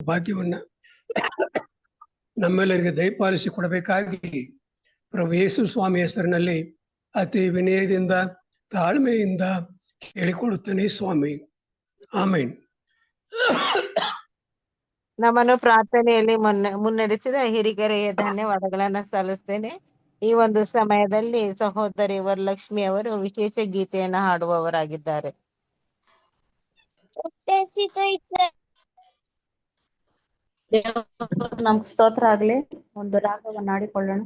ಭಾಗ್ಯವನ್ನ ನಮ್ಮೆಲ್ಲರಿಗೆ ದಯಪಾಲಿಸಿ ಕೊಡಬೇಕಾಗಿ ಪ್ರಭು ಯೇಸು ಸ್ವಾಮಿ ಹೆಸರಿನಲ್ಲಿ ಅತಿ ವಿನಯದಿಂದ ತಾಳ್ಮೆಯಿಂದ ಕೇಳಿಕೊಳ್ಳುತ್ತೇನೆ ಸ್ವಾಮಿ. ಆಮೇನ್. ನಮ್ಮನ್ನು ಪ್ರಾರ್ಥನೆಯಲ್ಲಿ ಮುನ್ನಡೆಸಿದ ಹಿರಿಯರಿಗೆ ಧನ್ಯವಾದಗಳನ್ನ ಸಲ್ಲಿಸ್ತೇನೆ. ಈ ಒಂದು ಸಮಯದಲ್ಲಿ ಸಹೋದರಿ ವರಲಕ್ಷ್ಮಿ ಅವರು ವಿಶೇಷ ಗೀತೆಯನ್ನ ಹಾಡುವವರಾಗಿದ್ದಾರೆ. ನಮ್ಗೆ ಸ್ತೋತ್ರ ಆಗ್ಲಿ. ಒಂದು ರಾಗವನ್ನು ಹಾಡಿಕೊಳ್ಳೋಣ.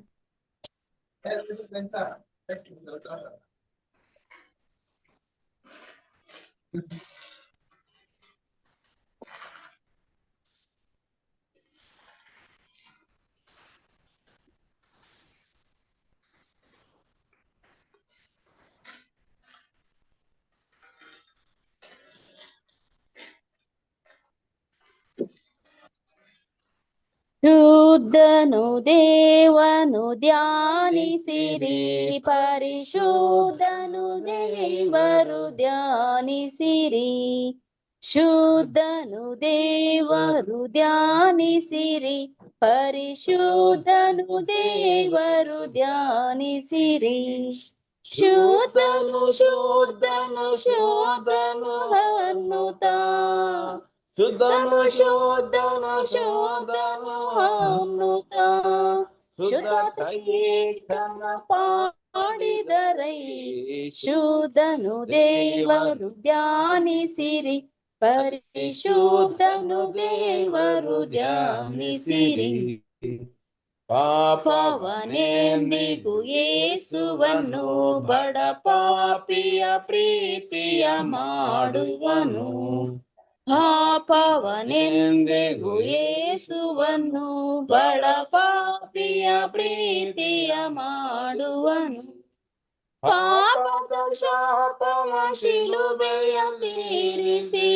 ಶುದ್ಧನು ದೇವನು ಧ್ಯಾನಿಸಿರಿ, ಪರಿಶುದ್ಧನು ದೇವರು ಧ್ಯಾನಿಸಿರಿ. ಶುದ್ಧನು ದೇವರು ಧ್ಯಾನಿಸಿರಿ, ಪರಿಶುದ್ಧನು ದೇವರು ಧ್ಯಾನಿಸಿರಿ. ಶುದ್ಧನು ಶುದ್ಧನು ಶುದ್ಧನು ಅನ್ನುತ್ತಾ, ಶುದ್ಧನು ಶುದ್ಧನು ಶುದ್ಧನು ಅನ್ನುತ್ತಾ, ಶುದ್ಧನ ಪಾಡಿದರೈ. ಶುದ್ಧನು ದೇವರು ಧ್ಯಾನಿಸಿರಿ, ಪರಿಶುದ್ಧನು ದೇವರು ಧ್ಯಾನಿಸಿರಿ. ಪಾಪವನೆಂದಿಗೂ ಯೇಸುವನ್ನು ಬಡ ಪಾಪಿಯ ಪ್ರೀತಿಯ ಮಾಡುವನು. ಪಾಪವನೆಂದಿಗೂ ಯೇಸುವನ್ನು ಬಡ ಪಾಪಿಯ ಪ್ರೀತಿಯ ಮಾಡುವನು. ಪಾಪದ ಶಾಪವ ಶಿಲುಬೆಯ ತೀರಿಸಿ,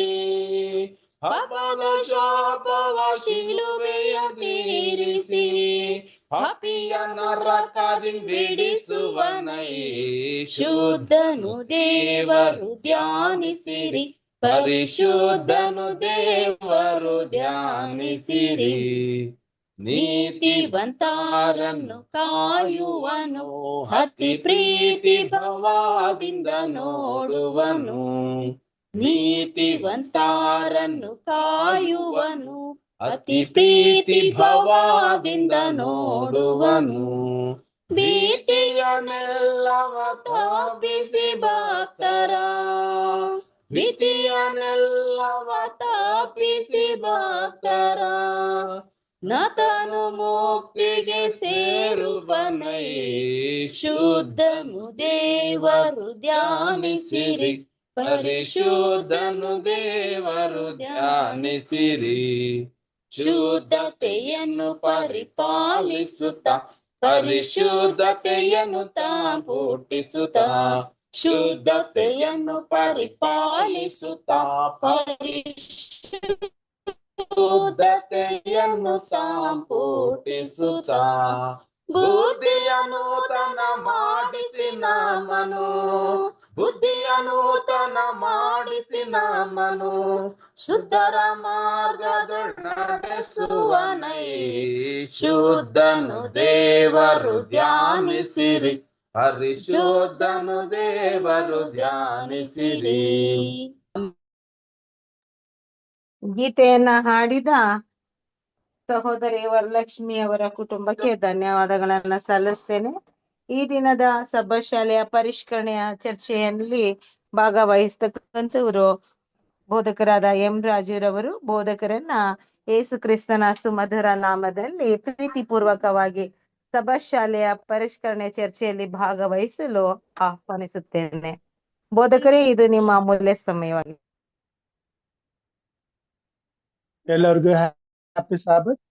ಪಾಪದ ಶಾಪವ ಶಿಲುಬೆಯ ತೀರಿಸಿ, ಪಾಪಿಯ ನರಕದಿಂದ ಬಿಡಿಸುವನೈ. ಶುದ್ಧನು ದೇವರು ಧ್ಯಾನಿಸಿರಿ, ಪರಿಶುದ್ಧನು ದೇವರು ಧ್ಯಾನಿಸಿರಿ. ನೀತಿವಂತರನ್ನು ಕಾಯುವನು, ಅತಿ ಪ್ರೀತಿ ಭಾವದಿಂದ ನೋಡುವನು. ನೀತಿವಂತರನ್ನು ಕಾಯುವನು, ಅತಿ ಪ್ರೀತಿ ಭಾವದಿಂದ ನೋಡುವನು. ಭೀತಿಯನ್ನೆಲ್ಲವ ತಪ್ಪಿಸಿ ಭಕ್ತರ, ಭೀತಿಯನ್ನೆಲ್ಲವ ತಪ್ಪಿಸಿ ಭಕ್ತರ, ನತನು ಮುಕ್ತಿಗೆ ಸೇರುವನೈ. ಶುದ್ಧನು ದೇವರು ಧ್ಯಾನಿಸಿರಿ, ಪರಿಶುದ್ಧನು ದೇವರು ಧ್ಯಾನಿಸಿರಿ. ಶುದ್ಧತೆಯನ್ನು ಪರಿಪಾಲಿಸುತ್ತ, ಪರಿಶುದ್ಧತೆಯನ್ನು ಹುಟ್ಟಿಸುತ್ತ, ಶುದ್ಧತೆಯನ್ನು ಪರಿಪಾಲಿಸುತ್ತ, ಪರಿಶುದ್ಧತೆಯನ್ನು ಸಂಪುಟಿಸುತ್ತ, ಬುದ್ಧಿಯ ನೂತನ ಮಾಡಿಸಿ ನಮ್ಮನು, ಬುದ್ಧಿಯ ನೂತನ ಮಾಡಿಸಿ ನಮ್ಮನು, ಶುದ್ಧರ ಮಾರ್ಗದಲ್ಲಿ ನಡೆಸುವನೈ. ಶುದ್ಧನು ದೇವರು ಧ್ಯಾನಿಸಿರಿ, ಪರಿಶುದ್ಧನು ದೇವರು ಧ್ಯಾನಿಸಿರಿ. ಗೀತೆಯನ್ನ ಹಾಡಿದ ಸಹೋದರಿ ವರಲಕ್ಷ್ಮಿ ಅವರ ಕುಟುಂಬಕ್ಕೆ ಧನ್ಯವಾದಗಳನ್ನ ಸಲ್ಲಿಸ್ತೇನೆ. ಈ ದಿನದ ಸಭಾಶಾಲೆಯ ಪರಿಷ್ಕರಣೆಯ ಚರ್ಚೆಯಲ್ಲಿ ಭಾಗವಹಿಸ್ತಕ್ಕಂಥವರು ಬೋಧಕರಾದ ಎಂ ರಾಜುರವರು. ಬೋಧಕರನ್ನ ಯೇಸು ಕ್ರಿಸ್ತನ ಸುಮಧುರ ನಾಮದಲ್ಲಿ ಪ್ರೀತಿಪೂರ್ವಕವಾಗಿ ಸಭಾಶಾಲೆಯ ಪರಿಷ್ಕರಣೆ ಚರ್ಚೆಯಲ್ಲಿ ಭಾಗವಹಿಸಲು ಆಹ್ವಾನಿಸುತ್ತೇನೆ. ಬೋಧಕರೇ, ಇದು ನಿಮ್ಮ ಅಮೂಲ್ಯ ಸಮಯವಾಗಿದೆ. ಎಲ್ಲರಿಗೂ ಹ್ಯಾಪಿ ಸಾಬತ್.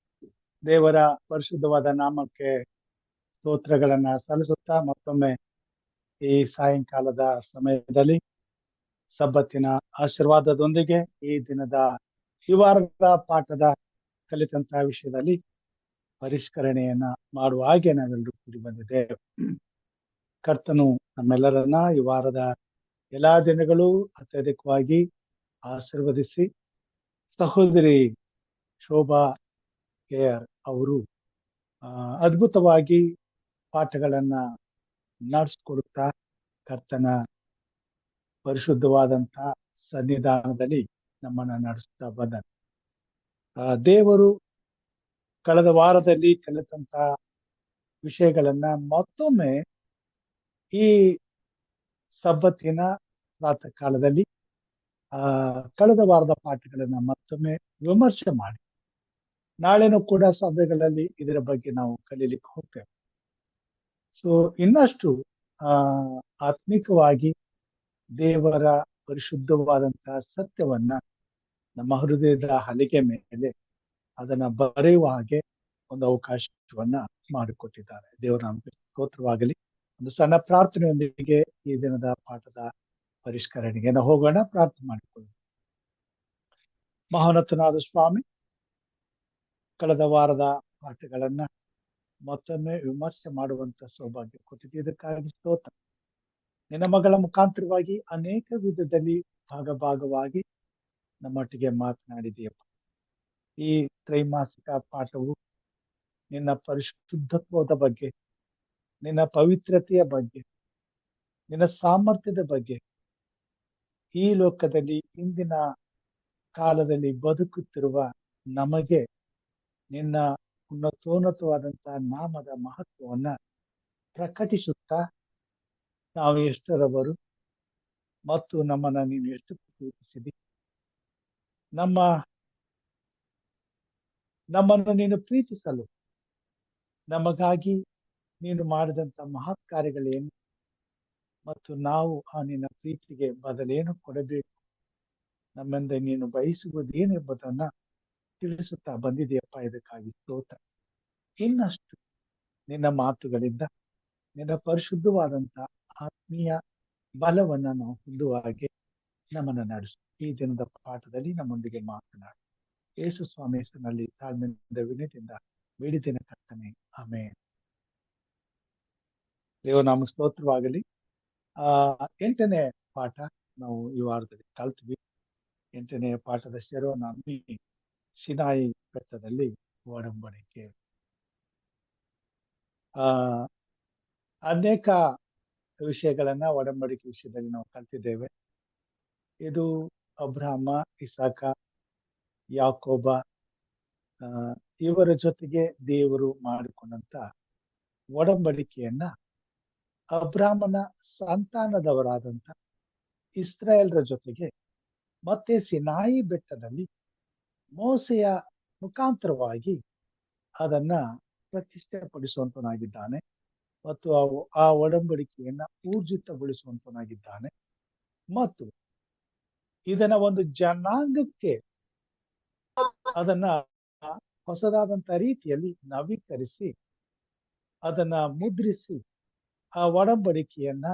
ದೇವರ ಪರಿಶುದ್ಧವಾದ ನಾಮಕ್ಕೆ ಸ್ತೋತ್ರಗಳನ್ನ ಸಲ್ಲಿಸುತ್ತಾ ಮತ್ತೊಮ್ಮೆ ಈ ಸಾಯಂಕಾಲದ ಸಮಯದಲ್ಲಿ ಸಬ್ಬತ್ತಿನ ಆಶೀರ್ವಾದದೊಂದಿಗೆ ಈ ದಿನದ ಈ ವಾರದ ಪಾಠದ ಕಲಿತಂತಹ ವಿಷಯದಲ್ಲಿ ಪರಿಷ್ಕರಣೆಯನ್ನ ಮಾಡುವ ಹಾಗೆ ನಾವೆಲ್ಲರೂ ಕೂಡಿ ಬಂದಿದ್ದೇವೆ. ಕರ್ತನು ನಮ್ಮೆಲ್ಲರನ್ನ ಈ ವಾರದ ಎಲ್ಲಾ ದಿನಗಳು ಅತ್ಯಧಿಕವಾಗಿ ಆಶೀರ್ವದಿಸಿ, ಸಹೋದರಿ ಶೋಭಾ ಕೆಆರ್ ಅವರು ಅದ್ಭುತವಾಗಿ ಪಾಠಗಳನ್ನ ನಡೆಸ್ಕೊಡುತ್ತಾ ಕರ್ತನ ಪರಿಶುದ್ಧವಾದಂಥ ಸನ್ನಿಧಾನದಲ್ಲಿ ನಮ್ಮನ್ನ ನಡೆಸ್ತಾ ಬಂದ ದೇವರು ಕಳೆದ ವಾರದಲ್ಲಿ ಕಲಿತಂತ ವಿಷಯಗಳನ್ನ ಮತ್ತೊಮ್ಮೆ ಈ ಸಬ್ಬತ್ತಿನ ಪ್ರಾತಃ ಕಾಲದಲ್ಲಿ ಕಳೆದ ವಾರದ ಪಾಠಗಳನ್ನ ಮತ್ತೊಮ್ಮೆ ವಿಮರ್ಶೆ ಮಾಡಿ ನಾಳೆನೂ ಕೂಡ ಸಭೆಗಳಲ್ಲಿ ಇದರ ಬಗ್ಗೆ ನಾವು ಕಲೀಲಿಕ್ಕೆ ಹೋಗ್ತೇವೆ. ಸೊ ಇನ್ನಷ್ಟು ಆತ್ಮಿಕವಾಗಿ ದೇವರ ಪರಿಶುದ್ಧವಾದಂತಹ ಸತ್ಯವನ್ನ ನಮ್ಮ ಹೃದಯದ ಹಲಿಗೆ ಮೇಲೆ ಅದನ್ನ ಬರೆಯುವ ಹಾಗೆ ಒಂದು ಅವಕಾಶವನ್ನ ಮಾಡಿಕೊಟ್ಟಿದ್ದಾರೆ. ದೇವರ ನಾಮಕ್ಕೆ ಸ್ತೋತ್ರವಾಗಲಿ. ಒಂದು ಸಣ್ಣ ಪ್ರಾರ್ಥನೆಯೊಂದಿಗೆ ಈ ದಿನದ ಪಾಠದ ಪರಿಷ್ಕರಣೆಗೆ ನಾವು ಹೋಗೋಣ. ಪ್ರಾರ್ಥನೆ ಮಾಡಿಕೊಳ್ಳೋಣ. ಮಹೋನ್ನತನಾದ ಸ್ವಾಮಿ, ಕಳೆದ ವಾರದ ಪಾಠಗಳನ್ನ ಮತ್ತೊಮ್ಮೆ ವಿಮರ್ಶೆ ಮಾಡುವಂತ ಸೌಭಾಗ್ಯ ಕೊಟ್ಟಿದೆ. ಇದಕ್ಕಾಗಿ ಸ್ತೋತ್ರ. ನಿನ್ನ ಮಗಳ ಮುಖಾಂತರವಾಗಿ ಅನೇಕ ವಿಧದಲ್ಲಿ ಭಾಗವಾಗಿ ನಮ್ಮೊಟ್ಟಿಗೆ ಮಾತನಾಡಿದೆಯಪ್ಪ. ಈ ತ್ರೈಮಾಸಿಕ ಪಾಠವು ನಿನ್ನ ಪರಿಶುದ್ಧತ್ವದ ಬಗ್ಗೆ, ನಿನ್ನ ಪವಿತ್ರತೆಯ ಬಗ್ಗೆ, ನಿನ್ನ ಸಾಮರ್ಥ್ಯದ ಬಗ್ಗೆ, ಈ ಲೋಕದಲ್ಲಿ ಇಂದಿನ ಕಾಲದಲ್ಲಿ ಬದುಕುತ್ತಿರುವ ನಮಗೆ ನಿನ್ನ ಉನ್ನತೋನ್ನತವಾದಂತಹ ನಾಮದ ಮಹತ್ವವನ್ನ ಪ್ರಕಟಿಸುತ್ತಾ ನಾವು ಎಷ್ಟರವರು ಮತ್ತು ನಮ್ಮನ್ನ ನೀನು ಎಷ್ಟು ಪ್ರೀತಿಸಿದಿ, ನಮ್ಮನ್ನು ನೀನು ಪ್ರೀತಿಸಲು ನಮಗಾಗಿ ನೀನು ಮಾಡಿದಂತ ಮಹತ್ ಕಾರ್ಯಗಳೇನು ಮತ್ತು ನಾವು ಆ ನಿನ್ನ ಪ್ರೀತಿಗೆ ಬದಲೇನು ಕೊಡಬೇಕು, ನಮ್ಮಿಂದ ನೀನು ಬಯಸುವುದೇನೆಂಬುದನ್ನ ತಿಳಿಸುತ್ತಾ ಬಂದಿದೆಯಪ್ಪ. ಇದಕ್ಕಾಗಿ ಸ್ತೋತ್ರ. ಇನ್ನಷ್ಟು ನಿನ್ನ ಮಾತುಗಳಿಂದ ನಿನ್ನ ಪರಿಶುದ್ಧವಾದಂತ ಆತ್ಮೀಯ ಬಲವನ್ನ ನಾವು ಹೊಂದುವ ಹಾಗೆ ನಮ್ಮನ್ನ ನಡೆಸು. ಈ ದಿನದ ಪಾಠದಲ್ಲಿ ನಮ್ಮೊಂದಿಗೆ ಮಾತನಾಡು. ಯೇಸು ಸ್ವಾಮಿ ಹೆಸರಿನಲ್ಲಿ ತಾಳ್ಮೆಯಿಂದ ವಿನಯದಿಂದ ಬೇಡಿದ್ದೇನೆ ಕರ್ತನೆ, ಆಮೆನ್. ದೇವ ನಾಮ ಸ್ತೋತ್ರವಾಗಲಿ. 8ನೇ ಪಾಠ ನಾವು ಈ ವಾರದಲ್ಲಿ ಕಲ್ತ್ವಿ. 8ನೇ ಪಾಠದ ಶಿರೋನಾಮಿ ಸಿನಾಯಿ ಬೆಟ್ಟದಲ್ಲಿ ಒಡಂಬಡಿಕೆ. ಅನೇಕ ವಿಷಯಗಳನ್ನ ಒಡಂಬಡಿಕೆ ವಿಷಯದಲ್ಲಿ ನಾವು ಕಲ್ತಿದ್ದೇವೆ. ಇದು ಅಬ್ರಹಾಮ, ಇಸಾಕ, ಯಾಕೋಬ ಇವರ ಜೊತೆಗೆ ದೇವರು ಮಾಡಿಕೊಂಡಂತ ಒಡಂಬಡಿಕೆಯನ್ನ ಅಬ್ರಹಾಮನ ಸಂತಾನದವರಾದಂತ ಇಸ್ರಾಯೇಲ್ರ ಜೊತೆಗೆ ಮತ್ತೆ ಸಿನಾಯಿ ಬೆಟ್ಟದಲ್ಲಿ ಮೋಸೆಯ ಮುಖಾಂತರವಾಗಿ ಅದನ್ನ ಪ್ರತಿಷ್ಠೆಪಡಿಸುವಂತನಾಗಿದ್ದಾನೆ ಮತ್ತು ಆ ಒಡಂಬಡಿಕೆಯನ್ನ ಊರ್ಜಿತಗೊಳಿಸುವಂತನಾಗಿದ್ದಾನೆ ಮತ್ತು ಇದನ್ನ ಒಂದು ಜನಾಂಗಕ್ಕೆ ಅದನ್ನ ಹೊಸದಾದಂತ ರೀತಿಯಲ್ಲಿ ನವೀಕರಿಸಿ ಅದನ್ನ ಮುದ್ರಿಸಿ ಆ ಒಡಂಬಡಿಕೆಯನ್ನ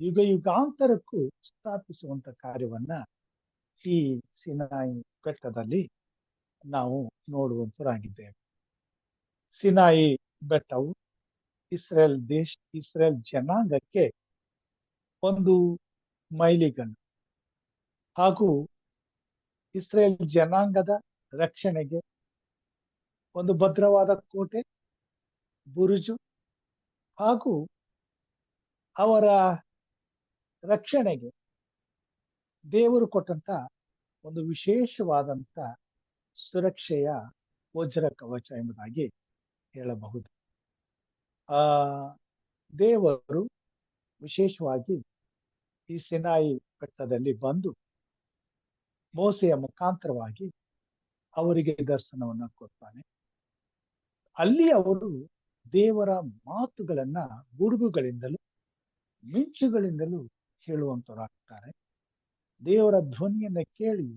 ಯುಗ ಯುಗಾಂತರಕ್ಕೂ ಸ್ಥಾಪಿಸುವಂತ ಕಾರ್ಯವನ್ನ ಈ ಸಿನಾಯಿ ಬೆಟ್ಟದಲ್ಲಿ ನಾವು ನೋಡುವಂತರಾಗಿದ್ದೇವೆ. ಸಿನಾಯಿ ಬೆಟ್ಟವು ಇಸ್ರೇಲ್ ಜನಾಂಗಕ್ಕೆ ಒಂದು ಮೈಲಿಗಲ್ಲು ಹಾಗೂ ಇಸ್ರೇಲ್ ಜನಾಂಗದ ರಕ್ಷಣೆಗೆ ಒಂದು ಭದ್ರವಾದ ಕೋಟೆ, ಬುರುಜು ಹಾಗೂ ಅವರ ರಕ್ಷಣೆಗೆ ದೇವರು ಕೊಟ್ಟಂತ ಒಂದು ವಿಶೇಷವಾದಂತ ಸುರಕ್ಷೆಯ ವಜ್ರ ಕವಚ ಎಂಬುದಾಗಿ ಹೇಳಬಹುದು. ದೇವರು ವಿಶೇಷವಾಗಿ ಈ ಸಿನಾಯಿ ಬೆಟ್ಟದಲ್ಲಿ ಬಂದು ಮೋಸೆಯ ಮುಖಾಂತರವಾಗಿ ಅವರಿಗೆ ದರ್ಶನವನ್ನ ಕೊಡ್ತಾನೆ. ಅಲ್ಲಿ ಅವರು ದೇವರ ಮಾತುಗಳನ್ನ ಗುಡುಗುಗಳಿಂದಲೂ ಮಿಂಚುಗಳಿಂದಲೂ ಕೇಳುವಂತವರಾಗ್ತಾರೆ. ದೇವರ ಧ್ವನಿಯನ್ನ ಕೇಳಿ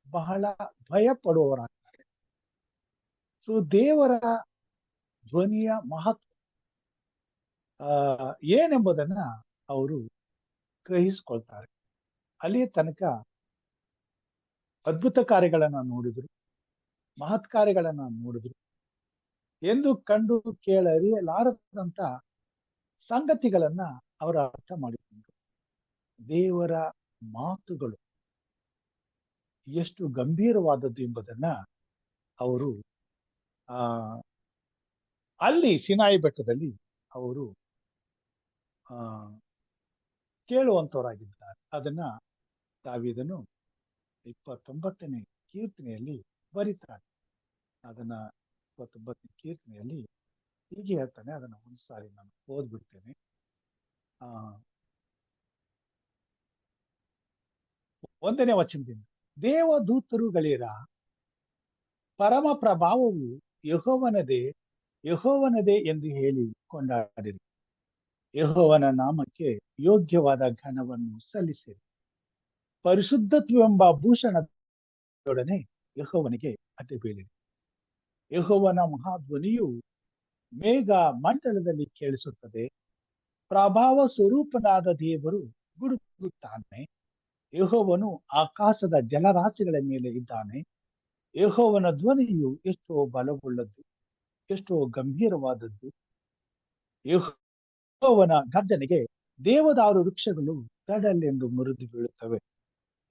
ಬಹಳ ಭಯ ಪಡುವವರಾಗ್ತಾರೆ. ಸೊ ದೇವರ ಧ್ವನಿಯ ಮಹತ್ವ ಏನೆಂಬುದನ್ನ ಅವರು ಗ್ರಹಿಸ್ಕೊಳ್ತಾರೆ. ಅಲ್ಲಿಯ ತನಕ ಅದ್ಭುತ ಕಾರ್ಯಗಳನ್ನ ನೋಡಿದ್ರು, ಮಹತ್ ಕಾರ್ಯಗಳನ್ನ ನೋಡಿದ್ರು, ಎಂದು ಕಂಡು ಕೇಳರಿಯಲಾರದಂತ ಸಂಗತಿಗಳನ್ನ ಅವರು ಅರ್ಥ ಮಾಡಿಕೊಂಡ್ರು. ದೇವರ ಮಾತುಗಳು ಎಷ್ಟು ಗಂಭೀರವಾದದ್ದು ಎಂಬುದನ್ನ ಅವರು ಆ ಅಲ್ಲಿ ಸಿನಾಯಿ ಬೆಟ್ಟದಲ್ಲಿ ಅವರು ಆ ಕೇಳುವಂತವರಾಗಿದ್ದಾರೆ. ಅದನ್ನ ದಾವೀದನು 29ನೇ ಕೀರ್ತನೆಯಲ್ಲಿ ಬರೀತಾರೆ. ಅದನ್ನ 29ನೇ ಕೀರ್ತನೆಯಲ್ಲಿ ಹೀಗೆ ಹೇಳ್ತಾನೆ. ಅದನ್ನ ಒಂದ್ಸಾರಿ ನಾನು ಓದ್ಬಿಡ್ತೇನೆ. ಆ 1ನೇ ವಚನದಿಂದ, ದೇವದೂತರುಗಳಿರ ಪರಮ ಪ್ರಭಾವವು ಯೆಹೋವನದೇ ಯೆಹೋವನದೇ ಎಂದು ಹೇಳಿ ಕೊಂಡಾಡಿರಿ. ಯೆಹೋವನ ನಾಮಕ್ಕೆ ಯೋಗ್ಯವಾದ ಘನವನ್ನು ಸಲ್ಲಿಸಿರಿ. ಪರಿಶುದ್ಧತ್ವವೆಂಬ ಭೂಷಣದೊಡನೆ ಯೆಹೋವನಿಗೆ ಅಡ್ಡ ಬೀಳಿರಿ. ಯೆಹೋವನ ಮಹಾಧ್ವನಿಯು ಮೇಘ ಮಂಡಲದಲ್ಲಿ ಕೇಳಿಸುತ್ತದೆ. ಪ್ರಭಾವ ಸ್ವರೂಪನಾದ ದೇವರು ಗುಡುಗುತ್ತಾನೆ. ಯೆಹೋವನು ಆಕಾಶದ ಜಲರಾಶಿಗಳ ಮೇಲೆ ಇದ್ದಾನೆ. ಯೆಹೋವನ ಧ್ವನಿಯು ಎಷ್ಟೋ ಬಲವುಳ್ಳದ್ದು, ಎಷ್ಟೋ ಗಂಭೀರವಾದದ್ದು. ಯೆಹೋವನ ಗರ್ಜನೆಗೆ ದೇವದಾರು ವೃಕ್ಷಗಳು ತಡಲೆಂದು ಮುರಿದು ಬೀಳುತ್ತವೆ.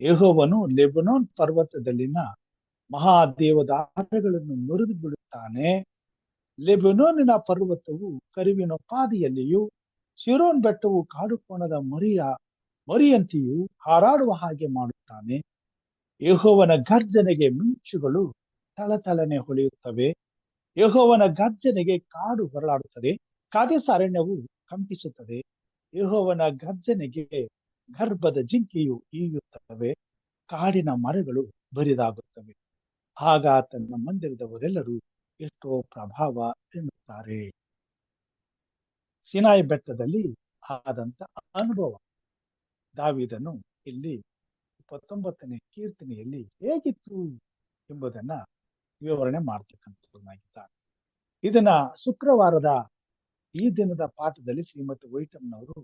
ಯೆಹೋವನು ಲೆಬನೋನ್ ಪರ್ವತದಲ್ಲಿನ ಮಹಾದೇವದಾರಗಳನ್ನು ಮುರಿದು ಬಿಡುತ್ತಾನೆ. ಲೆಬನೋನಿನ ಪರ್ವತವು ಕರುವಿನೋಪಾದಿಯಲ್ಲಿಯೂ ಶಿರೋನ್ ಬೆಟ್ಟವು ಕಾಡುಕೋಣದ ಮರಿಯಂತೆಯೂ ಹಾರಾಡುವ ಹಾಗೆ ಮಾಡುತ್ತಾನೆ. ಯೆಹೋವನ ಗರ್ಜನೆಗೆ ಮಿಂಚುಗಳು ಥಳಥಳನೆ ಹೊಳೆಯುತ್ತವೆ. ಯೆಹೋವನ ಗರ್ಜನೆಗೆ ಕಾಡು ಹೊರಳಾಡುತ್ತದೆ, ಕಾದೇಶ ಅರಣ್ಯವು ಕಂಪಿಸುತ್ತದೆ. ಯೆಹೋವನ ಗರ್ಜನೆಗೆ ಗರ್ಭದ ಜಿಂಕೆಯು ಈಯುತ್ತವೆ, ಕಾಡಿನ ಮರಗಳು ಬರಿದಾಗುತ್ತವೆ. ಆಗ ತನ್ನ ಮಂದಿರದವರೆಲ್ಲರೂ ಎಷ್ಟೋ ಪ್ರಭಾವ ಎನ್ನುತ್ತಾರೆ. ಸಿನಾಯಿ ಬೆಟ್ಟದಲ್ಲಿ ಆದಂತ ಅನುಭವ ದಾವೀದನು ಇಲ್ಲಿ 29ನೇ ಕೀರ್ತನೆಯಲ್ಲಿ ಹೇಗಿತ್ತು ಎಂಬುದನ್ನ ವಿವರಣೆ ಮಾಡ್ತಕ್ಕಂಥದ್ದಾಗಿದ್ದಾರೆ. ಇದನ್ನ ಶುಕ್ರವಾರದ ಈ ದಿನದ ಪಾಠದಲ್ಲಿ ಶ್ರೀಮತಿ ವೈಟಮ್ನವರು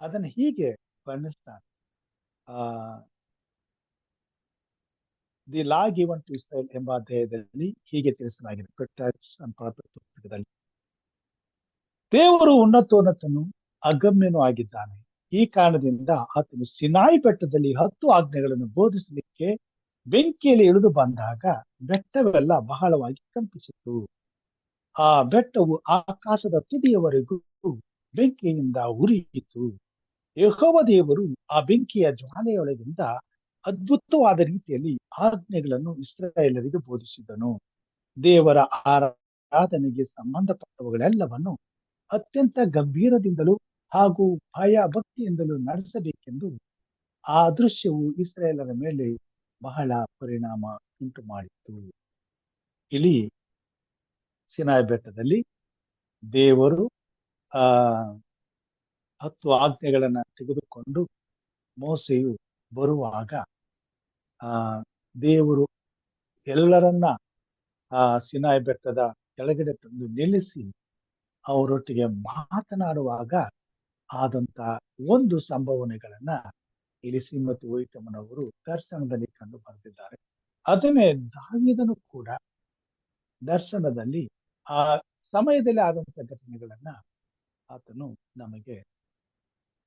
ಅದನ್ನ ಹೀಗೆ ವರ್ಣಿಸ್ತಾರೆ. The law given to Israel ಎಂಬ ಅಧ್ಯಾಯದಲ್ಲಿ ಹೀಗೆ ತಿಳಿಸಲಾಗಿದೆ. ಪುಸ್ತಕದಲ್ಲಿ ದೇವರು ಉನ್ನತೋನ್ನತನು ಅಗಮ್ಯನೂ ಆಗಿದ್ದಾನೆ. ಈ ಕಾರಣದಿಂದ ಆತನು ಸಿನಾಯಿ ಬೆಟ್ಟದಲ್ಲಿ 10 ಆಜ್ಞೆಗಳನ್ನು ಬೋಧಿಸಲಿಕ್ಕೆ ಬೆಂಕಿಯಲ್ಲಿ ಇಳಿದು ಬಂದಾಗ ಬೆಟ್ಟವೆಲ್ಲ ಬಹಳವಾಗಿ ಕಂಪಿಸಿತು. ಆ ಬೆಟ್ಟವು ಆಕಾಶದ ತುದಿಯವರೆಗೂ ಬೆಂಕಿಯಿಂದ ಉರಿಯಿತು. ಯೆಹೋವ ದೇವರು ಆ ಬೆಂಕಿಯ ಜ್ವಾಲೆಯೊಳಗಿಂದ ಅದ್ಭುತವಾದ ರೀತಿಯಲ್ಲಿ ಆಜ್ಞೆಗಳನ್ನು ಇಸ್ರಾಯೇಲರಿಗೆ ಬೋಧಿಸಿದನು. ದೇವರ ಆರಾಧನೆಗೆ ಸಂಬಂಧಪಟ್ಟವುಗಳೆಲ್ಲವನ್ನು ಅತ್ಯಂತ ಗಂಭೀರದಿಂದಲೂ ಹಾಗೂ ಭಯ ಭಕ್ತಿಯಿಂದಲೂ ನಡೆಸಬೇಕೆಂದು ಆ ದೃಶ್ಯವು ಇಸ್ರಾಯೇಲರ ಮೇಲೆ ಬಹಳ ಪರಿಣಾಮ ಉಂಟು ಮಾಡಿತು. ಇಲ್ಲಿ ಸಿನಾಯಿ ಬೆಟ್ಟದಲ್ಲಿ ದೇವರು 10 ಆಜ್ಞೆಗಳನ್ನ ತೆಗೆದುಕೊಂಡು ಮೋಸೆಯು ಬರುವಾಗ ದೇವರು ಎಲ್ಲರನ್ನ ಸಿನಾಯಿ ಬೆಟ್ಟದ ಕೆಳಗಡೆ ತಂದು ನಿಲ್ಲಿಸಿ ಅವರೊಟ್ಟಿಗೆ ಮಾತನಾಡುವಾಗ ಆದಂತ ಒಂದು ಸಂಭವನೆಗಳನ್ನ ಇಲ್ಲಿ ಶ್ರೀಮತಿ ವೈಟಮ್ಮನವರು ದರ್ಶನದಲ್ಲಿ ಕಂಡು ಬರೆದಿದ್ದಾರೆ. ಅದನ್ನೇ ದಾವೀದನು ಕೂಡ ದರ್ಶನದಲ್ಲಿ ಆ ಸಮಯದಲ್ಲಿ ಆದಂತ ಘಟನೆಗಳನ್ನ ಆತನು ನಮಗೆ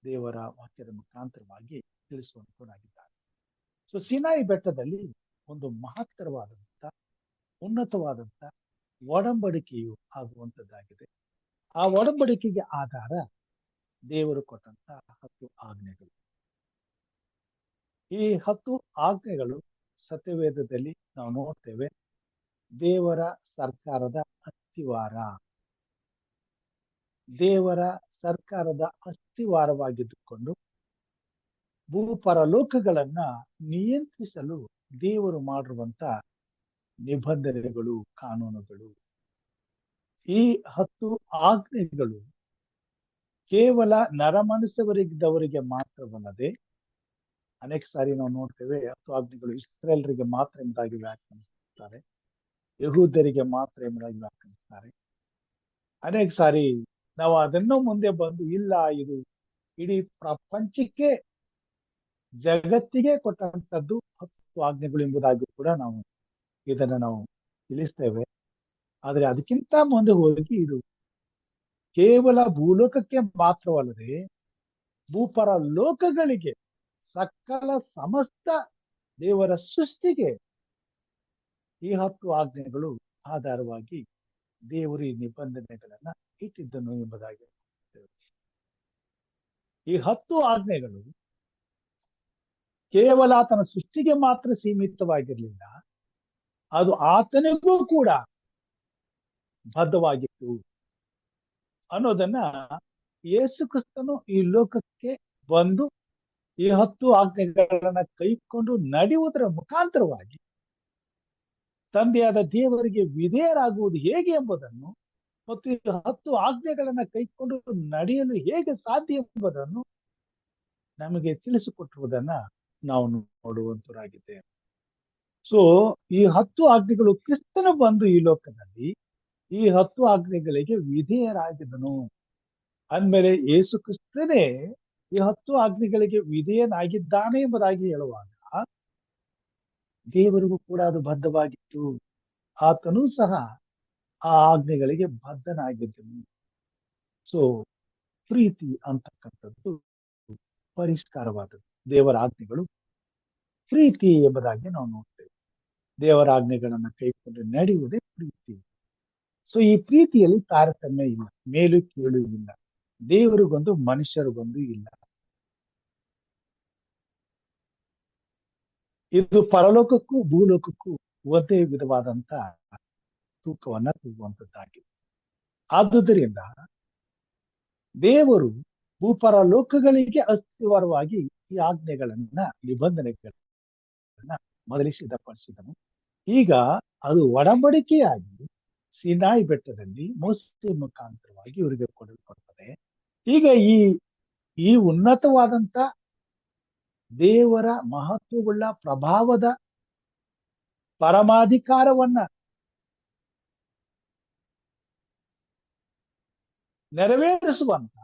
ದೇವರ ವಾಕ್ಯದ ಮುಖಾಂತರವಾಗಿ ತಿಳಿಸುವಂತನಾಗಿದ್ದಾನೆ. ಸೊ ಸಿನಾಯಿ ಬೆಟ್ಟದಲ್ಲಿ ಒಂದು ಮಹತ್ತರವಾದಂತ ಉನ್ನತವಾದಂತ ಒಡಂಬಡಿಕೆಯು ಆಗುವಂತದ್ದಾಗಿದೆ. ಆ ಒಡಂಬಡಿಕೆಗೆ ಆಧಾರ ದೇವರು ಕೊಟ್ಟಂತ 10 ಆಜ್ಞೆಗಳು. ಈ 10 ಆಜ್ಞೆಗಳು ಸತ್ಯವೇದದಲ್ಲಿ ನಾವು ನೋಡ್ತೇವೆ. ದೇವರ ಸರ್ಕಾರದ ಅಸ್ತಿವಾರ, ದೇವರ ಸರ್ಕಾರದ ಅಸ್ತಿವಾರವಾಗಿದ್ದುಕೊಂಡು ಭೂಪರಲೋಕಗಳನ್ನ ನಿಯಂತ್ರಿಸಲು ದೇವರು ಮಾಡಿರುವಂತ ನಿಬಂಧನೆಗಳು, ಕಾನೂನುಗಳು. ಈ 10 ಆಜ್ಞೆಗಳು ಕೇವಲ ನರಮನಸ್ಸವರಿದ್ದವರಿಗೆ ಮಾತ್ರವಲ್ಲದೆ ಅನೇಕ ಸಾರಿ ನಾವು ನೋಡ್ತೇವೆ 10 ಆಜ್ಞೆಗಳು ಇಸ್ರೇಲರಿಗೆ ಮಾತ್ರ ಎಂಬುದಾಗಿ ವ್ಯಾಖ್ಯಾನಿಸುತ್ತಾರೆ, ಯಹೂದ್ಯರಿಗೆ ಮಾತ್ರ ಎಂಬುದಾಗಿ ವ್ಯಾಖ್ಯಾನಿಸ್ತಾರೆ. ಅನೇಕ ಸಾರಿ ನಾವು ಅದನ್ನು ಮುಂದೆ ಬಂದು ಇಲ್ಲ, ಇದು ಇಡೀ ಪ್ರಪಂಚಕ್ಕೆ ಜಗತ್ತಿಗೆ ಕೊಟ್ಟಂತದ್ದು 10 ಆಜ್ಞೆಗಳು ಎಂಬುದಾಗಿ ಕೂಡ ನಾವು ಇದನ್ನ ನಾವು ತಿಳಿಸ್ತೇವೆ. ಆದ್ರೆ ಅದಕ್ಕಿಂತ ಮುಂದೆ ಹೋಗಿ ಇದು ಕೇವಲ ಭೂಲೋಕಕ್ಕೆ ಮಾತ್ರವಲ್ಲದೆ ಭೂಪರ ಲೋಕಗಳಿಗೆ, ಸಕಲ ಸಮಸ್ತ ದೇವರ ಸೃಷ್ಟಿಗೆ ಈ 10 ಆಜ್ಞೆಗಳು ಆಧಾರವಾಗಿ ದೇವರು ಈ ನಿಬಂಧನೆಗಳನ್ನ ಇಟ್ಟಿದ್ದನು ಎಂಬುದಾಗಿ ನೋಡ್ತೇವೆ. ಈ 10 ಆಜ್ಞೆಗಳು ಕೇವಲ ಆತನ ಸೃಷ್ಟಿಗೆ ಮಾತ್ರ ಸೀಮಿತವಾಗಿರಲಿಲ್ಲ, ಅದು ಆತನಿಗೂ ಕೂಡ ಬದ್ಧವಾಗಿತ್ತು ಅನ್ನೋದನ್ನ ಯೇಸು ಕ್ರಿಸ್ತನು ಈ ಲೋಕಕ್ಕೆ ಬಂದು ಈ 10 ಆಜ್ಞೆಗಳನ್ನ ಕೈಕೊಂಡು ನಡೆಯುವುದರ ಮುಖಾಂತರವಾಗಿ ತಂದೆಯಾದ ದೇವರಿಗೆ ವಿಧೇಯರಾಗುವುದು ಹೇಗೆ ಎಂಬುದನ್ನು ಮತ್ತು ಈ 10 ಆಜ್ಞೆಗಳನ್ನ ಕೈಕೊಂಡು ನಡೆಯಲು ಹೇಗೆ ಸಾಧ್ಯ ಎಂಬುದನ್ನು ನಮಗೆ ತಿಳಿಸಿಕೊಟ್ಟಿರುವುದನ್ನ ನಾವು ನೋಡುವಂತರಾಗಿದ್ದೇವೆ. ಸೊ ಈ 10 ಆಜ್ಞೆಗಳು ಕ್ರಿಸ್ತನು ಬಂದು ಈ ಲೋಕದಲ್ಲಿ ಈ 10 ಆಜ್ಞೆಗಳಿಗೆ ವಿಧೇಯರಾಗಿದ್ದನು ಅಂದ್ಮೇಲೆ ಯೇಸು ಕ್ರಿಸ್ತನೇ ಈ 10 ಆಜ್ಞೆಗಳಿಗೆ ವಿಧೇಯನಾಗಿದ್ದಾನೆ ಎಂಬುದಾಗಿ ಹೇಳುವಾಗ ದೇವರಿಗೂ ಕೂಡ ಅದು ಬದ್ಧವಾಗಿತ್ತು. ಆತನು ಸಹ ಆ ಆಜ್ಞೆಗಳಿಗೆ ಬದ್ಧನಾಗಿದ್ದನು. ಸೊ ಪ್ರೀತಿ ಅಂತಕ್ಕಂಥದ್ದು ಪರಿಷ್ಕಾರವಾದದ್ದು. ದೇವರ ಆಜ್ಞೆಗಳು ಪ್ರೀತಿ ಎಂಬುದಾಗಿ ನಾವು ನೋಡ್ತೇವೆ. ದೇವರ ಆಜ್ಞೆಗಳನ್ನ ಕೈಕೊಂಡು ನಡೆಯುವುದೇ ಪ್ರೀತಿ. ಸೊ ಈ ಪ್ರೀತಿಯಲ್ಲಿ ತಾರತಮ್ಯ ಇಲ್ಲ, ಮೇಲು ಕೀಳು ಇಲ್ಲ, ದೇವರಿಗೊಂದು ಮನುಷ್ಯರಿಗೊಂದು ಇಲ್ಲ. ಇದು ಪರಲೋಕಕ್ಕೂ ಭೂಲೋಕಕ್ಕೂ ಒಂದೇ ವಿಧವಾದಂತ ತೂಕವನ್ನ ತೂಗುವಂತದ್ದಾಗಿದೆ. ಆದುದರಿಂದ ದೇವರು ಭೂಪರಲೋಕಗಳಿಗೆ ಅಸ್ತಿವಾರವಾಗಿ ಈ ಆಜ್ಞೆಗಳನ್ನ ನಿಬಂಧನೆಗಳನ್ನ ಮೊದಲೇ ಸಿದ್ಧಪಡಿಸಿದನು. ಈಗ ಅದು ಒಡಂಬಡಿಕೆಯಾಗಿ ಸಿನಾಯಿ ಬೆಟ್ಟದಲ್ಲಿ ಮೋಸೆ ಮುಖಾಂತರವಾಗಿ ಇವರಿಗೆ ಕೊಡಲ್ಪಡುತ್ತದೆ. ಈಗ ಈ ಉನ್ನತವಾದಂತ ದೇವರ ಮಹತ್ವವುಳ್ಳ ಪ್ರಭಾವದ ಪರಮಾಧಿಕಾರವನ್ನ ನೆರವೇರಿಸುವಂತ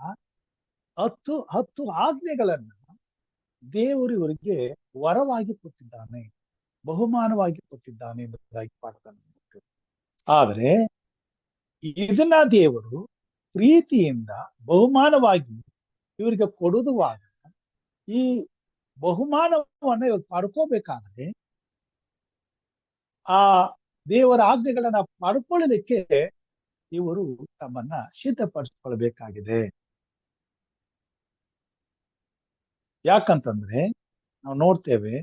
10 ಆಜ್ಞೆಗಳನ್ನ ದೇವರು ಇವರಿಗೆ ವರವಾಗಿ ಕೊಟ್ಟಿದ್ದಾನೆ, ಬಹುಮಾನವಾಗಿ ಕೊಟ್ಟಿದ್ದಾನೆ ಎಂಬುದಾಗಿ ಪಾಠದಲ್ಲಿ. ಆದರೆ ಇದನ್ನ ದೇವರು ಪ್ರೀತಿಯಿಂದ ಬಹುಮಾನವಾಗಿ ಇವರಿಗೆ ಕೊಡುವಾಗ ಈ ಬಹುಮಾನವನ್ನ ಇವರು ಪಡ್ಕೋಬೇಕಾದ್ರೆ ಆ ದೇವರ ಆಜ್ಞೆಗಳನ್ನ ಪಡ್ಕೊಳ್ಳಲಿಕ್ಕೆ ಇವರು ತಮ್ಮನ್ನ ಸಿದ್ಧಪಡಿಸ್ಕೊಳ್ಬೇಕಾಗಿದೆ. ಯಾಕಂತಂದ್ರೆ ನಾವು ನೋಡ್ತೇವೆ,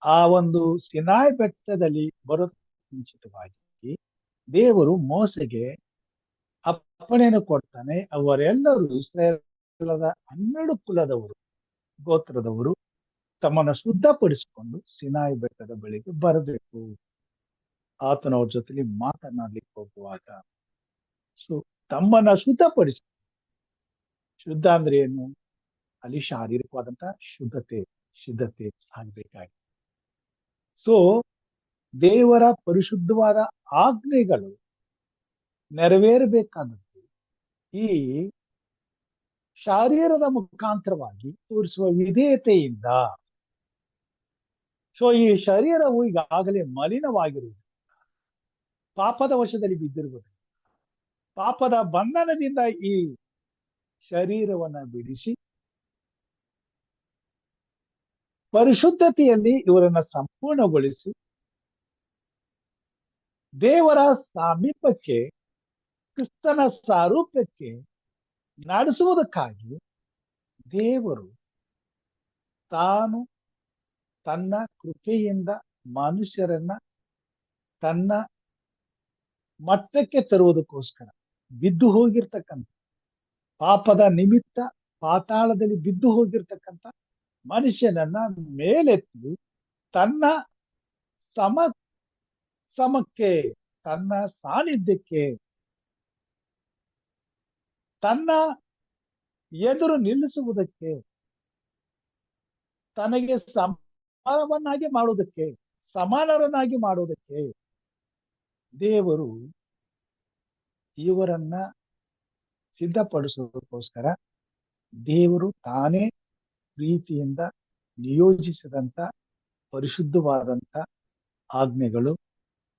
ಆ ಒಂದು ಸಿನಾಯ್ ಬೆಟ್ಟದಲ್ಲಿ ಬರೋ ಮುಂಚಿತವಾಗಿ ದೇವರು ಮೋಸೆಗೆ ಅಪ್ಪಣೆಯನ್ನು ಕೊಡ್ತಾನೆ. ಅವರೆಲ್ಲರೂ ಇಸ್ರಾಯೇಲರ 12 ಕುಲದವರು ಗೋತ್ರದವರು ತಮ್ಮನ್ನು ಶುದ್ಧಪಡಿಸಿಕೊಂಡು ಸಿನಾಯ್ ಬೆಟ್ಟದ ಬಳಿಗೆ ಬರಬೇಕು, ಆತನವ್ರ ಜೊತೆಲಿ ಮಾತನಾಡ್ಲಿಕ್ಕೆ ಹೋಗುವಾಗ. ಸೊ ತಮ್ಮನ್ನ ಶುದ್ಧಪಡಿಸಿ, ಶುದ್ಧ ಅಂದ್ರೆ ಏನು? ಅಲ್ಲಿ ಶಾರೀರಿಕವಾದಂತಹ ಸಿದ್ಧತೆ ಆಗ್ಬೇಕಾಗಿ. ಸೊ ದೇವರ ಪರಿಶುದ್ಧವಾದ ಆಜ್ಞೆಗಳು ನೆರವೇರಬೇಕಾದದ್ದು ಈ ಶಾರೀರದ ಮುಖಾಂತರವಾಗಿ ತೋರಿಸುವ ವಿಧೇಯತೆಯಿಂದ. ಸೊ ಈ ಶರೀರವು ಈಗಾಗಲೇ ಮಲಿನವಾಗಿರುವುದು, ಪಾಪದ ವಶದಲ್ಲಿ ಬಿದ್ದಿರುವುದು, ಪಾಪದ ಬಂಧನದಿಂದ ಈ ಶರೀರವನ್ನ ಬಿಡಿಸಿ ಪರಿಶುದ್ಧತೆಯಲ್ಲಿ ಇವರನ್ನ ಸಂಪೂರ್ಣಗೊಳಿಸಿ ದೇವರ ಸಾಮೀಪ್ಯಕ್ಕೆ, ಕ್ರಿಸ್ತನ ಸಾರೂಪ್ಯಕ್ಕೆ ನಡೆಸುವುದಕ್ಕಾಗಿ ದೇವರು ತಾನು ತನ್ನ ಕೃಪೆಯಿಂದ ಮನುಷ್ಯರನ್ನ ತನ್ನ ಮಟ್ಟಕ್ಕೆ ತರುವುದಕ್ಕೋಸ್ಕರ ಬಿದ್ದು ಹೋಗಿರ್ತಕ್ಕಂಥ, ಪಾಪದ ನಿಮಿತ್ತ ಪಾತಾಳದಲ್ಲಿ ಬಿದ್ದು ಹೋಗಿರ್ತಕ್ಕಂಥ ಮನುಷ್ಯನನ್ನ ಮೇಲೆತ್ತಿ ತನ್ನ ಸಮಕ್ಕೆ, ತನ್ನ ಸಾನ್ನಿಧ್ಯಕ್ಕೆ, ತನ್ನ ಎದುರು ನಿಲ್ಲಿಸುವುದಕ್ಕೆ, ತನಗೆ ಸಮಾನವನ್ನಾಗಿ ಮಾಡುವುದಕ್ಕೆ, ಸಮಾನರನ್ನಾಗಿ ಮಾಡುವುದಕ್ಕೆ ದೇವರು ಇವರನ್ನ ಸಿದ್ಧಪಡಿಸುವುದಕ್ಕೋಸ್ಕರ ದೇವರು ತಾನೇ ಪ್ರೀತಿಯಿಂದ ನಿಯೋಜಿಸಿದಂತ ಪರಿಶುದ್ಧವಾದಂತ ಆಜ್ಞೆಗಳು.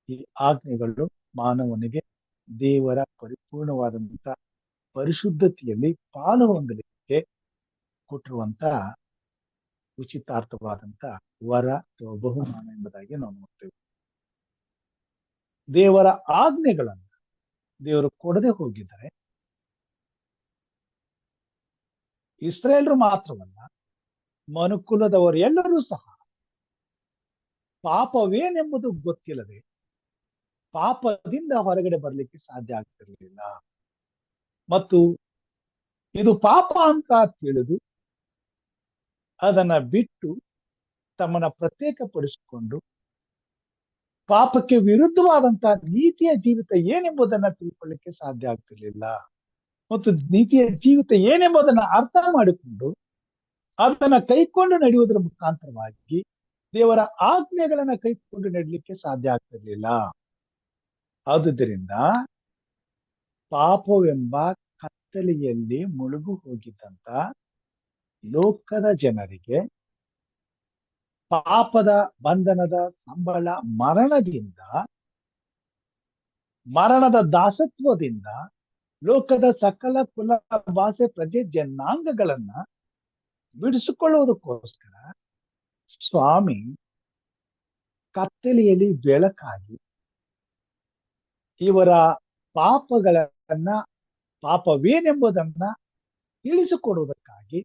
ಈ ಆಜ್ಞೆಗಳು ಮಾನವನಿಗೆ ದೇವರ ಪರಿಪೂರ್ಣವಾದಂತ ಪರಿಶುದ್ಧತೆಯಲ್ಲಿ ಪಾಲು ಹೊಂದಲಿಕ್ಕೆ ಕೊಟ್ಟಿರುವಂತ ಉಚಿತಾರ್ಥವಾದಂತ ವರ ಅಥವಾ ಬಹುಮಾನ ಎಂಬುದಾಗಿ ನಾವು ನೋಡ್ತೇವೆ. ದೇವರ ಆಜ್ಞೆಗಳನ್ನು ದೇವರು ಕೊಡದೆ ಹೋಗಿದ್ದಾರೆ. ಇಸ್ರೇಲರು ಮಾತ್ರವಲ್ಲ, ಮನುಕುಲದವರೆಲ್ಲರೂ ಸಹ ಪಾಪವೇನೆಂಬುದು ಗೊತ್ತಿಲ್ಲದೆ ಪಾಪದಿಂದ ಹೊರಗಡೆ ಬರಲಿಕ್ಕೆ ಸಾಧ್ಯ ಆಗ್ತಿರ್ಲಿಲ್ಲ. ಮತ್ತು ಇದು ಪಾಪ ಅಂತ ತಿಳಿದು ಅದನ್ನ ಬಿಟ್ಟು ತಮ್ಮನ್ನ ಪ್ರತ್ಯೇಕಪಡಿಸಿಕೊಂಡು ಪಾಪಕ್ಕೆ ವಿರುದ್ಧವಾದಂತಹ ನೀತಿಯ ಜೀವಿತ ಏನೆಂಬುದನ್ನ ತಿಳ್ಕೊಳ್ಳಿಕ್ಕೆ ಸಾಧ್ಯ ಆಗ್ತಿರ್ಲಿಲ್ಲ. ಮತ್ತು ನೀತಿಯ ಜೀವಿತ ಏನೆಂಬುದನ್ನ ಅರ್ಥ ಮಾಡಿಕೊಂಡು ಅದನ್ನ ಕೈಕೊಂಡು ನಡೆಯುವುದರ ಮುಖಾಂತರವಾಗಿ ದೇವರ ಆಜ್ಞೆಗಳನ್ನ ಕೈಕೊಂಡು ನಡೆಯಲಿಕ್ಕೆ ಸಾಧ್ಯ ಆಗ್ತಿರ್ಲಿಲ್ಲ. ಆದುದರಿಂದ ಪಾಪವೆಂಬ ಕತ್ತಲೆಯಲ್ಲಿ ಮುಳುಗು ಹೋಗಿದ್ದಂತ ಲೋಕದ ಜನರಿಗೆ ಪಾಪದ ಬಂಧನದ ಸಂಬಳ ಮರಣದ ದಾಸತ್ವದಿಂದ ಲೋಕದ ಸಕಲ ಕುಲ ಭಾಷೆ ಪ್ರಜೆ ಜನಾಂಗಗಳನ್ನ ಬಿಡಿಸಿಕೊಳ್ಳುವುದಕ್ಕೋಸ್ಕರ ಸ್ವಾಮಿ ಕತ್ತಲೆಯಲ್ಲಿ ಬೆಳಕಾಗಿ ಇವರ ಪಾಪವೇನೆಂಬುದನ್ನ ತಿಳಿಸಿಕೊಡುವುದಕ್ಕಾಗಿ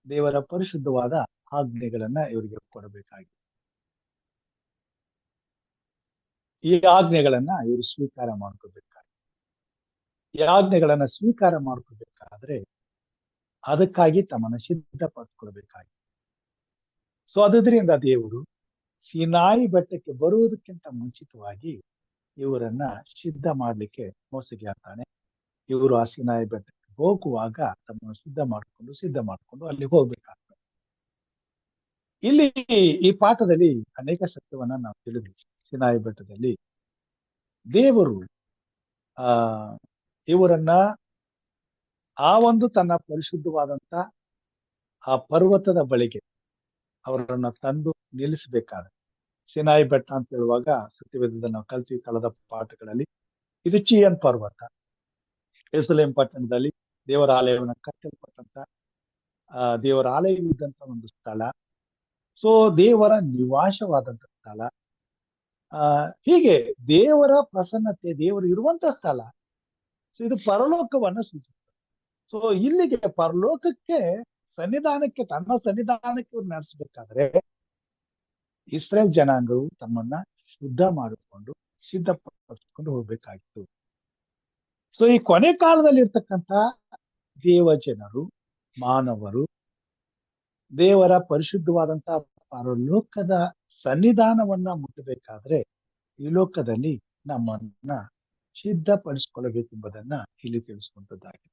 ದೇವರ ಪರಿಶುದ್ಧವಾದ ಆಜ್ಞೆಗಳನ್ನ ಇವರಿಗೆ ಕೊಡಬೇಕಾಗಿದೆ. ಈ ಆಜ್ಞೆಗಳನ್ನ ಇವರು ಸ್ವೀಕಾರ ಮಾಡ್ಕೋಬೇಕಾಗಿದೆ. ಈ ಆಜ್ಞೆಗಳನ್ನ ಸ್ವೀಕಾರ ಮಾಡ್ಕೋಬೇಕಾದ್ರೆ ಅದಕ್ಕಾಗಿ ತಮ್ಮನ್ನ ಸಿದ್ಧಪಡಿಸ್ಕೊಳ್ಬೇಕಾಗಿದೆ. ಸೊ ಅದರಿಂದ ದೇವರು ಸೀನಾಯಿ ಬೆಟ್ಟಕ್ಕೆ ಬರುವುದಕ್ಕಿಂತ ಮುಂಚಿತವಾಗಿ ಇವರನ್ನ ಸಿದ್ಧ ಮಾಡ್ಲಿಕ್ಕೆ ಮೋಸಗೆ ಆಗ್ತಾನೆ. ಇವರು ಆ ಸೀನಾಯಿ ಬೆಟ್ಟಕ್ಕೆ ಹೋಗುವಾಗ ತಮ್ಮನ್ನು ಸಿದ್ಧ ಮಾಡ್ಕೊಂಡು ಅಲ್ಲಿ ಹೋಗ್ಬೇಕಾಗ್ತದೆ. ಇಲ್ಲಿ ಈ ಪಾಠದಲ್ಲಿ ಅನೇಕ ಸತ್ಯವನ್ನ ನಾವು ತಿಳಿದ್ವಿ. ಸೀನಾಯಿ ಬೆಟ್ಟದಲ್ಲಿ ದೇವರು ಇವರನ್ನ ಆ ಒಂದು ತನ್ನ ಪರಿಶುದ್ಧವಾದಂತ ಆ ಪರ್ವತದ ಬಳಿಗೆ ಅವರನ್ನ ತಂದು ನಿಲ್ಲಿಸಬೇಕಾದ್ರೆ, ಸೀನಾಯಿ ಬೆಟ್ಟ ಅಂತ ಹೇಳುವಾಗ ಸತ್ಯವೇದದಲ್ಲಿ ನಾವು ಕಲ್ತೀವಿ ಕಳೆದ ಪಾಠಗಳಲ್ಲಿ, ಇದು ಚಿಯನ್ ಪರ್ವತ. ಯೆರೂಸಲೇಮ್ ಪಟ್ಟಣದಲ್ಲಿ ದೇವರ ಆಲಯವನ್ನು ಕಟ್ಟಲ್ಪಟ್ಟಂತ ದೇವರ ಆಲಯವಿದ್ದಂತ ಒಂದು ಸ್ಥಳ. ಸೊ ದೇವರ ನಿವಾಸವಾದಂತ ಸ್ಥಳ. ಹೀಗೆ ದೇವರ ಪ್ರಸನ್ನತೆ, ದೇವರು ಇರುವಂತ ಸ್ಥಳ. ಸೊ ಇದು ಪರಲೋಕವನ್ನ ಸೂಚಿಸುತ್ತದೆ. ಸೊ ಇಲ್ಲಿಗೆ ಪರಲೋಕಕ್ಕೆ ಸನ್ನಿಧಾನಕ್ಕೆ, ತನ್ನ ಸನ್ನಿಧಾನಕ್ಕೆ ಇವ್ರು ನಡೆಸಬೇಕಾದ್ರೆ ಇಸ್ರೇಲ್ ಜನಾಂಗವು ತಮ್ಮನ್ನ ಶುದ್ಧ ಮಾಡಿಕೊಂಡು ಸಿದ್ಧಪಡಿಸಿಕೊಂಡು ಹೋಗ್ಬೇಕಾಗಿತ್ತು. ಸೊ ಈ ಕೊನೆ ಕಾಲದಲ್ಲಿ ಇರ್ತಕ್ಕಂಥ ದೇವ ಜನರು, ಮಾನವರು ದೇವರ ಪರಿಶುದ್ಧವಾದಂತಹ ಪರಲೋಕದ ಸನ್ನಿಧಾನವನ್ನ ಮುಟ್ಟಬೇಕಾದ್ರೆ ಈ ಲೋಕದಲ್ಲಿ ನಮ್ಮನ್ನ ಸಿದ್ಧಪಡಿಸಿಕೊಳ್ಳಬೇಕೆಂಬುದನ್ನ ಇಲ್ಲಿ ತಿಳಿಸುವಂತದ್ದಾಗಿದೆ.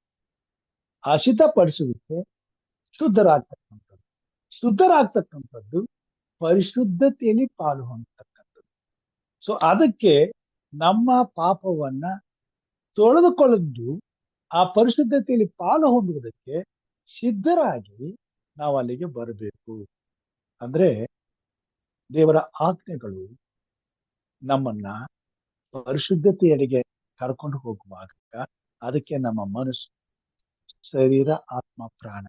ಆ ಸಿದ್ಧಪಡಿಸುವಿಕೆ ಶುದ್ಧರಾಗ್ತಕ್ಕಂಥದ್ದು ಪರಿಶುದ್ಧತೆಯಲ್ಲಿ ಪಾಲು ಹೊಂದತಕ್ಕಂಥದ್ದು. ಸೊ ಅದಕ್ಕೆ ನಮ್ಮ ಪಾಪವನ್ನ ತೊಳೆದುಕೊಳ್ಳಲು ಆ ಪರಿಶುದ್ಧತೆಯಲ್ಲಿ ಪಾಲು ಹೊಂದುವುದಕ್ಕೆ ಸಿದ್ಧರಾಗಿ ನಾವು ಅಲ್ಲಿಗೆ ಬರಬೇಕು. ಅಂದ್ರೆ ದೇವರ ಆಜ್ಞೆಗಳು ನಮ್ಮನ್ನ ಪರಿಶುದ್ಧತೆಯಡೆಗೆ ಕರ್ಕೊಂಡು ಹೋಗುವಾಗ ಅದಕ್ಕೆ ನಮ್ಮ ಮನಸ್ಸು, ಶರೀರ, ಆತ್ಮ, ಪ್ರಾಣ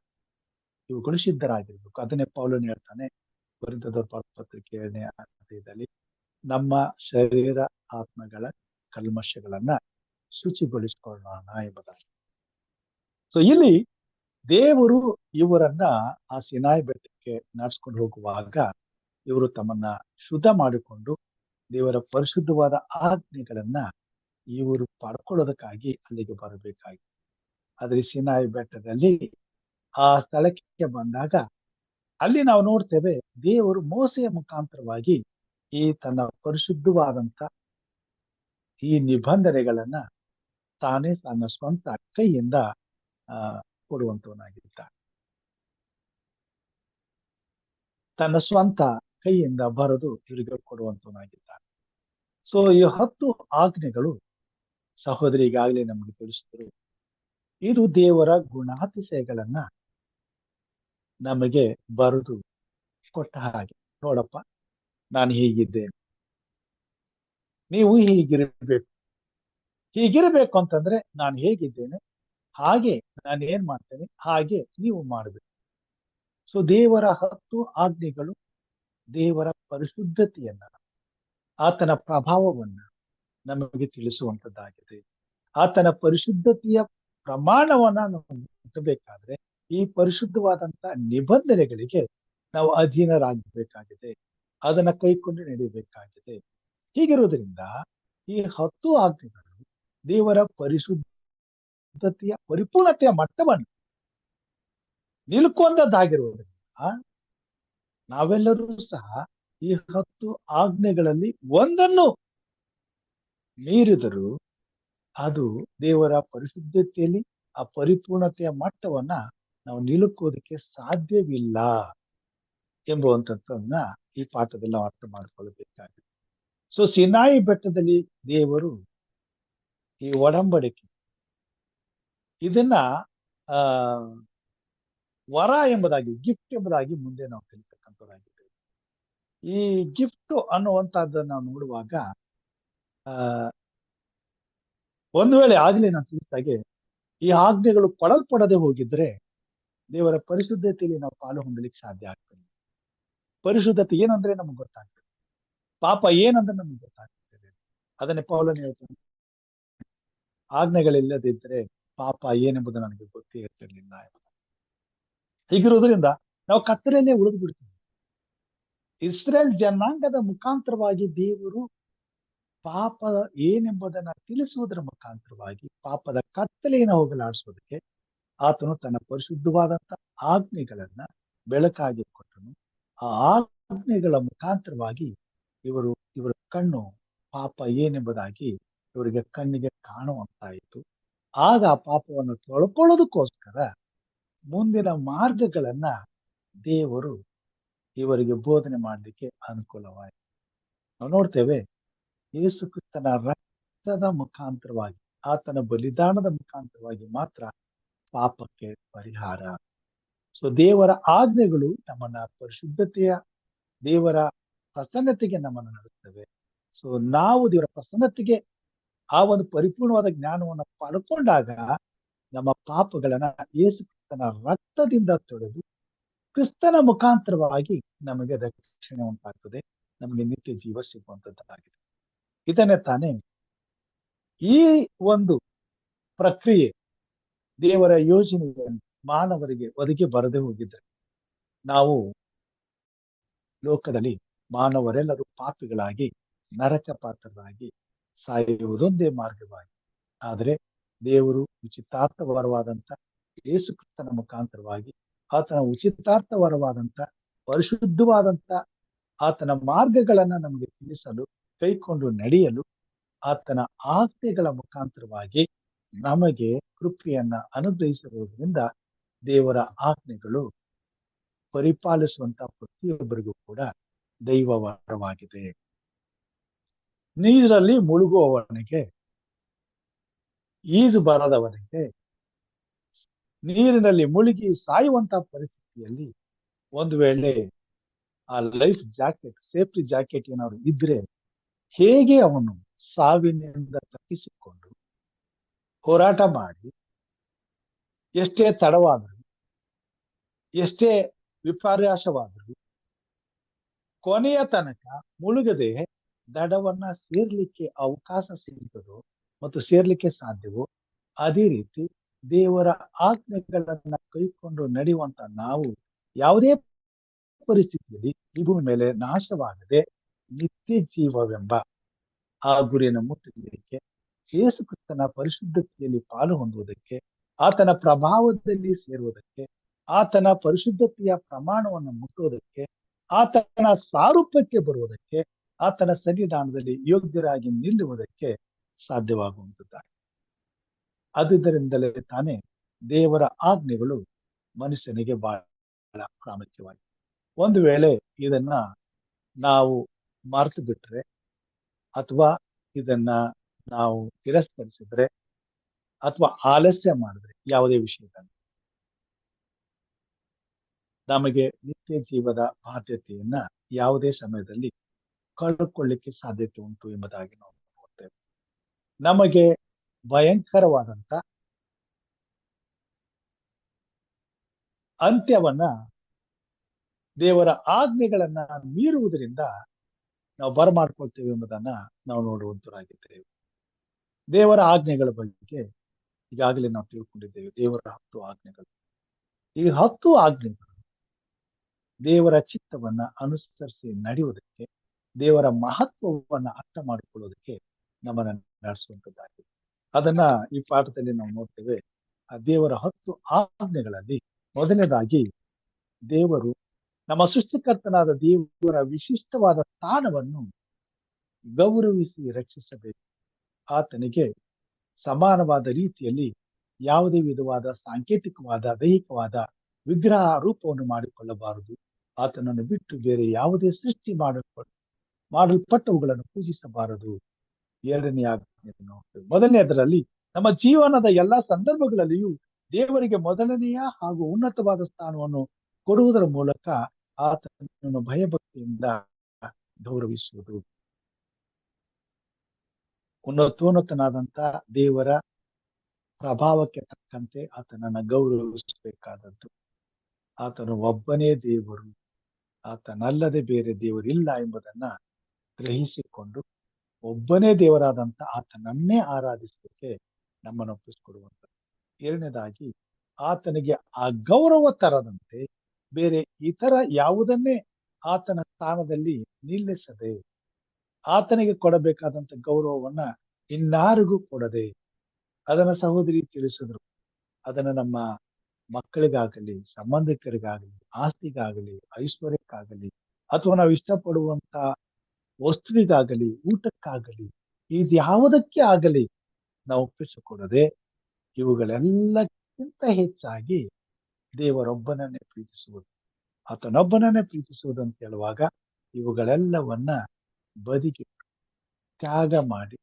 ಇವುಗಳು ಸಿದ್ಧರಾಗಿರ್ಬೇಕು. ಅದನ್ನೇ ಪೌಲನು ಹೇಳ್ತಾನೆ ಕೊರಿಂಥದವರ ಪತ್ರಿಕೆ 7ನೇ ಅಧ್ಯಾಯದಲ್ಲಿ, ನಮ್ಮ ಶರೀರ ಆತ್ಮಗಳ ಕಲ್ಮಶಗಳನ್ನ ಶುಚಿಗೊಳಿಸಿಕೊಳ್ಳೋಣ ಎಂಬುದಾಗಿ. ಸೊ ಇಲ್ಲಿ ದೇವರು ಇವರನ್ನ ಆ ಸೀನಾಯಿ ಬೆಟ್ಟಕ್ಕೆ ನಡೆಸ್ಕೊಂಡು ಹೋಗುವಾಗ ಇವರು ತಮ್ಮನ್ನ ಶುದ್ಧ ಮಾಡಿಕೊಂಡು ದೇವರ ಪರಿಶುದ್ಧವಾದ ಆಜ್ಞೆಗಳನ್ನ ಇವರು ಪಡ್ಕೊಳ್ಳೋದಕ್ಕಾಗಿ ಅಲ್ಲಿಗೆ ಬರಬೇಕಾಗಿ. ಆದ್ರೆ ಸೀನಾಯಿ ಬೆಟ್ಟದಲ್ಲಿ ಆ ಸ್ಥಳಕ್ಕೆ ಬಂದಾಗ ಅಲ್ಲಿ ನಾವು ನೋಡ್ತೇವೆ, ದೇವರು ಮೋಸೆಯ ಮುಖಾಂತರವಾಗಿ ಈ ತನ್ನ ಪರಿಶುದ್ಧವಾದಂತ ಈ ನಿಬಂಧನೆಗಳನ್ನ ತಾನೇ ತನ್ನ ಸ್ವಂತ ಕೈಯಿಂದ ಕೊಡುವಂತವನಾಗಿದ್ದಾನೆ. ತನ್ನ ಸ್ವಂತ ಕೈಯಿಂದ ಬರೆದು ಇವರಿಗೆ ಕೊಡುವಂತವನಾಗಿದ್ದಾನೆ. ಸೊ ಈ 10 ಆಜ್ಞೆಗಳು ಸಹೋದರಿ ಈಗಾಗಲೇ ನಮಗೆ ತಿಳಿಸಿದ್ರು. ಇದು ದೇವರ ಗುಣಾತಿಶಯಗಳನ್ನ ನಮಗೆ ಬರೆದು ಕೊಟ್ಟ ಹಾಗೆ. ನೋಡಪ್ಪ, ನಾನು ಹೀಗಿದ್ದೇನೆ, ನೀವು ಹೀಗಿರಬೇಕು ಅಂತಂದ್ರೆ ನಾನು ಹೇಗಿದ್ದೇನೆ ಹಾಗೆ ನಾನು ಏನ್ ಮಾಡ್ತೇನೆ ಹಾಗೆ ನೀವು ಮಾಡಬೇಕು. ಸೊ ದೇವರ 10 ಆಜ್ಞೆಗಳು ದೇವರ ಪರಿಶುದ್ಧತೆಯನ್ನ, ಆತನ ಪ್ರಭಾವವನ್ನ, ನಮಗೆ ತಿಳಿಸುವಂತದ್ದಾಗಿದೆ. ಆತನ ಪರಿಶುದ್ಧತೆಯ ಪ್ರಮಾಣವನ್ನ ನಾವು ಮುಟ್ಟಬೇಕಾದ್ರೆ ಈ ಪರಿಶುದ್ಧವಾದಂತ ನಿಬಂಧನೆಗಳಿಗೆ ನಾವು ಅಧೀನರಾಗಬೇಕಾಗಿದೆ, ಅದನ್ನ ಕೈಕೊಂಡು ನಡೆಯಬೇಕಾಗಿದೆ. ಹೀಗಿರುವುದರಿಂದ ಈ 10 ಆಜ್ಞೆಗಳು ದೇವರ ಪರಿಶುದ್ಧತೆಯ ಪರಿಪೂರ್ಣತೆಯ ಮಟ್ಟವನ್ನು ನಿಲ್ಕೊಂಡದ್ದಾಗಿರುವುದರಿಂದ ನಾವೆಲ್ಲರೂ ಸಹ ಈ 10 ಆಜ್ಞೆಗಳಲ್ಲಿ ಒಂದನ್ನು ಮೀರಿದರೂ ಅದು ದೇವರ ಪರಿಶುದ್ಧತೆಯಲ್ಲಿ ಆ ಪರಿಪೂರ್ಣತೆಯ ಮಟ್ಟವನ್ನ ನಾವು ನಿಲುಕೋದಕ್ಕೆ ಸಾಧ್ಯವಿಲ್ಲ ಎಂಬುವಂಥದ್ದನ್ನ ಈ ಪಾಠದಲ್ಲಿ ನಾವು ಅರ್ಥ ಮಾಡಿಕೊಳ್ಳಬೇಕಾಗಿದೆ. ಸೊ ಸಿನಾಯಿ ಬೆಟ್ಟದಲ್ಲಿ ದೇವರು ಈ ಒಡಂಬಡಿಕೆ ಇದನ್ನ ಆ ವರ ಎಂಬುದಾಗಿ, ಗಿಫ್ಟ್ ಎಂಬುದಾಗಿ ಮುಂದೆ ನಾವು ಕಲಿತಕ್ಕಂಥದ್ದಾಗಿದೆ. ಈ ಗಿಫ್ಟ್ ಅನ್ನುವಂತಹದ್ದನ್ನ ನಾವು ನೋಡುವಾಗ ಒಂದು ವೇಳೆ ಆಗ್ಲೇ ನಾನು ತಿಳಿಸಿದಾಗೆ ಈ ಆಜ್ಞೆಗಳು ಕೊಡಲ್ಪಡದೆ ಹೋಗಿದ್ರೆ ದೇವರ ಪರಿಶುದ್ಧತೆಯಲ್ಲಿ ನಾವು ಪಾಲು ಹೊಂದಲಿಕ್ಕೆ ಸಾಧ್ಯ ಆಗ್ತದೆ. ಪರಿಶುದ್ಧತೆ ಏನಂದ್ರೆ ನಮ್ಗೆ ಗೊತ್ತಾಗ್ತದೆ, ಪಾಪ ಏನಂದ್ರೆ ನಮ್ಗೆ ಗೊತ್ತಾಗ್ತದೆ. ಅದನ್ನೇ ಪೌಲನು ಹೇಳ್ತಾನೆ, ಆಜ್ಞೆಗಳಿಲ್ಲದಿದ್ದರೆ ಪಾಪ ಏನೆಂಬುದು ನನಗೆ ಗೊತ್ತೇ ಇರ್ತಿರ್ಲಿಲ್ಲ. ಹೀಗಿರುವುದರಿಂದ ನಾವು ಕತ್ತಲೆಯಲ್ಲೇ ಉಳಿದು ಬಿಡ್ತೀವಿ. ಇಸ್ರೇಲ್ ಜನಾಂಗದ ಮುಖಾಂತರವಾಗಿ ದೇವರು ಪಾಪ ಏನೆಂಬುದನ್ನ ತಿಳಿಸುವುದರ ಮುಖಾಂತರವಾಗಿ ಪಾಪದ ಕತ್ತಲೆಯನ್ನು ಹೋಗಲಾಡಿಸೋದಕ್ಕೆ ಆತನು ತನ್ನ ಪರಿಶುದ್ಧವಾದಂತ ಆಜ್ಞೆಗಳನ್ನ ಬೆಳಕಾಗಿ ಕೊಟ್ಟನು. ಆ ಆಜ್ಞೆಗಳ ಮುಖಾಂತರವಾಗಿ ಇವರ ಕಣ್ಣು ಪಾಪ ಏನೆಂಬುದಾಗಿ ಇವರಿಗೆ ಕಣ್ಣಿಗೆ ಕಾಣುವಂತಾಯಿತು. ಆಗ ಆ ಪಾಪವನ್ನು ತೊಳ್ಕೊಳ್ಳೋದಕ್ಕೋಸ್ಕರ ಮುಂದಿನ ಮಾರ್ಗಗಳನ್ನ ದೇವರು ಇವರಿಗೆ ಬೋಧನೆ ಮಾಡಲಿಕ್ಕೆ ಅನುಕೂಲವಾಯಿತು. ನಾವು ನೋಡ್ತೇವೆ, ಯೇಸು ಕ್ರಿಸ್ತನ ರಕ್ತದ ಮುಖಾಂತರವಾಗಿ, ಆತನ ಬಲಿದಾನದ ಮುಖಾಂತರವಾಗಿ ಮಾತ್ರ ಪಾಪಕ್ಕೆ ಪರಿಹಾರ. ಸೊ ದೇವರ ಆಜ್ಞೆಗಳು ನಮ್ಮನ್ನ ಪರಿಶುದ್ಧತೆಯ, ದೇವರ ಪ್ರಸನ್ನತೆಗೆ ನಮ್ಮನ್ನು ನಡೆಸ್ತವೆ. ಸೊ ನಾವು ದೇವರ ಪ್ರಸನ್ನತೆಗೆ ಆ ಒಂದು ಪರಿಪೂರ್ಣವಾದ ಜ್ಞಾನವನ್ನು ಪಡ್ಕೊಂಡಾಗ ನಮ್ಮ ಪಾಪಗಳನ್ನ ಯೇಸು ಕ್ರಿಸ್ತನ ರಕ್ತದಿಂದ ತೊಳೆದು ಕ್ರಿಸ್ತನ ಮುಖಾಂತರವಾಗಿ ನಮಗೆ ರಕ್ಷಣೆ ಉಂಟಾಗ್ತದೆ, ನಮಗೆ ನಿತ್ಯ ಜೀವ ಸಿಗುವಂತದ್ದಾಗಿದೆ. ಇದನ್ನೇ ತಾನೇ ಈ ಒಂದು ಪ್ರಕ್ರಿಯೆ ದೇವರ ಯೋಜನೆಯನ್ನು ಮಾನವರಿಗೆ ಒದಗಿ ಬರದೆ ಹೋಗಿದ್ದರೆ ನಾವು ಲೋಕದಲ್ಲಿ ಮಾನವರೆಲ್ಲರೂ ಪಾಪಿಗಳಾಗಿ ನರಕ ಪಾತ್ರರಾಗಿ ಸಾಯುವುದೊಂದೇ ಮಾರ್ಗವಾಗಿ. ಆದರೆ ದೇವರು ಉಚಿತಾರ್ಥವರವಾದಂತ ಯೇಸು ಕ್ರಿಸ್ತನ ಮುಖಾಂತರವಾಗಿ ಆತನ ಉಚಿತಾರ್ಥವರವಾದಂತ ಪರಿಶುದ್ಧವಾದಂತ ಆತನ ಮಾರ್ಗಗಳನ್ನ ನಮಗೆ ತಿಳಿಸಲು, ಕೈಕೊಂಡು ನಡೆಯಲು ಆತನ ಆಜ್ಞೆಗಳ ಮುಖಾಂತರವಾಗಿ ನಮಗೆ ಕೃಪೆಯನ್ನ ಅನುಗ್ರಹಿಸಿರುವುದರಿಂದ ದೇವರ ಆಜ್ಞೆಗಳು ಪರಿಪಾಲಿಸುವಂತ ಪ್ರತಿಯೊಬ್ಬರಿಗೂ ಕೂಡ ದೈವ ವರವಾಗಿದೆ. ನೀರಲ್ಲಿ ಮುಳುಗುವವನಿಗೆ, ಈಜು ಬರದವನಿಗೆ, ನೀರಿನಲ್ಲಿ ಮುಳುಗಿ ಸಾಯುವಂತ ಪರಿಸ್ಥಿತಿಯಲ್ಲಿ ಒಂದು ವೇಳೆ ಆ ಲೈಫ್ ಜಾಕೆಟ್, ಸೇಫ್ಟಿ ಜಾಕೆಟ್ ಏನಾದ್ರು ಇದ್ರೆ ಹೇಗೆ ಅವನು ಸಾವಿನಿಂದ ತಪ್ಪಿಸಿಕೊಂಡು ಹೋರಾಟ ಮಾಡಿ ಎಷ್ಟೇ ತಡವಾದರೂ, ಎಷ್ಟೇ ವಿಪರ್ಯಾಸವಾದರೂ ಕೊನೆಯ ತನಕ ಮುಳುಗದೆ ದಡವನ್ನ ಸೇರ್ಲಿಕ್ಕೆ ಅವಕಾಶ ಸಿಗುತ್ತದೋ ಮತ್ತು ಸೇರ್ಲಿಕ್ಕೆ ಸಾಧ್ಯವೋ ಅದೇ ರೀತಿ ದೇವರ ಆಜ್ಞೆಗಳನ್ನ ಕೈಕೊಂಡು ನಡೆಯುವಂತ ನಾವು ಯಾವುದೇ ಪರಿಸ್ಥಿತಿಯಲ್ಲಿ ಈ ಭೂಮಿ ಮೇಲೆ ನಾಶವಾಗದೆ ನಿತ್ಯ ಜೀವವೆಂಬ ಆ ಗುರಿಯನ್ನು ಮುಟ್ಟಲಿಕ್ಕೆ, ಯೇಸು ಕ್ರಿಸ್ತನ ಪರಿಶುದ್ಧತೆಯಲ್ಲಿ ಪಾಲು ಹೊಂದುವುದಕ್ಕೆ, ಆತನ ಪ್ರಭಾವದಲ್ಲಿ ಸೇರುವುದಕ್ಕೆ, ಆತನ ಪರಿಶುದ್ಧತೆಯ ಪ್ರಮಾಣವನ್ನು ಮುಟ್ಟುವುದಕ್ಕೆ, ಆತನ ಸಾರೂಪ್ಯಕ್ಕೆ ಬರುವುದಕ್ಕೆ, ಆತನ ಸನ್ನಿಧಾನದಲ್ಲಿ ಯೋಗ್ಯರಾಗಿ ನಿಲ್ಲುವುದಕ್ಕೆ ಸಾಧ್ಯವಾಗುವಂತದ್ದಾಗಿದೆ. ಆದುದರಿಂದಲೇ ತಾನೇ ದೇವರ ಆಜ್ಞೆಗಳು ಮನುಷ್ಯನಿಗೆ ಬಹಳ ಪ್ರಾಮುಖ್ಯವಾಗಿದೆ. ಒಂದು ವೇಳೆ ಇದನ್ನ ನಾವು ಮರೆತು ಬಿಟ್ರೆ ಅಥವಾ ಇದನ್ನ ನಾವು ತಿರಸ್ಕರಿಸಿದ್ರೆ ಅಥವಾ ಆಲಸ್ಯ ಮಾಡಿದ್ರೆ ಯಾವುದೇ ವಿಷಯದಲ್ಲಿ ನಮಗೆ ನಿತ್ಯ ಜೀವದ ಬಾಧ್ಯತೆಯನ್ನ ಯಾವುದೇ ಸಮಯದಲ್ಲಿ ಕಳ್ಕೊಳ್ಳಿಕ್ಕೆ ಸಾಧ್ಯತೆ ಉಂಟು ಎಂಬುದಾಗಿ ನಾವು ನೋಡ್ತೇವೆ. ನಮಗೆ ಭಯಂಕರವಾದಂತ ಅಂತ್ಯವನ್ನ ದೇವರ ಆಜ್ಞೆಗಳನ್ನ ಮೀರುವುದರಿಂದ ನಾವು ಬರಮಾಡ್ಕೊಳ್ತೇವೆ ಎಂಬುದನ್ನ ನಾವು ನೋಡುವಂತರಾಗಿದ್ದೇವೆ. ದೇವರ ಆಜ್ಞೆಗಳ ಬಗ್ಗೆ ಈಗಾಗಲೇ ನಾವು ತಿಳ್ಕೊಂಡಿದ್ದೇವೆ. ದೇವರ 10 ಆಜ್ಞೆಗಳು. ಈ 10 ಆಜ್ಞೆಗಳು ದೇವರ ಚಿತ್ತವನ್ನ ಅನುಸರಿಸಿ ನಡೆಯುವುದಕ್ಕೆ, ದೇವರ ಮಹತ್ವವನ್ನ ಅರ್ಥ ಮಾಡಿಕೊಳ್ಳುವುದಕ್ಕೆ ನಮ್ಮನ್ನ ನಡೆಸುವಂತದ್ದಾಗಿದೆ. ಅದನ್ನ ಈ ಪಾಠದಲ್ಲಿ ನಾವು ನೋಡ್ತೇವೆ. ಆ ದೇವರ 10 ಆಜ್ಞೆಗಳಲ್ಲಿ ಮೊದಲನೇದಾಗಿ, ದೇವರು, ನಮ್ಮ ಸೃಷ್ಟಿಕರ್ತನಾದ ದೇವರ ವಿಶಿಷ್ಟವಾದ ಸ್ಥಾನವನ್ನು ಗೌರವಿಸಿ ರಕ್ಷಿಸಬೇಕು. ಆತನಿಗೆ ಸಮಾನವಾದ ರೀತಿಯಲ್ಲಿ ಯಾವುದೇ ವಿಧವಾದ ಸಾಂಕೇತಿಕವಾದ, ದೈಹಿಕವಾದ ವಿಗ್ರಹ ರೂಪವನ್ನು ಮಾಡಿಕೊಳ್ಳಬಾರದು. ಆತನನ್ನು ಬಿಟ್ಟು ಬೇರೆ ಯಾವುದೇ ಸೃಷ್ಟಿ ಮಾಡಲ್ಪಟ್ಟವುಗಳನ್ನು ಪೂಜಿಸಬಾರದು. ಎರಡನೇ ಆಜ್ಞೆಯನ್ನು ನೋಡ್ತೇವೆ. ಮೊದಲನೇದರಲ್ಲಿ, ನಮ್ಮ ಜೀವನದ ಎಲ್ಲಾ ಸಂದರ್ಭಗಳಲ್ಲಿಯೂ ದೇವರಿಗೆ ಮೊದಲನೆಯ ಹಾಗೂ ಉನ್ನತವಾದ ಸ್ಥಾನವನ್ನು ಕೊಡುವುದರ ಮೂಲಕ ಆತನನ್ನು ಭಯಭಕ್ತಿಯಿಂದ ಗೌರವಿಸುವುದು. ಉನ್ನತೋನ್ನತನಾದಂತ ದೇವರ ಪ್ರಭಾವಕ್ಕೆ ತಕ್ಕಂತೆ ಆತನನ್ನು ಗೌರವಿಸಬೇಕಾದದ್ದು. ಆತನು ಒಬ್ಬನೇ ದೇವರು, ಆತನಲ್ಲದೆ ಬೇರೆ ದೇವರಿಲ್ಲ ಎಂಬುದನ್ನ ಗ್ರಹಿಸಿಕೊಂಡು ಒಬ್ಬನೇ ದೇವರಾದಂತ ಆತನನ್ನೇ ಆರಾಧಿಸಲಿಕ್ಕೆ ನಮ್ಮನ್ನು ಒಪ್ಪಿಸಿಕೊಡುವಂಥದ್ದು. ಎರಡನೇದಾಗಿ, ಆತನಿಗೆ ಆ ಗೌರವ ತರದಂತೆ ಬೇರೆ ಇತರ ಯಾವುದನ್ನೇ ಆತನ ಸ್ಥಾನದಲ್ಲಿ ನಿಲ್ಲಿಸದೆ, ಆತನಿಗೆ ಕೊಡಬೇಕಾದಂತ ಗೌರವವನ್ನ ಇನ್ನಾರಿಗೂ ಕೊಡದೆ, ಅದನ್ನ ಸಹೋದರಿ ತಿಳಿಸಿದ್ರು. ಅದನ್ನ ನಮ್ಮ ಮಕ್ಕಳಿಗಾಗಲಿ, ಸಂಬಂಧಿಕರಿಗಾಗಲಿ, ಆಸ್ತಿಗಾಗಲಿ, ಐಶ್ವರ್ಯಕ್ಕಾಗಲಿ, ಅಥವಾ ನಾವು ಇಷ್ಟಪಡುವಂತ ವಸ್ತುವಿಗಾಗಲಿ, ಊಟಕ್ಕಾಗಲಿ, ಇದ್ಯಾವುದಕ್ಕೆ ಆಗಲಿ ನಾವು ಒಪ್ಪಿಸಿಕೊಡದೆ, ಇವುಗಳೆಲ್ಲಕ್ಕಿಂತ ಹೆಚ್ಚಾಗಿ ದೇವರೊಬ್ಬನನ್ನೇ ಪ್ರೀತಿಸುವುದು, ಆತನೊಬ್ಬನನ್ನೇ ಪ್ರೀತಿಸುವುದು ಅಂತ ಹೇಳುವಾಗ, ಇವುಗಳೆಲ್ಲವನ್ನ ಬದಿಗಿಟ್ಟು ತ್ಯಾಗ ಮಾಡಿ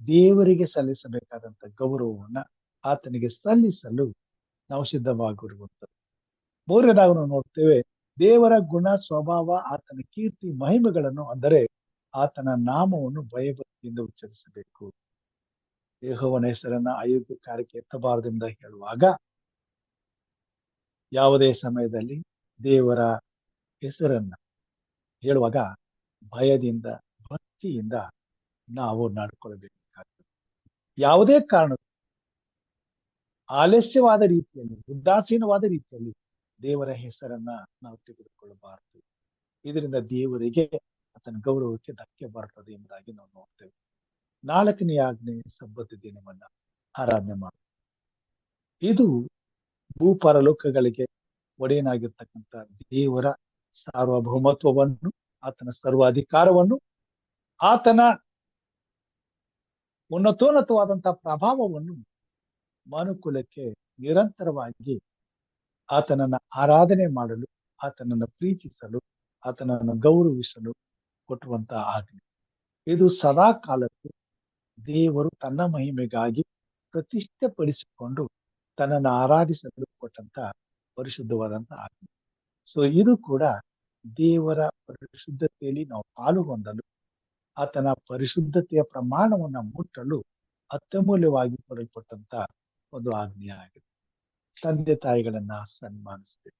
ದೇವರಿಗೆ ಸಲ್ಲಿಸಬೇಕಾದಂತ ಗೌರವವನ್ನ ಆತನಿಗೆ ಸಲ್ಲಿಸಲು ನಾವು ಸಿದ್ಧವಾಗಿರುವಂಥದ್ದು. ಮೂರನೇದಾಗಿ ನಾವು ನೋಡ್ತೇವೆ, ದೇವರ ಗುಣ, ಸ್ವಭಾವ, ಆತನ ಕೀರ್ತಿ, ಮಹಿಮೆಗಳನ್ನು, ಅಂದರೆ ಆತನ ನಾಮವನ್ನು ಭಯಭಕ್ತಿಯಿಂದ ಉಚ್ಚರಿಸಬೇಕು. ಯೆಹೋವನ ಹೆಸರನ್ನ ಅಯೋಗ್ಯ ಕಾರ್ಯಕ್ಕೆ ಎತ್ತಬಾರದೆಂದು ಹೇಳುವಾಗ, ಯಾವುದೇ ಸಮಯದಲ್ಲಿ ದೇವರ ಹೆಸರನ್ನ ಹೇಳುವಾಗ ಭಯದಿಂದ, ಭಕ್ತಿಯಿಂದ ನಾವು ನಡ್ಕೊಳ್ಬೇಕಾಗ್ತದೆ. ಯಾವುದೇ ಕಾರಣಕ್ಕೂ ಆಲಸ್ಯವಾದ ರೀತಿಯಲ್ಲಿ, ಉದಾಸೀನವಾದ ರೀತಿಯಲ್ಲಿ ದೇವರ ಹೆಸರನ್ನ ನಾವು ತೆಗೆದುಕೊಳ್ಳಬಾರದು. ಇದರಿಂದ ದೇವರಿಗೆ, ಆತನ ಗೌರವಕ್ಕೆ ಧಕ್ಕೆ ಬರ್ತದೆ ಎಂಬುದಾಗಿ ನಾವು ನೋಡ್ತೇವೆ. ನಾಲ್ಕನೇ ಆಜ್ಞೆ, ಸಬ್ಬತ್ ದಿನವನ್ನ ಆರಾಧನೆ ಮಾಡುವುದು. ಇದು ಭೂಪರಲೋಕಗಳಿಗೆ ಒಡೆಯನಾಗಿರ್ತಕ್ಕಂಥ ದೇವರ ಸಾರ್ವಭೌಮತ್ವವನ್ನು, ಆತನ ಸರ್ವಾಧಿಕಾರವನ್ನು, ಆತನ ಉನ್ನತೋನ್ನತವಾದಂತಹ ಪ್ರಭಾವವನ್ನು ಮನುಕುಲಕ್ಕೆ ನಿರಂತರವಾಗಿ ಆತನನ್ನ ಆರಾಧನೆ ಮಾಡಲು, ಆತನನ್ನು ಪ್ರೀತಿಸಲು, ಆತನನ್ನು ಗೌರವಿಸಲು ಕೊಟ್ಟುವಂತಹ ಆಜ್ಞೆ. ಇದು ಸದಾ ಕಾಲಕ್ಕೂ ದೇವರು ತನ್ನ ಮಹಿಮೆಗಾಗಿ ಪ್ರತಿಷ್ಠೆಪಡಿಸಿಕೊಂಡು ತನ್ನನ್ನು ಆರಾಧಿಸಲು ಕೊಟ್ಟಂತ ಪರಿಶುದ್ಧವಾದಂತ ಆಜ್ಞೆ. ಸೊ ಇದು ಕೂಡ ದೇವರ ಪರಿಶುದ್ಧತೆಯಲ್ಲಿ ನಾವು ಪಾಲು ಹೊಂದಲು, ಆತನ ಪರಿಶುದ್ಧತೆಯ ಪ್ರಮಾಣವನ್ನ ಮುಟ್ಟಲು ಅತ್ಯಮೂಲ್ಯವಾಗಿ ಕೊಡಲ್ಪಟ್ಟಂತ ಒಂದು ಆಜ್ಞೆಯಾಗಿದೆ. ತಂದೆ ತಾಯಿಗಳನ್ನ ಸನ್ಮಾನಿಸಬೇಕು.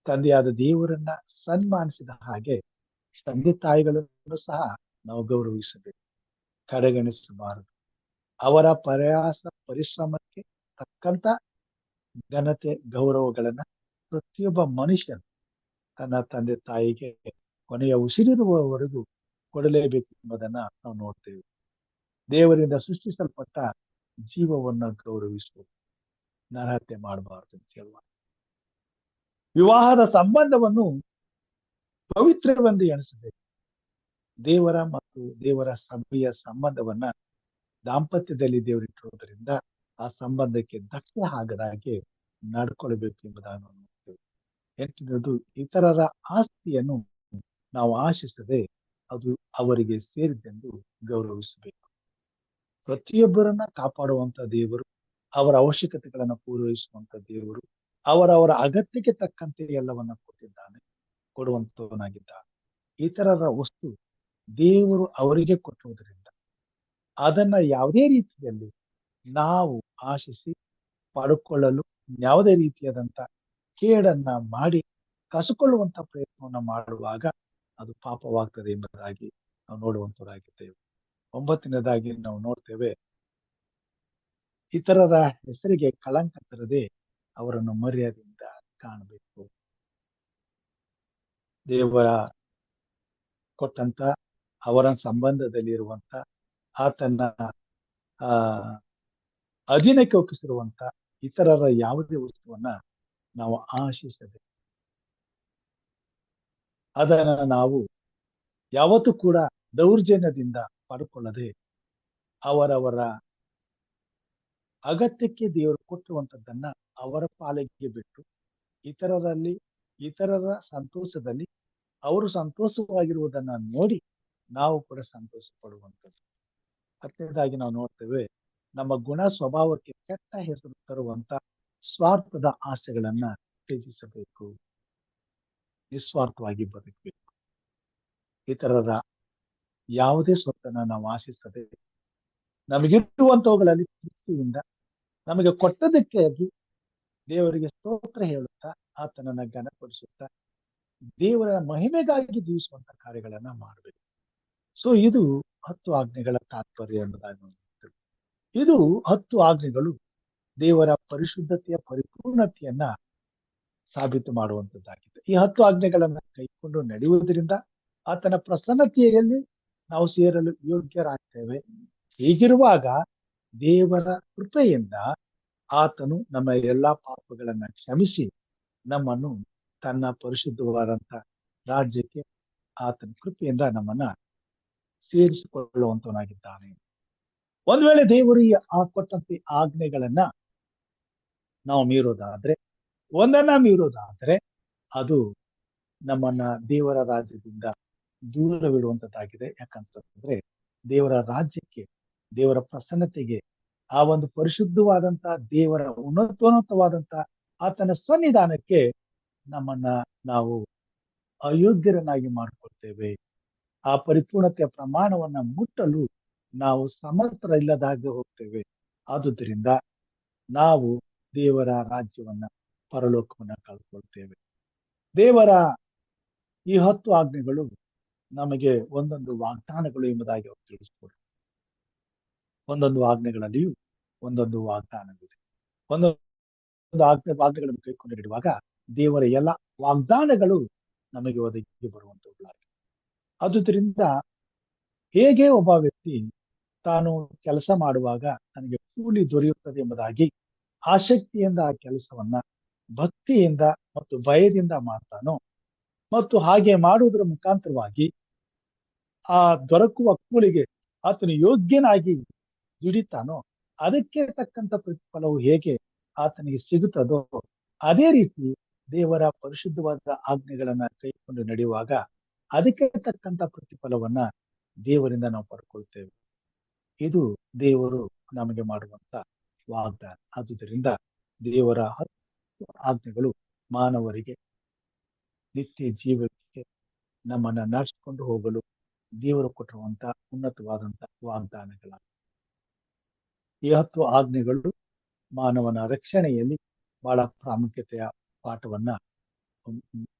ತಂದೆಯಾದ ದೇವರನ್ನ ಸನ್ಮಾನಿಸಿದ ಹಾಗೆ ತಂದೆ ತಾಯಿಗಳನ್ನು ಸಹ ನಾವು ಗೌರವಿಸಬೇಕು, ಕಡೆಗಣಿಸಬಾರದು. ಅವರ ಪ್ರಯಾಸ, ಪರಿಶ್ರಮಕ್ಕೆ ತಕ್ಕಂತ ಘನತೆ, ಗೌರವಗಳನ್ನ ಪ್ರತಿಯೊಬ್ಬ ಮನುಷ್ಯನು ತನ್ನ ತಂದೆ ತಾಯಿಗೆ ಕೊನೆಯ ಉಸಿರಿರುವವರೆಗೂ ಕೊಡಲೇಬೇಕು ಎಂಬುದನ್ನ ನಾವು ನೋಡ್ತೇವೆ. ದೇವರಿಂದ ಸೃಷ್ಟಿಸಲ್ಪಟ್ಟ ಜೀವವನ್ನ ಗೌರವಿಸುವುದು, ನರಹತ್ಯೆ ಮಾಡಬಾರದು ಅಂತ ಹೇಳುವ. ವಿವಾಹದ ಸಂಬಂಧವನ್ನು ಪವಿತ್ರವೆಂದು ಎಣಿಸಬೇಕು. ದೇವರ ಮತ್ತು ದೇವರ ಸಭೆಯ ಸಂಬಂಧವನ್ನ ದಾಂಪತ್ಯದಲ್ಲಿ ದೇವರಿಟ್ಟಿರುವುದರಿಂದ ಆ ಸಂಬಂಧಕ್ಕೆ ಧಕ್ಕೆ ಆಗದಾಗೆ ನಡ್ಕೊಳ್ಬೇಕು ಎಂಬುದನ್ನು ನೋಡ್ತೇವೆ. ಎಂಟನೇದು, ಇತರರ ಆಸ್ತಿಯನ್ನು ನಾವು ಆಶಿಸದೆ ಅದು ಅವರಿಗೆ ಸೇರಿದೆಂದು ಗೌರವಿಸಬೇಕು. ಪ್ರತಿಯೊಬ್ಬರನ್ನ ಕಾಪಾಡುವಂತ ದೇವರು, ಅವರ ಅವಶ್ಯಕತೆಗಳನ್ನ ಪೂರೈಸುವಂತ ದೇವರು, ಅವರವರ ಅಗತ್ಯಕ್ಕೆ ತಕ್ಕಂತೆ ಎಲ್ಲವನ್ನ ಕೊಟ್ಟಿದ್ದಾನೆ, ಕೊಡುವಂತವನಾಗಿದ್ದಾನೆ. ಇತರರ ವಸ್ತು ದೇವರು ಅವರಿಗೆ ಕೊಟ್ಟುವುದರಿಂದ ಅದನ್ನ ಯಾವುದೇ ರೀತಿಯಲ್ಲಿ ನಾವು ಆಶಿಸಿ ಪಡ್ಕೊಳ್ಳಲು, ಯಾವುದೇ ರೀತಿಯಾದಂತ ಕೇಡನ್ನ ಮಾಡಿ ಕಸಿಕೊಳ್ಳುವಂತ ಪ್ರಯತ್ನವನ್ನ ಮಾಡುವಾಗ ಅದು ಪಾಪವಾಗ್ತದೆ ಎಂಬುದಾಗಿ ನಾವು ನೋಡುವಂತರಾಗಿದ್ದೇವೆ. 9ನೇದಾಗಿ ನಾವು ನೋಡ್ತೇವೆ, ಇತರರ ಹೆಸರಿಗೆ ಕಳಂಕ ತರದೆ ಅವರನ್ನು ಮರ್ಯಾದೆಯಿಂದ ಕಾಣಬೇಕು. ದೇವರ ಕೊಟ್ಟಂತ ಅವರ ಸಂಬಂಧದಲ್ಲಿರುವಂತ ಆತನ ಆ ಅಧೀನಕ್ಕೆ ಒಪ್ಪಿಸಿರುವಂತ ಇತರರ ಯಾವುದೇ ವಸ್ತುವನ್ನ ನಾವು ಆಶಿಸದೆ, ಅದನ್ನ ನಾವು ಯಾವತ್ತೂ ಕೂಡ ದೌರ್ಜನ್ಯದಿಂದ ಪಡ್ಕೊಳ್ಳದೆ, ಅವರವರ ಅಗತ್ಯಕ್ಕೆ ದೇವರು ಕೊಟ್ಟಿರುವಂತದ್ದನ್ನ ಅವರ ಪಾಲಿಗೆ ಬಿಟ್ಟು, ಇತರರ ಸಂತೋಷದಲ್ಲಿ ಅವರು ಸಂತೋಷವಾಗಿರುವುದನ್ನ ನೋಡಿ ನಾವು ಕೂಡ ಸಂತೋಷ ಪಡುವಂಥದ್ದು. 10ನೇದಾಗಿ ನಾವು ನೋಡ್ತೇವೆ, ನಮ್ಮ ಗುಣ ಸ್ವಭಾವಕ್ಕೆ ಕೆಟ್ಟ ಹೆಸರು ತರುವಂತ ಸ್ವಾರ್ಥದ ಆಸೆಗಳನ್ನ ತ್ಯಜಿಸಬೇಕು. ನಿಸ್ವಾರ್ಥವಾಗಿ ಬದುಕಬೇಕು. ಇತರರ ಯಾವುದೇ ಸ್ವತ್ತನ್ನ ನಾವು ಆಶಿಸದೆ, ನಮಗಿರುವಂತವುಗಳಲ್ಲಿ ತೃಪ್ತಿಯಿಂದ ನಮಗೆ ಕೊಟ್ಟದಕ್ಕಾಗಿ ದೇವರಿಗೆ ಸ್ತೋತ್ರ ಹೇಳುತ್ತಾ, ಆತನನ್ನ ಘನಪಡಿಸುತ್ತಾ, ದೇವರ ಮಹಿಮೆಗಾಗಿ ಜೀವಿಸುವಂತ ಕಾರ್ಯಗಳನ್ನ ಮಾಡಬೇಕು. ಸೊ ಇದು 10 ಆಜ್ಞೆಗಳ ತಾತ್ಪರ್ಯ ಎಂಬುದಾಗಿ ನೋಡ್ತೇವೆ. ಇದು 10 ಆಜ್ಞೆಗಳು ದೇವರ ಪರಿಶುದ್ಧತೆಯ ಪರಿಪೂರ್ಣತೆಯನ್ನ ಸಾಬೀತು ಮಾಡುವಂತದ್ದಾಗಿದೆ. ಈ 10 ಆಜ್ಞೆಗಳನ್ನ ಕೈಕೊಂಡು ನಡೆಯುವುದರಿಂದ ಆತನ ಪ್ರಸನ್ನತೆಯಲ್ಲಿ ನಾವು ಸೇರಲು ಯೋಗ್ಯರಾಗ್ತೇವೆ. ಹೀಗಿರುವಾಗ ದೇವರ ಕೃಪೆಯಿಂದ ಆತನು ನಮ್ಮ ಎಲ್ಲಾ ಪಾಪಗಳನ್ನ ಕ್ಷಮಿಸಿ ನಮ್ಮನ್ನು ತನ್ನ ಪರಿಶುದ್ಧವಾದಂತ ರಾಜ್ಯಕ್ಕೆ ಆತನ ಕೃಪೆಯಿಂದ ನಮ್ಮನ್ನ ಸೇರಿಸಿಕೊಳ್ಳುವಂತವನಾಗಿದ್ದಾನೆ. ಒಂದ್ ವೇಳೆ ದೇವರು ಕೊಟ್ಟಂತೆ ಆಜ್ಞೆಗಳನ್ನ ನಾವು ಮೀರೋದಾದ್ರೆ ಅದು ನಮ್ಮನ್ನ ದೇವರ ರಾಜ್ಯದಿಂದ ದೂರವಿಡುವಂತದ್ದಾಗಿದೆ. ಯಾಕಂತಂದ್ರೆ ದೇವರ ರಾಜ್ಯಕ್ಕೆ, ದೇವರ ಪ್ರಸನ್ನತೆಗೆ, ಆ ಒಂದು ಪರಿಶುದ್ಧವಾದಂತ ದೇವರ ಉನ್ನತೋನ್ನತವಾದಂತ ಆತನ ಸನ್ನಿಧಾನಕ್ಕೆ ನಮ್ಮನ್ನ ನಾವು ಅಯೋಗ್ಯರನ್ನಾಗಿ ಮಾಡಿಕೊಳ್ತೇವೆ. ಆ ಪರಿಪೂರ್ಣತೆಯ ಪ್ರಮಾಣವನ್ನ ಮುಟ್ಟಲು ನಾವು ಸಮರ್ಥರಿಲ್ಲದಾಗಿ ಹೋಗ್ತೇವೆ. ಆದುದರಿಂದ ನಾವು ದೇವರ ರಾಜ್ಯವನ್ನ, ಪರಲೋಕವನ್ನ ಕಳ್ಕೊಳ್ತೇವೆ. ದೇವರ ಈ 10 ಆಜ್ಞೆಗಳು ನಮಗೆ ಒಂದೊಂದು ವಾಗ್ದಾನಗಳು ಎಂಬುದಾಗಿ ಅವರು ತಿಳಿಸ್ಕೊಡ್ತಾರೆ. ಒಂದೊಂದು ಆಜ್ಞೆಗಳಲ್ಲಿಯೂ ಒಂದೊಂದು ವಾಗ್ದಾನವಿದೆ. ಒಂದೊಂದು ವಾಗ್ದಾನಗಳನ್ನು ಕೈಕೊಂಡು ಇಡುವಾಗ ದೇವರ ಎಲ್ಲ ವಾಗ್ದಾನಗಳು ನಮಗೆ ಒದಗಿ ಬರುವಂತವುಗಳಾಗಿವೆ. ಆದುದರಿಂದ ಹೇಗೆ ಒಬ್ಬ ವ್ಯಕ್ತಿ ತಾನು ಕೆಲಸ ಮಾಡುವಾಗ ತನಗೆ ಕೂಲಿ ದೊರೆಯುತ್ತದೆ ಎಂಬುದಾಗಿ ಆಸಕ್ತಿಯಿಂದ ಆ ಕೆಲಸವನ್ನ ಭಕ್ತಿಯಿಂದ ಮತ್ತು ಭಯದಿಂದ ಮಾಡ್ತಾನೋ, ಮತ್ತು ಹಾಗೆ ಮಾಡುವುದರ ಮುಖಾಂತರವಾಗಿ ಆ ದೊರಕುವ ಕೂಲಿಗೆ ಆತನು ಯೋಗ್ಯನಾಗಿ ದುಡಿತಾನೋ, ಅದಕ್ಕೆ ತಕ್ಕಂತ ಪ್ರತಿಫಲವು ಹೇಗೆ ಆತನಿಗೆ ಸಿಗುತ್ತದೋ, ಅದೇ ರೀತಿ ದೇವರ ಪರಿಶುದ್ಧವಾದ ಆಜ್ಞೆಗಳನ್ನ ಕೈಕೊಂಡು ನಡೆಯುವಾಗ ಅದಕ್ಕೆ ತಕ್ಕಂತ ಪ್ರತಿಫಲವನ್ನ ದೇವರಿಂದ ನಾವು ಪಡ್ಕೊಳ್ತೇವೆ. ಇದು ದೇವರು ನಮಗೆ ಮಾಡುವಂತ ವಾಗ್ದಾನ. ಆದುದರಿಂದ ದೇವರ 10 ಆಜ್ಞೆಗಳು ಮಾನವರಿಗೆ ನಿತ್ಯ ಜೀವಕ್ಕೆ ನಮ್ಮನ್ನ ನಡೆಸಿಕೊಂಡು ಹೋಗಲು ದೇವರು ಕೊಟ್ಟಿರುವಂತ ಉನ್ನತವಾದಂತ ವಾಗ್ದಾನಗಳಾಗಿವೆ. ಈ 10 ಆಜ್ಞೆಗಳು ಮಾನವನ ರಕ್ಷಣೆಯಲ್ಲಿ ಬಹಳ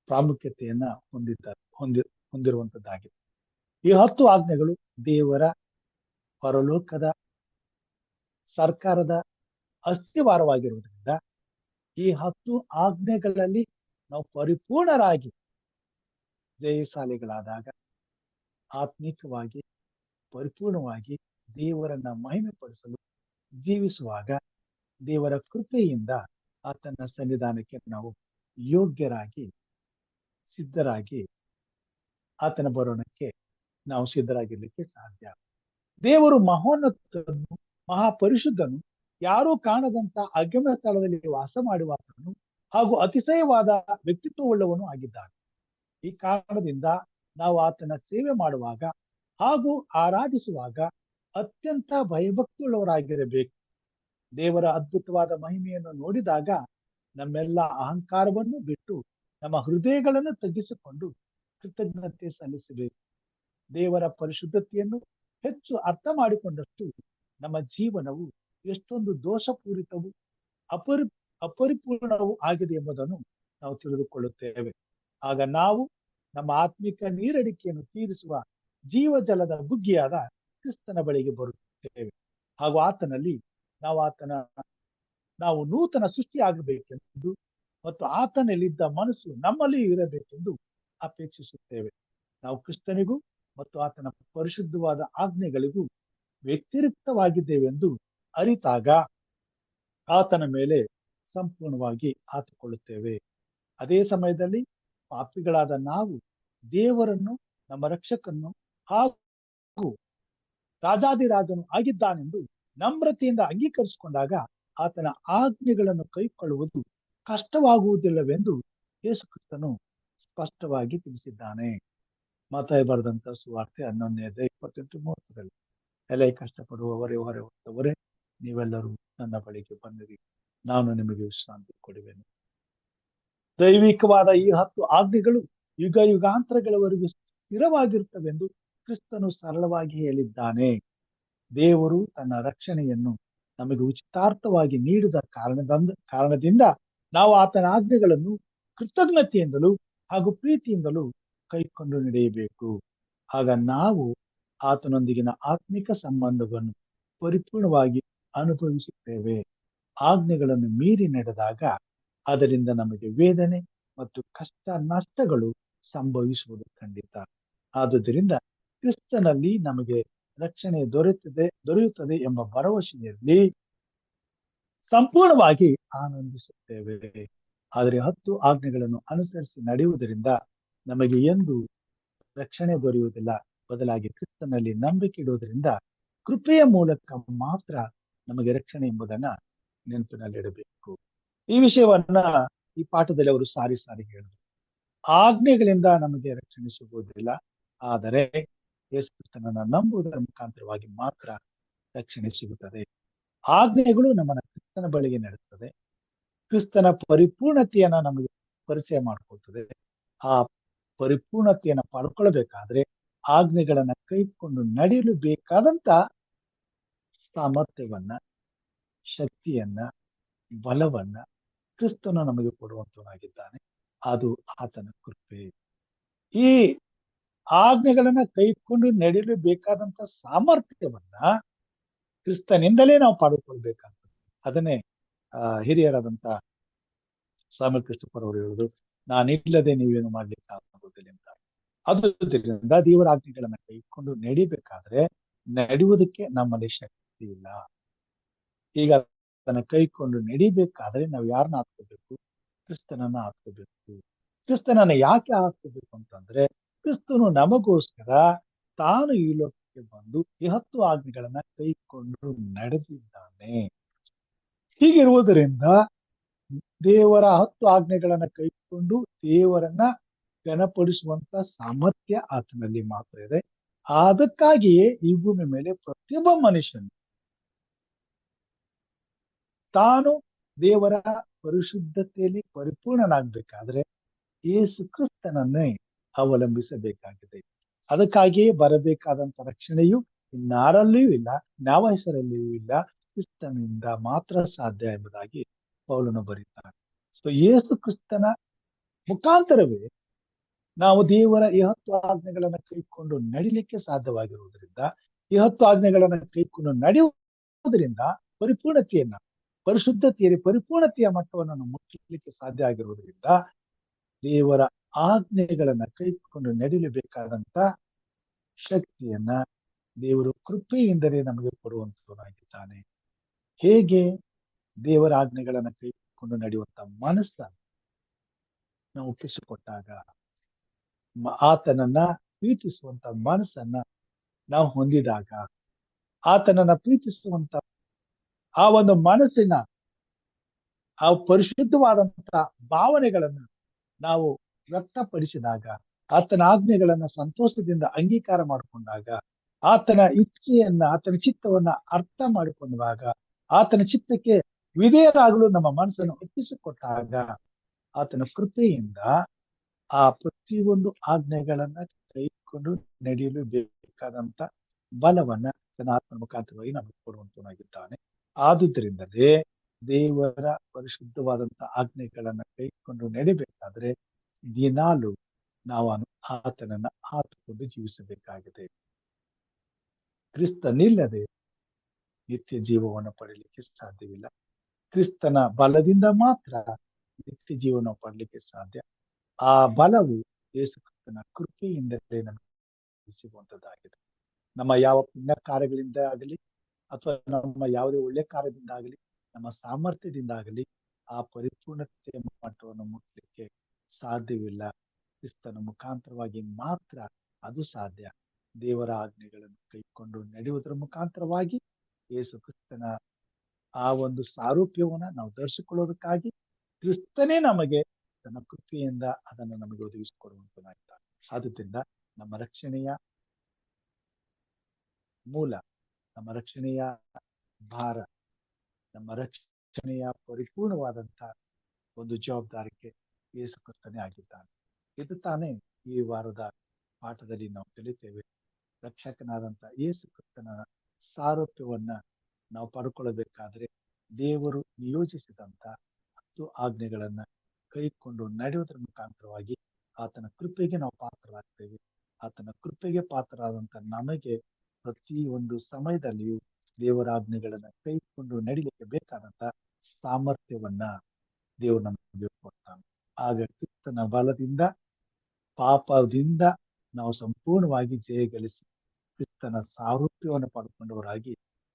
ಪ್ರಾಮುಖ್ಯತೆಯನ್ನ ಹೊಂದಿರುವಂತದ್ದಾಗಿದೆ. ಈ 10 ಆಜ್ಞೆಗಳು ದೇವರ ಪರಲೋಕದ ಸರ್ಕಾರದ ಅಸ್ಥಿವಾರವಾಗಿರುವುದರಿಂದ ಈ 10 ಆಜ್ಞೆಗಳಲ್ಲಿ ನಾವು ಪರಿಪೂರ್ಣರಾಗಿ ಜಯಶಾಲಿಗಳಾದಾಗ, ಆತ್ಮಿಕವಾಗಿ ಪರಿಪೂರ್ಣವಾಗಿ ದೇವರನ್ನ ಮಹಿಮೆ ಪಡಿಸಲು ಜೀವಿಸುವಾಗ, ದೇವರ ಕೃಪೆಯಿಂದ ಆತನ ಸನ್ನಿಧಾನಕ್ಕೆ ನಾವು ಯೋಗ್ಯರಾಗಿ ಸಿದ್ಧರಾಗಿ ಆತನ ಬರೋಣಕ್ಕೆ ನಾವು ಸಿದ್ಧರಾಗಿರ್ಲಿಕ್ಕೆ ಸಾಧ್ಯ. ದೇವರು ಮಹೋನ್ನತನು, ಮಹಾಪರಿಶುದ್ಧನು, ಯಾರೂ ಕಾಣದಂತ ಅಗಮ್ಯ ಸ್ಥಳದಲ್ಲಿ ವಾಸ ಮಾಡುವಾತನು ಹಾಗೂ ಅತಿಶಯವಾದ ವ್ಯಕ್ತಿತ್ವವುಳ್ಳವನು ಆಗಿದ್ದಾನೆ. ಈ ಕಾರಣದಿಂದ ನಾವು ಆತನ ಸೇವೆ ಮಾಡುವಾಗ ಹಾಗೂ ಆರಾಧಿಸುವಾಗ ಅತ್ಯಂತ ಭಯಭಕ್ತಿಯುಳ್ಳವರಾಗಿರಬೇಕು. ದೇವರ ಅದ್ಭುತವಾದ ಮಹಿಮೆಯನ್ನು ನೋಡಿದಾಗ ನಮ್ಮೆಲ್ಲ ಅಹಂಕಾರವನ್ನು ಬಿಟ್ಟು ನಮ್ಮ ಹೃದಯಗಳನ್ನು ತಗ್ಗಿಸಿಕೊಂಡು ಕೃತಜ್ಞತೆ ಸಲ್ಲಿಸಬೇಕು. ದೇವರ ಪರಿಶುದ್ಧತೆಯನ್ನು ಹೆಚ್ಚು ಅರ್ಥ ಮಾಡಿಕೊಂಡಷ್ಟು ನಮ್ಮ ಜೀವನವು ಎಷ್ಟೊಂದು ದೋಷಪೂರಿತವು, ಅಪರಿಪೂರ್ಣವೂ ಆಗಿದೆ ಎಂಬುದನ್ನು ನಾವು ತಿಳಿದುಕೊಳ್ಳುತ್ತೇವೆ. ಆಗ ನಾವು ನಮ್ಮ ಆತ್ಮಿಕ ನೀರಡಿಕೆಯನ್ನು ತೀರಿಸುವ ಜೀವಜಲದ ಬುಗ್ಗಿಯಾದ ಕ್ರಿಸ್ತನ ಬಳಿಗೆ ಬರುತ್ತೇವೆ. ಹಾಗೂ ಆತನಲ್ಲಿ ನಾವು ನೂತನ ಸೃಷ್ಟಿಯಾಗಬೇಕೆಂದು ಮತ್ತು ಆತನಲ್ಲಿದ್ದ ಮನಸ್ಸು ನಮ್ಮಲ್ಲಿಯೂ ಇರಬೇಕೆಂದು ಅಪೇಕ್ಷಿಸುತ್ತೇವೆ. ನಾವು ಕ್ರಿಸ್ತನಿಗೂ ಮತ್ತು ಆತನ ಪರಿಶುದ್ಧವಾದ ಆಜ್ಞೆಗಳಿಗೂ ವ್ಯತಿರಿಕ್ತವಾಗಿದ್ದೇವೆಂದು ಅರಿತಾಗ ಆತನ ಮೇಲೆ ಸಂಪೂರ್ಣವಾಗಿ ಆತುಕೊಳ್ಳುತ್ತೇವೆ. ಅದೇ ಸಮಯದಲ್ಲಿ ಪಾಪಿಗಳಾದ ನಾವು ದೇವರನ್ನು, ನಮ್ಮ ರಕ್ಷಕನ್ನು ಹಾಗೂ ರಾಜಾದಿರಾಜನು ಆಗಿದ್ದಾನೆಂದು ನಮ್ರತೆಯಿಂದ ಅಂಗೀಕರಿಸಿಕೊಂಡಾಗ ಆತನ ಆಜ್ಞೆಗಳನ್ನು ಕೈಕೊಳ್ಳುವುದು ಕಷ್ಟವಾಗುವುದಿಲ್ಲವೆಂದು ಯೇಸು ಕ್ರಿಸ್ತನು ಸ್ಪಷ್ಟವಾಗಿ ತಿಳಿಸಿದ್ದಾನೆ. ಮತ್ತಾಯ ಬರೆದಂತ ಸುವಾರ್ತೆ 11:28-30 ಎಲೆ ಕಷ್ಟಪಡುವವರೇ ಹೊರೆ ಹೊತ್ತವರೇ ನೀವೆಲ್ಲರೂ ನನ್ನ ಬಳಿಗೆ ಬಂದಿರಿ, ನಾನು ನಿಮಗೆ ವಿಶ್ರಾಂತಿ ಕೊಡುವೆನು. ದೈವಿಕವಾದ ಈ 10 ಆಜ್ಞೆಗಳು ಯುಗ ಯುಗಾಂತರಗಳವರೆಗೂ ಸ್ಥಿರವಾಗಿರುತ್ತವೆಂದು ಕ್ರಿಸ್ತನು ಸರಳವಾಗಿ ಹೇಳಿದ್ದಾನೆ. ದೇವರು ತನ್ನ ರಕ್ಷಣೆಯನ್ನು ನಮಗೆ ಉಚಿತಾರ್ಥವಾಗಿ ನೀಡಿದ ಕಾರಣದಿಂದ ನಾವು ಆತನ ಆಜ್ಞೆಗಳನ್ನು ಕೃತಜ್ಞತೆಯಿಂದಲೂ ಹಾಗೂ ಪ್ರೀತಿಯಿಂದಲೂ ಕೈಕೊಂಡು ನಡೆಯಬೇಕು. ಆಗ ನಾವು ಆತನೊಂದಿಗಿನ ಆತ್ಮಿಕ ಸಂಬಂಧವನ್ನು ಪರಿಪೂರ್ಣವಾಗಿ ಅನುಭವಿಸುತ್ತೇವೆ. ಆಜ್ಞೆಗಳನ್ನು ಮೀರಿ ನಡೆದಾಗ ಅದರಿಂದ ನಮಗೆ ವೇದನೆ ಮತ್ತು ಕಷ್ಟ ನಷ್ಟಗಳು ಸಂಭವಿಸುವುದು ಖಂಡಿತ. ಆದುದರಿಂದ ಕ್ರಿಸ್ತನಲ್ಲಿ ನಮಗೆ ರಕ್ಷಣೆ ದೊರೆಯುತ್ತದೆ ಎಂಬ ಭರವಸೆಯಲ್ಲಿ ಸಂಪೂರ್ಣವಾಗಿ ಆನಂದಿಸುತ್ತೇವೆ. ಆದರೆ 10 ಆಜ್ಞೆಗಳನ್ನು ಅನುಸರಿಸಿ ನಡೆಯುವುದರಿಂದ ನಮಗೆ ಎಂದು ರಕ್ಷಣೆ ದೊರೆಯುವುದಿಲ್ಲ. ಬದಲಾಗಿ ಕ್ರಿಸ್ತನಲ್ಲಿ ನಂಬಿಕೆ ಇಡುವುದರಿಂದ ಕೃಪೆಯ ಮೂಲಕ ಮಾತ್ರ ನಮಗೆ ರಕ್ಷಣೆ ಎಂಬುದನ್ನ ನೆನಪಿನಲ್ಲಿಡಬೇಕು. ಈ ವಿಷಯವನ್ನ ಈ ಪಾಠದಲ್ಲಿ ಅವರು ಸಾರಿ ಹೇಳಿದರು. ಆಜ್ಞೆಗಳಿಂದ ನಮಗೆ ರಕ್ಷಣೆ ಸಿಗುವುದಿಲ್ಲ, ಆದರೆ ಯೇಸು ಕ್ರಿಸ್ತನನ್ನ ನಂಬುವುದರ ಮುಖಾಂತರವಾಗಿ ಮಾತ್ರ ರಕ್ಷಣೆ ಸಿಗುತ್ತದೆ. ಆಜ್ಞೆಗಳು ನಮ್ಮನ್ನ ಕ್ರಿಸ್ತನ ಬಳಿಗೆ ನಡೆಸುತ್ತದೆ. ಕ್ರಿಸ್ತನ ಪರಿಪೂರ್ಣತೆಯನ್ನ ನಮಗೆ ಪರಿಚಯ ಮಾಡಿಕೊಳ್ತದೆ. ಆ ಪರಿಪೂರ್ಣತೆಯನ್ನ ಪಡ್ಕೊಳ್ಬೇಕಾದ್ರೆ ಆಜ್ಞೆಗಳನ್ನ ಕೈಕೊಂಡು ನಡೆಯಲು ಬೇಕಾದಂತ ಸಾಮರ್ಥ್ಯವನ್ನ, ಶಕ್ತಿಯನ್ನ, ಬಲವನ್ನ ಕ್ರಿಸ್ತನು ನಮಗೆ ಕೊಡುವಂತನಾಗಿದ್ದಾನೆ. ಅದು ಆತನ ಕೃಪೆ. ಈ ಆಜ್ಞೆಗಳನ್ನ ಕೈಕೊಂಡು ನಡೆಯಲು ಬೇಕಾದಂತ ಸಾಮರ್ಥ್ಯವನ್ನ ಕ್ರಿಸ್ತನಿಂದಲೇ ನಾವು ಪಡೆದುಕೊಳ್ಬೇಕಾಗ್ತದೆ. ಅದನ್ನೇ ಹಿರಿಯರಾದಂತ ಸ್ವಾಮಿ ಕ್ರಿಸ್ಟೋಫರ್ ಅವರು ಹೇಳುದು, ನಾನಿಲ್ಲದೆ ನೀವೇನು ಮಾಡ್ಲಿಕ್ಕೆ ಆಗುವುದಿಲ್ಲ ಅಂತ. ಆದುದರಿಂದ ದೇವರ ಆಜ್ಞೆಗಳನ್ನ ಕೈಕೊಂಡು ನಡಿಬೇಕಾದ್ರೆ ನಡೆಯುವುದಕ್ಕೆ ನಮ್ಮಲ್ಲಿ ಶಕ್ತಿ ಇಲ್ಲ. ಈಗ ಅದನ್ನ ಕೈಕೊಂಡು ನಡಿಬೇಕಾದ್ರೆ ನಾವು ಯಾರನ್ನ ಹಾಕೋಬೇಕು? ಕ್ರಿಸ್ತನನ್ನ ಹಾಕೋಬೇಕು. ಕ್ರಿಸ್ತನನ್ನ ಯಾಕೆ ಹಾಕೋಬೇಕು ಅಂತಂದ್ರೆ, ಕ್ರಿಸ್ತನು ನಮಗೋಸ್ಕರ ತಾನು ಈ ಲೋಕಕ್ಕೆ ಬಂದು ಈ 10 ಆಜ್ಞೆಗಳನ್ನ ಕೈಕೊಂಡು ನಡೆದಿದ್ದಾನೆ. ಹೀಗಿರುವುದರಿಂದ ದೇವರ 10 ಆಜ್ಞೆಗಳನ್ನ ಕೈಕೊಂಡು ದೇವರನ್ನ ಘನಪಡಿಸುವಂತ ಸಾಮರ್ಥ್ಯ ಆತನಲ್ಲಿ ಮಾತ್ರ ಇದೆ. ಅದಕ್ಕಾಗಿಯೇ ಈ ಭೂಮಿ ಮೇಲೆ ಪ್ರತಿಯೊಬ್ಬ ಮನುಷ್ಯನು ತಾನು ದೇವರ ಪರಿಶುದ್ಧತೆಯಲ್ಲಿ ಪರಿಪೂರ್ಣನಾಗಬೇಕಾದ್ರೆ ಯೇಸು ಕ್ರಿಸ್ತನನ್ನೇ ಅವಲಂಬಿಸಬೇಕಾಗಿದೆ. ಅದಕ್ಕಾಗಿಯೇ ಬರಬೇಕಾದಂತ ರಕ್ಷಣೆಯು ಇನ್ನಾರಲ್ಲಿಯೂ ಇಲ್ಲ, ಯಾವ ಹೆಸರಲ್ಲಿಯೂ ಇಲ್ಲ, ಕ್ರಿಸ್ತನಿಂದ ಮಾತ್ರ ಸಾಧ್ಯ ಎಂಬುದಾಗಿ ಪೌಲನು ಬರೀತಾರೆ. ಸೊ ಯೇಸು ಕ್ರಿಸ್ತನ ಮುಖಾಂತರವೇ ನಾವು ದೇವರ ಈ 10 ಆಜ್ಞೆಗಳನ್ನ ಕೈಕೊಂಡು ನಡಿಲಿಕ್ಕೆ ಸಾಧ್ಯವಾಗಿರುವುದರಿಂದ, ಈ 10 ಆಜ್ಞೆಗಳನ್ನ ಕೈಕೊಂಡು ನಡೆಯುವುದರಿಂದ ಪರಿಪೂರ್ಣತೆಯ ಮಟ್ಟವನ್ನು ಮುಟ್ಟಲಿಕ್ಕೆ ಸಾಧ್ಯ ಆಗಿರುವುದರಿಂದ ದೇವರ ಆಜ್ಞೆಗಳನ್ನ ಕೈಕೊಂಡು ನಡೆಯಬೇಕಾದಂತ ಶಕ್ತಿಯನ್ನ ದೇವರು ಕೃಪೆಯಿಂದಲೇ ನಮಗೆ ಕೊಡುವಂತನಾಗಿದ್ದಾನೆ. ಹೇಗೆ? ದೇವರ ಆಜ್ಞೆಗಳನ್ನ ಕೈಕೊಂಡು ನಡೆಯುವಂತ ಮನಸ್ಸನ್ನು ನಾವು ಒಪ್ಪಿಸಿಕೊಟ್ಟಾಗ, ಆತನನ್ನ ಪ್ರೀತಿಸುವಂತ ಮನಸ್ಸನ್ನ ನಾವು ಹೊಂದಿದಾಗ, ಆತನನ್ನ ಪ್ರೀತಿಸುವಂತ ಆ ಒಂದು ಮನಸ್ಸಿನ ಆ ಪರಿಶುದ್ಧವಾದಂತ ಭಾವನೆಗಳನ್ನ ನಾವು ವ್ಯಕ್ತಪಡಿಸಿದಾಗ, ಆತನ ಆಜ್ಞೆಗಳನ್ನ ಸಂತೋಷದಿಂದ ಅಂಗೀಕಾರ ಮಾಡಿಕೊಂಡಾಗ, ಆತನ ಇಚ್ಛೆಯನ್ನ, ಆತನ ಚಿತ್ತವನ್ನ ಅರ್ಥ ಮಾಡಿಕೊಂಡಾಗ, ಆತನ ಚಿತ್ತಕ್ಕೆ ವಿಧೇಯರಾಗಲು ನಮ್ಮ ಮನಸ್ಸನ್ನು ಒಪ್ಪಿಸಿಕೊಟ್ಟಾಗ, ಆತನ ಕೃಪೆಯಿಂದ ಆ ಪ್ರತಿಯೊಂದು ಆಜ್ಞೆಗಳನ್ನ ಕೈಕೊಂಡು ನಡೆಯಲು ಬೇಕಾದಂತ ಬಲವನ್ನ ತನ್ನ ಆತ್ಮನ ಮುಖಾಂತರವಾಗಿ ನಮಗೆ ಕೊಡುವಂತನಾಗಿದ್ದಾನೆ. ಆದುದರಿಂದಲೇ ದೇವರ ಪರಿಶುದ್ಧವಾದಂತ ಆಜ್ಞೆಗಳನ್ನ ಕೈಕೊಂಡು ನಡಿಬೇಕಾದ್ರೆ ದಿನಾಲು ನಾವು ಆತನನ್ನ ಆತುಕೊಂಡು ಜೀವಿಸಬೇಕಾಗಿದೆ. ಕ್ರಿಸ್ತನಿಲ್ಲದೆ ನಿತ್ಯ ಜೀವವನ್ನು ಪಡೆಯಲಿಕ್ಕೆ ಸಾಧ್ಯವಿಲ್ಲ. ಕ್ರಿಸ್ತನ ಬಲದಿಂದ ಮಾತ್ರ ನಿತ್ಯ ಜೀವನ ಪಡಲಿಕ್ಕೆ ಸಾಧ್ಯ. ಆ ಬಲವು ಯೇಸು ಕ್ರಿಸ್ತನ ಕೃಪೆಯಿಂದಲೇ ನಮಗೆ ಸಿಗುವಂತದ್ದಾಗಿದೆ. ನಮ್ಮ ಯಾವ ಪುಣ್ಯ ಕಾರ್ಯಗಳಿಂದ ಆಗಲಿ ಅಥವಾ ನಮ್ಮ ಯಾವುದೇ ಒಳ್ಳೆ ಕಾರ್ಯದಿಂದ ಆಗಲಿ, ನಮ್ಮ ಸಾಮರ್ಥ್ಯದಿಂದ ಆಗಲಿ ಆ ಪರಿಪೂರ್ಣತೆಯ ಮಟ್ಟವನ್ನು ಮುಟ್ಟಲಿಕ್ಕೆ ಸಾಧ್ಯವಿಲ್ಲ. ಕ್ರಿಸ್ತನ ಮುಖಾಂತರವಾಗಿ ಮಾತ್ರ ಅದು ಸಾಧ್ಯ. ದೇವರ ಆಜ್ಞೆಗಳನ್ನು ಕೈಕೊಂಡು ನಡೆಯುವುದರ ಮುಖಾಂತರವಾಗಿ ಯೇಸು ಕ್ರಿಸ್ತನ ಆ ಒಂದು ಸಾರೂಪ್ಯವನ್ನ ನಾವು ಧರಿಸಿಕೊಳ್ಳೋದಕ್ಕಾಗಿ ಕ್ರಿಸ್ತನೇ ನಮಗೆ ತನ್ನ ಕೃಪೆಯಿಂದ ಅದನ್ನು ನಮಗೆ ಒದಗಿಸಿಕೊಡುವಂತನಾಗಿದ್ದಾನೆ. ಆದುದರಿಂದ ನಮ್ಮ ರಕ್ಷಣೆಯ ಮೂಲ, ನಮ್ಮ ರಕ್ಷಣೆಯ ಭಾರ, ನಮ್ಮ ರಕ್ಷಣೆಯ ಪರಿಪೂರ್ಣವಾದಂತ ಒಂದು ಜವಾಬ್ದಾರಿಕೆ ಯೇಸು ಕ್ರಿಸ್ತನೇ ಆಗಿದ್ದಾನೆ. ಇದು ತಾನೇ ಈ ವಾರದ ಪಾಠದಲ್ಲಿ ನಾವು ಕಲಿತೇವೆ. ರಕ್ಷಕನಾದಂತ ಯೇಸು ಕ್ರಿಸ್ತನ ಸಾರೂಪ್ಯವನ್ನ ನಾವು ಪಡ್ಕೊಳ್ಳಬೇಕಾದ್ರೆ ದೇವರು ನಿಯೋಜಿಸಿದಂತ 10 ಆಜ್ಞೆಗಳನ್ನ ಕೈಕೊಂಡು ನಡೆಯುವುದರ ಮುಖಾಂತರವಾಗಿ ಆತನ ಕೃಪೆಗೆ ನಾವು ಪಾತ್ರರಾಗ್ತೇವೆ. ಆತನ ಕೃಪೆಗೆ ಪಾತ್ರರಾದಂತ ನಮಗೆ ಪ್ರತಿ ಒಂದು ಸಮಯದಲ್ಲಿಯೂ ದೇವರ ಆಜ್ಞೆಗಳನ್ನ ಕೈಕೊಂಡು ನಡಿಲಿಕ್ಕೆ ಬೇಕಾದಂತ ಸಾಮರ್ಥ್ಯವನ್ನ ದೇವರು ನಮಗೆ ಕೊಡ್ತಾನೆ. ಆಗ ಕ್ರಿಸ್ತನ ಬಲದಿಂದ ಪಾಪದಿಂದ ನಾವು ಸಂಪೂರ್ಣವಾಗಿ ಜಯಗಳಿಸಿ ಕ್ರಿಸ್ತನ ಸಾರೂಪ್ಯವನ್ನು ಪಡ್ಕೊಂಡವರಾಗಿ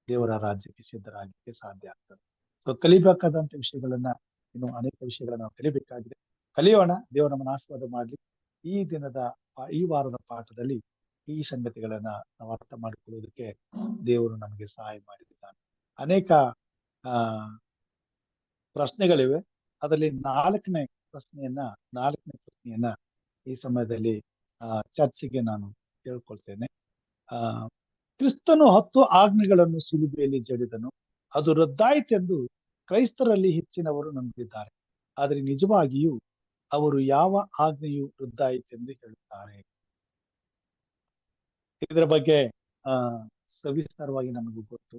ದೇವರ ರಾಜ್ಯಕ್ಕೆ ಸಿದ್ಧರಾಗಲಿಕ್ಕೆ ಸಾಧ್ಯ ಆಗ್ತದೆ. ಸೊ ಕಲಿಬೇಕಾದಂತ ವಿಷಯಗಳನ್ನ, ಇನ್ನು ಅನೇಕ ವಿಷಯಗಳನ್ನ ನಾವು ಕಲಿಬೇಕಾಗಿದೆ. ಕಲಿಯೋಣ. ದೇವರು ನಮ್ಮನ್ನು ಆಶೀರ್ವಾದ ಮಾಡ್ಲಿ. ಈ ವಾರದ ಪಾಠದಲ್ಲಿ ಈ ಸಂಗತಿಗಳನ್ನ ನಾವು ಅರ್ಥ ಮಾಡಿಕೊಳ್ಳುವುದಕ್ಕೆ ದೇವರು ನಮಗೆ ಸಹಾಯ ಮಾಡಿದ್ದಾನೆ. ಅನೇಕ ಪ್ರಶ್ನೆಗಳಿವೆ. ಅದರಲ್ಲಿ ನಾಲ್ಕನೇ ಪ್ರಶ್ನೆಯನ್ನ ಈ ಸಮಯದಲ್ಲಿ ಚರ್ಚೆಗೆ ನಾನು ಕೇಳ್ಕೊಳ್ತೇನೆ. ಕ್ರಿಸ್ತನು 10 ಆಜ್ಞೆಗಳನ್ನು ಶಿಲುಬೆಯಲ್ಲಿ ಜಡಿದನು, ಅದು ರದ್ದಾಯಿತೆಂದು ಕ್ರೈಸ್ತರಲ್ಲಿ ಹೆಚ್ಚಿನವರು ನಂಬಿದ್ದಾರೆ. ಆದರೆ ನಿಜವಾಗಿಯೂ ಅವರು ಯಾವ ಆಜ್ಞೆಯು ರದ್ದಾಯಿತೆಂದು ಹೇಳುತ್ತಾರೆ? ಇದರ ಬಗ್ಗೆ ಸವಿಸ್ತಾರವಾಗಿ ನಮಗೂ ಗೊತ್ತು.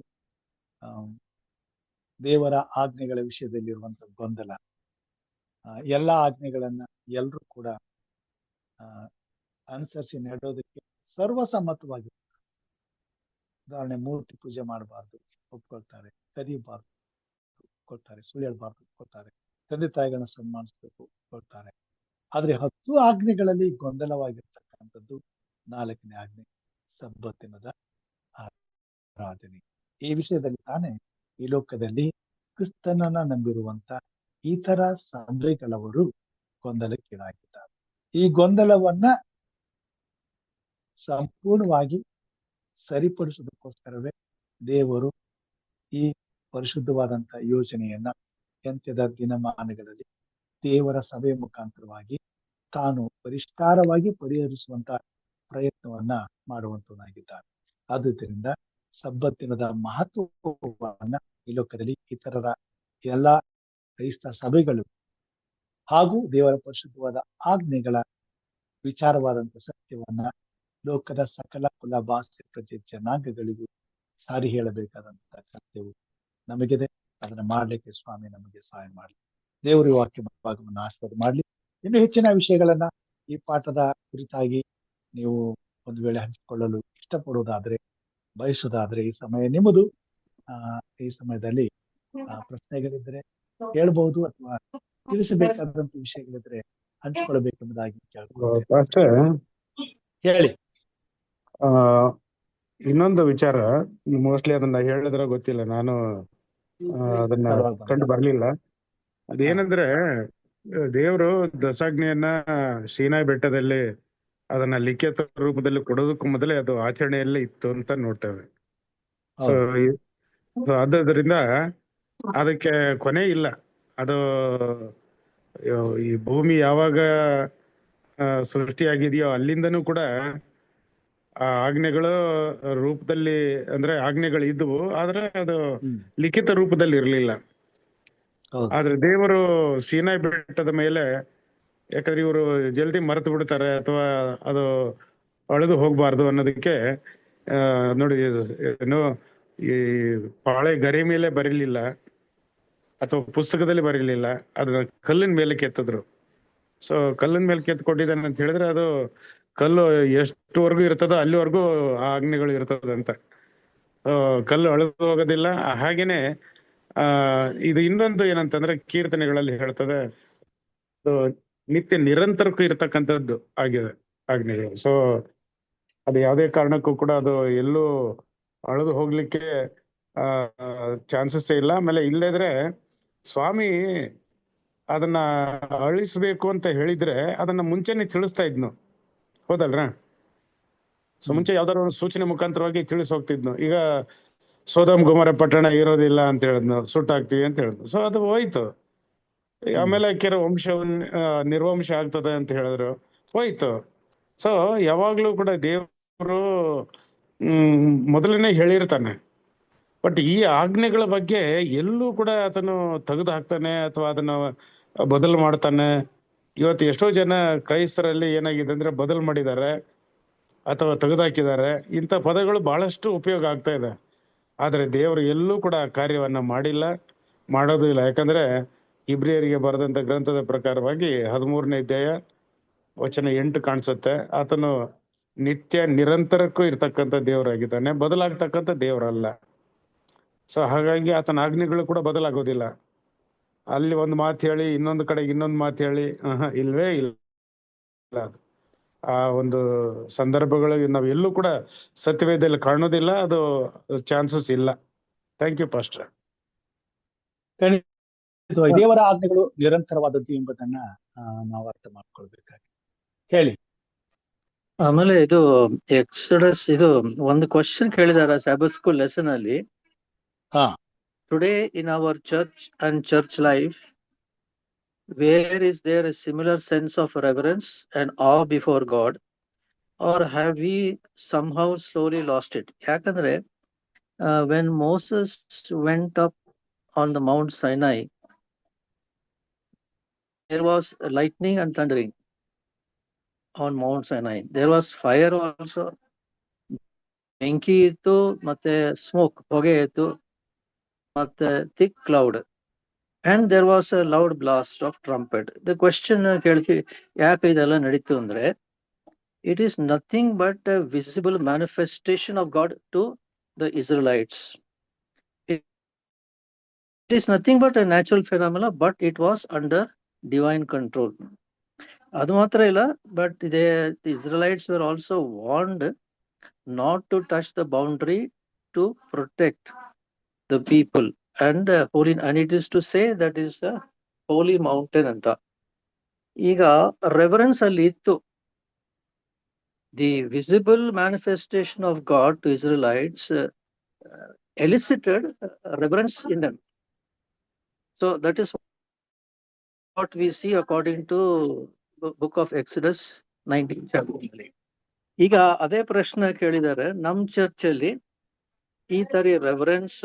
ದೇವರ ಆಜ್ಞೆಗಳ ವಿಷಯದಲ್ಲಿರುವಂತ ಗೊಂದಲ, ಎಲ್ಲ ಆಜ್ಞೆಗಳನ್ನ ಎಲ್ಲರೂ ಕೂಡ ಅನುಸರಿಸಿ ನಡೆಯೋದಕ್ಕೆ ಸರ್ವಸಮ್ಮತವಾಗಿ. ಉದಾಹರಣೆ, ಮೂರ್ತಿ ಪೂಜೆ ಮಾಡಬಾರ್ದು ಒಪ್ಕೊಳ್ತಾರೆ, ಕದಿಬಾರ್ದು ಒಪ್ಕೊಳ್ತಾರೆ, ಸುಳ್ಳು ಹೇಳ್ಬಾರ್ದು ಒಪ್ಕೊಳ್ತಾರೆ, ತಂದೆ ತಾಯಿಗಳನ್ನ ಸನ್ಮಾನಿಸ್ಬೇಕು ಒಪ್ಕೊಳ್ತಾರೆ. ಆದ್ರೆ 10 ಆಜ್ಞೆಗಳಲ್ಲಿ ಗೊಂದಲವಾಗಿರ್ತಕ್ಕಂಥದ್ದು 4ನೇ ಆಜ್ಞೆ, ಸಬ್ಬತ್ತಿನದ ಆರಾಧನೆ. ಈ ವಿಷಯದಲ್ಲಿ ತಾನೇ ಈ ಲೋಕದಲ್ಲಿ ಕ್ರಿಸ್ತನನ್ನ ನಂಬಿರುವಂತ ಇತರ ಸಭೆಗಳವರು ಗೊಂದಲಕ್ಕೀಡಾಗಿದ್ದಾರೆ. ಈ ಗೊಂದಲವನ್ನ ಸಂಪೂರ್ಣವಾಗಿ ಸರಿಪಡಿಸೋದಕ್ಕೋಸ್ಕರವೇ ದೇವರು ಈ ಪರಿಶುದ್ಧವಾದಂತ ಯೋಜನೆಯನ್ನ ಅಂತ್ಯದ ದಿನಮಾನಗಳಲ್ಲಿ ದೇವರ ಸಭೆಯ ಮುಖಾಂತರವಾಗಿ ತಾನು ಪರಿಷ್ಕಾರವಾಗಿ ಪರಿಹರಿಸುವಂತ ಪ್ರಯತ್ನವನ್ನ ಮಾಡುವಂತನಾಗಿದ್ದಾನೆ. ಆದುದರಿಂದ ಸಬ್ಬತ್ತಿನದ ಮಹತ್ವವನ್ನ ಈ ಲೋಕದಲ್ಲಿ ಇತರರ ಎಲ್ಲಾ ಕ್ರೈಸ್ತ ಸಭೆಗಳು ಹಾಗೂ ದೇವರ ಪರಿಶುದ್ಧವಾದ ಆಜ್ಞೆಗಳ ವಿಚಾರವಾದಂತ ಸತ್ಯವನ್ನ ಲೋಕದ ಸಕಲ ಕುಲ ಭಾಷೆ ಪ್ರತಿ ಜನಾಂಗಗಳಿಗೂ ಸಾರಿ ಹೇಳಬೇಕಾದಂತ ಕರ್ತವ್ಯ ನಮಗಿದೆ. ಅದನ್ನ ಮಾಡ್ಲಿಕ್ಕೆ ಸ್ವಾಮಿ ನಮಗೆ ಸಹಾಯ ಮಾಡಲಿ. ದೇವರು ವಾಕ್ಯ ಭಾಗವನ್ನು ಆಶೀರ್ವಾದ ಮಾಡ್ಲಿ. ಇನ್ನು ಹೆಚ್ಚಿನ ವಿಷಯಗಳನ್ನ ಈ ಪಾಠದ ಕುರಿತಾಗಿ ನೀವು ಒಂದು ವೇಳೆ ಹಂಚಿಕೊಳ್ಳಲು ಇಷ್ಟಪಡುವುದಾದ್ರೆ, ಬಯಸುವುದಾದ್ರೆ ಈ ಸಮಯ ನಿಮ್ಮದು. ಈ ಸಮಯದಲ್ಲಿ ಪ್ರಶ್ನೆಗಳಿದ್ರೆ ಕೇಳಬಹುದು, ಅಥವಾ ತಿಳಿಸಬೇಕಾದಂತ ವಿಷಯಗಳಿದ್ರೆ ಹಂಚಿಕೊಳ್ಳಬೇಕೆಂಬುದಾಗಿ ಕೇಳ್ಕೊಳ್ತೇನೆ. ಹೇಳಿ. ಇನ್ನೊಂದು ವಿಚಾರ, ಮೋಸ್ಟ್ಲಿ ಅದನ್ನ ಹೇಳಿದ್ರ ಗೊತ್ತಿಲ್ಲ, ನಾನು ಅದನ್ನ ಕಂಡು ಬರ್ಲಿಲ್ಲ. ಅದೇನಂದ್ರೆ, ದೇವರು ದಶಾಜ್ಞೆಯನ್ನ ಸೀನಾಯಿ ಬೆಟ್ಟದಲ್ಲಿ ಅದನ್ನ ಲಿಖಿತ ರೂಪದಲ್ಲಿ ಕೊಡೋದಕ್ಕೂ ಮೊದಲೇ ಅದು ಆಚರಣೆಯಲ್ಲೇ ಇತ್ತು ಅಂತ ನೋಡ್ತೇವೆ. ಸೊ ಆದ್ದರಿಂದ ಅದಕ್ಕೆ ಕೊನೆ ಇಲ್ಲ. ಅದು ಈ ಭೂಮಿ ಯಾವಾಗ ಸೃಷ್ಟಿಯಾಗಿದೆಯೋ ಅಲ್ಲಿಂದನೂ ಕೂಡ ಆ ಆಜ್ಞೆಗಳು ರೂಪದಲ್ಲಿ, ಅಂದ್ರೆ ಆಜ್ಞೆಗಳು ಇದ್ವು, ಆದ್ರೆ ಅದು ಲಿಖಿತ ರೂಪದಲ್ಲಿ ಇರ್ಲಿಲ್ಲ. ಆದ್ರೆ ದೇವರು ಸೀನಾಯಿ ಬೆಟ್ಟದ ಮೇಲೆ, ಯಾಕಂದ್ರೆ ಇವರು ಜಲ್ದಿ ಮರೆತು ಬಿಡ್ತಾರೆ ಅಥವಾ ಅದು ಅಳೆದು ಹೋಗ್ಬಾರ್ದು ಅನ್ನೋದಕ್ಕೆ ನೋಡಿ, ಏನು ಈ ಪಾಳೆ ಗರಿ ಮೇಲೆ ಬರೀಲಿಲ್ಲ ಅಥವಾ ಪುಸ್ತಕದಲ್ಲಿ ಬರೀಲಿಲ್ಲ, ಅದನ್ನ ಕಲ್ಲಿನ ಮೇಲೆ ಕೆತ್ತಿದ್ರು. ಸೊ ಕಲ್ಲಿನ ಮೇಲೆ ಕೆತ್ಕೊಟ್ಟಿದ್ದಾನೆ ಅಂತ ಹೇಳಿದ್ರೆ ಅದು ಕಲ್ಲು ಎಷ್ಟುವರೆಗೂ ಇರ್ತದೋ ಅಲ್ಲಿವರೆಗೂ ಆ ಆಜ್ಞೆಗಳು ಇರ್ತದಂತ. ಕಲ್ಲು ಅಳೆದು ಹೋಗೋದಿಲ್ಲ. ಹಾಗೇನೆ ಇದು ಇನ್ನೊಂದು ಏನಂತಂದ್ರೆ ಕೀರ್ತನೆಗಳಲ್ಲಿ ಹೇಳ್ತದೆ, ನಿತ್ಯ ನಿರಂತರಕ್ಕೂ ಇರತಕ್ಕಂಥದ್ದು ಆಗಿದೆ ಆಜ್ಞೆಗಳು. ಸೊ ಅದು ಯಾವುದೇ ಕಾರಣಕ್ಕೂ ಕೂಡ ಅದು ಎಲ್ಲೂ ಅಳೆದು ಹೋಗ್ಲಿಕ್ಕೆ ಚಾನ್ಸಸ್ ಇಲ್ಲ. ಆಮೇಲೆ ಇಲ್ಲದ್ರೆ ಸ್ವಾಮಿ ಅದನ್ನ ಅಳಿಸ್ಬೇಕು ಅಂತ ಹೇಳಿದ್ರೆ ಅದನ್ನ ಮುಂಚೆನೆ ತಿಳಿಸ್ತಾ ಇದ್ನು, ಹೌದಲ್ರ? ಸೊ ಮುಂಚೆ ಯಾವ್ದಾದ್ರು ಒಂದು ಸೂಚನೆ ಮುಖಾಂತರವಾಗಿ ತಿಳಿಸ್ ಹೋಗ್ತಿದ್ನು. ಈಗ ಸೋದಮ್ ಗೊಮೋರ ಪಟ್ಟಣ ಇರೋದಿಲ್ಲ ಅಂತ ಹೇಳಿದ್ನು, ಸುಟ್ಟಾಕ್ತಿವಿ ಅಂತ ಹೇಳಿದ್ನು. ಸೊ ಅದು ಹೋಯ್ತು. ಆಮೇಲೆ ಕೆಲವು ನಿರ್ವಂಶ ಆಗ್ತದೆ ಅಂತ ಹೇಳಿದ್ರು, ಹೋಯ್ತು. ಸೊ ಯಾವಾಗ್ಲೂ ಕೂಡ ದೇವರು ಮೊದಲನೇ ಹೇಳಿರ್ತಾನೆ. ಬಟ್ ಈ ಆಜ್ಞೆಗಳ ಬಗ್ಗೆ ಎಲ್ಲೂ ಕೂಡ ಅದನ್ನು ತೆಗೆದು ಹಾಕ್ತಾನೆ ಅಥವಾ ಅದನ್ನು ಬದಲು ಮಾಡ್ತಾನೆ. ಇವತ್ತು ಎಷ್ಟೋ ಜನ ಕ್ರೈಸ್ತರಲ್ಲಿ ಏನಾಗಿದೆ ಅಂದ್ರೆ ಬದಲು ಮಾಡಿದ್ದಾರೆ ಅಥವಾ ತೆಗೆದುಹಾಕಿದ್ದಾರೆ. ಇಂಥ ಪದಗಳು ಬಹಳಷ್ಟು ಉಪಯೋಗ ಆಗ್ತಾ ಇದೆ. ಆದ್ರೆ ದೇವರು ಎಲ್ಲೂ ಕೂಡ ಕಾರ್ಯವನ್ನ ಮಾಡಿಲ್ಲ, ಮಾಡೋದು ಇಲ್ಲ. ಯಾಕಂದ್ರೆ ಇಬ್ರಿಯರಿಗೆ ಬರೆದಂತ ಗ್ರಂಥದ ಪ್ರಕಾರವಾಗಿ 13ನೇ ಅಧ್ಯಾಯ ವಚನ 8 ಕಾಣಿಸುತ್ತೆ, ಆತನು ನಿತ್ಯ ನಿರಂತರಕ್ಕೂ ಇರ್ತಕ್ಕಂಥ ದೇವರಾಗಿದ್ದಾನೆ, ಬದಲಾಗ್ತಕ್ಕಂಥ ದೇವರಲ್ಲ. ಸೊ ಹಾಗಾಗಿ ಆತನ ಆಜ್ಞೆಗಳು ಕೂಡ ಬದಲಾಗೋದಿಲ್ಲ. ಅಲ್ಲಿ ಒಂದು ಮಾತು ಹೇಳಿ ಇನ್ನೊಂದು ಕಡೆಗೆ ಇನ್ನೊಂದು ಮಾತು ಹೇಳಿ ಇಲ್ವೇ ಇಲ್ಲ. ಅದು ಆ ಒಂದು ಸಂದರ್ಭಗಳು ನಾವು ಎಲ್ಲೂ ಕೂಡ ಸತ್ಯವೇದದಲ್ಲಿ ಕಾಣೋದಿಲ್ಲ, ಅದು ಚಾನ್ಸಸ್ ಇಲ್ಲ. Thank you pastor. ದೇವರ ಆಜ್ಞೆಗಳು ನಿರಂತರವಾದದ್ದು ಎಂಬುದನ್ನ ನಾವು ಅರ್ಥ ಮಾಡ್ಕೊಳ್ಬೇಕಾಗಿ ಹೇಳಿ. ಆಮೇಲೆ ಇದು ಎಕ್ಸಡಸ್ ಇದು ಒಂದು ಕ್ವಶನ್ ಕೇಳಿದಾರ ಸೈಬರ್ ಸ್ಕೂಲ್ ಲೆಸನ್ ಅಲ್ಲಿ. Today in our church and church life where is there a similar sense of reverence and awe before God or have we somehow slowly lost it? ಯಾಕಂದ್ರೆ when Moses went up on the Mount Sinai there was lightning and thundering on Mount Sinai. There was fire also. ಬೆಂಕಿ ಇತ್ತು, ಮತ್ತೆ smoke ಹೊಗೆ ಇತ್ತು, ಮತ್ತೆ thick cloud, and there was a loud blast of trumpet. The question ಕೇಳ್ತೀವಿ, ಯಾಕೆ ಇದೆಲ್ಲ ನಡೀತು ಅಂದ್ರೆ, it is nothing but a visible manifestation of God to the Israelites. It is nothing but a natural phenomena, but it was under divine control. ಅದು ಮಾತ್ರ ಇಲ್ಲ, but the Israelites were also warned not to touch the boundary to protect the people and holy, and it is to say that is a holy mountain ಅಂತ. ಈಗ reverence ಅಲ್ಲಿ ಇತ್ತು. The visible manifestation of God to Israelites elicited reverence in them. So that is what we see according to the book of Exodus 19 chapter. ಈಗ ಅದೇ ಪ್ರಶ್ನೆ ಕೇಳಿದ್ದಾರೆ, ನಮ್ church ಅಲ್ಲಿ ಈ ತರ ರೆವರೆನ್ಸ್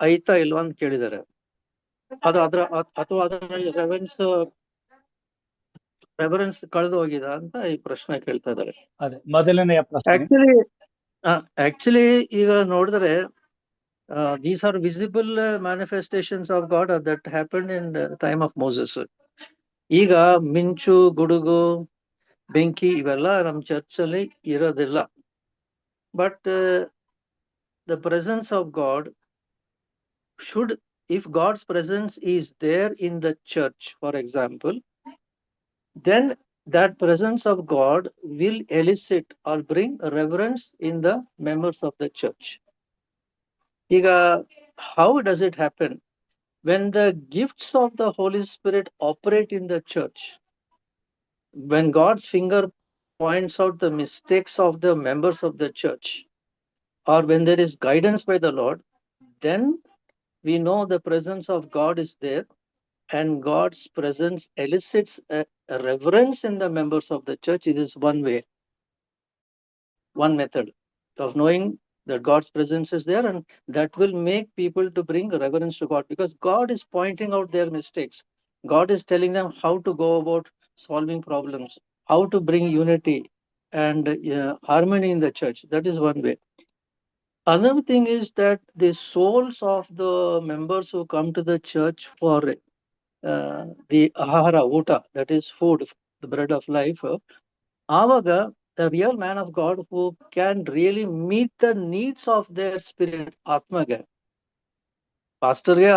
ಐತಾ ಇಲ್ವಾ ಅಂತ ಕೇಳಿದ್ದಾರೆ. ಅದು ಅದ್ರ ಅಥವಾ ಅದರ ರೆವರೆನ್ಸ್ ಕಳೆದು ಹೋಗಿದ ಅಂತ ಈ ಪ್ರಶ್ನೆ ಕೇಳ್ತಾ ಇದ್ದಾರೆ. ಮೊದಲನೆಯ ಪ್ರಶ್ನೆ ಆಕ್ಚುಲಿ ಈಗ ನೋಡಿದ್ರೆ these are visible manifestations of God that happened in the time of Moses. ಈಗ ಮಿಂಚು, ಗುಡುಗು, ಬೆಂಕಿ ಇವೆಲ್ಲ ನಮ್ಮ ಚರ್ಚ್ ಅಲ್ಲಿ ಇರೋದಿಲ್ಲ. But the presence of God should, if God's presence is there in the church, for example, then that presence of God will elicit or bring reverence in the members of the church. ಈಗ how does it happen? When the gifts of the Holy Spirit operate in the church, when God's finger points out the mistakes of the members of the church, or when there is guidance by the Lord, then we know the presence of God is there, and God's presence elicits a reverence in the members of the church. It is one way, one method of knowing that God's presence is there, and that will make people to bring reverence to God, because God is pointing out their mistakes. God is telling them how to go about solving problems, how to bring unity and harmony in the church. That is one way. Another thing is that the souls of the members who come to the church for the ಆಹಾರ, ಊಟ, that is food, the bread of life, ಆವಾಗ the real man of God who can really meet the needs of their spirit, ಆತ್ಮಗೆ, ಪಾಸ್ಟರ್ಗೆ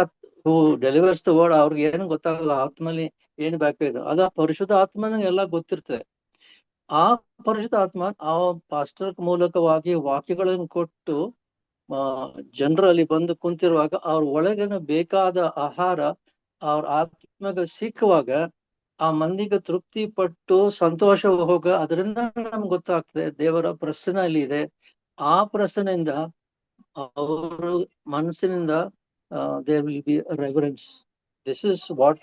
who delivers the word, ಅವ್ರಿಗೆ ಏನು ಗೊತ್ತಾಗಲ್ಲ ಆತ್ಮಲ್ಲಿ ಏನು ಬೇಕಾಗಿದೆ, ಅದ ಪರಿಶುದ್ಧ ಆತ್ಮನಿಗೆ ಎಲ್ಲ ಗೊತ್ತಿರ್ತದೆ. ಆ ಪರಿಶುದ್ಧ ಆತ್ಮ ಆ ಪಾಸ್ಟರ್ ಮೂಲಕವಾಗಿ ವಾಕ್ಯಗಳನ್ನು ಕೊಟ್ಟು ಜನರಲ್ಲಿ ಬಂದು ಕುಂತಿರುವಾಗ ಅವ್ರ ಒಳಗಿನ ಬೇಕಾದ ಆಹಾರ ಅವ್ರ ಆತ್ಮಗೆ ಸಿಕ್ಕುವಾಗ ಆ ಮಂದಿಗೆ ತೃಪ್ತಿ ಪಟ್ಟು ಸಂತೋಷ ಹೋಗ, ಅದರಿಂದ ನಮ್ಗೆ ಗೊತ್ತಾಗ್ತದೆ ದೇವರ ಪ್ರಸನ್ನ ಅಲ್ಲಿ ಇದೆ. ಆ ಪ್ರಸನ್ನೆಯಿಂದ ಅವರು ಮನಸ್ಸಿನಿಂದ there will be a reverence. This is what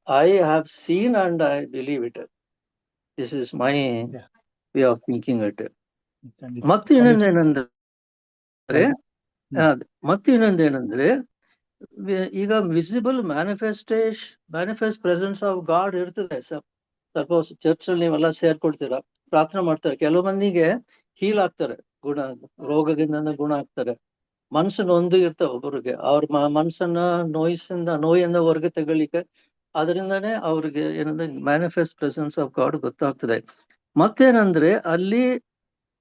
I have seen and I believe it. This is my way of thinking it. ಮತ್ತೆ ಇನ್ನೊಂದೇನಂದ್ರೆ ಈಗ visible manifest presence of god ಇರ್ತದೆ. ಸಪೋಸ್ ಚರ್ಚ್ ಅಲ್ಲಿ ನೀವೆಲ್ಲ ಸೇರ್ಕೊಳ್ತೀರಾ, ಪ್ರಾರ್ಥನೆ ಮಾಡ್ತಾರೆ, ಕೆಲವು ಮಂದಿಗೆ ಹೀಲ್ ಆಗ್ತಾರೆ, ಗುಣ ರೋಗದಿಂದ ಗುಣ ಆಗ್ತಾರೆ. ಮನಸ್ಸು ನೊಂದು ಇರ್ತಾವ ಒಬ್ಬರಿಗೆ, ಅವ್ರ ಮನಸ್ಸನ್ನ ನೋಯಿಂದ ಹೊರಗೆ ತಗೊಳ್ಳಿಕ್ಕೆ, ಅದರಿಂದಾನೇ ಅವ್ರಿಗೆ ಏನಂದ್ರೆ ಮ್ಯಾನಿಫೆಸ್ಟ್ ಪ್ರೆಸೆನ್ಸ್ ಆಫ್ ಗಾಡ್ ಗೊತ್ತಾಗ್ತದೆ. ಮತ್ತೇನಂದ್ರೆ ಅಲ್ಲಿ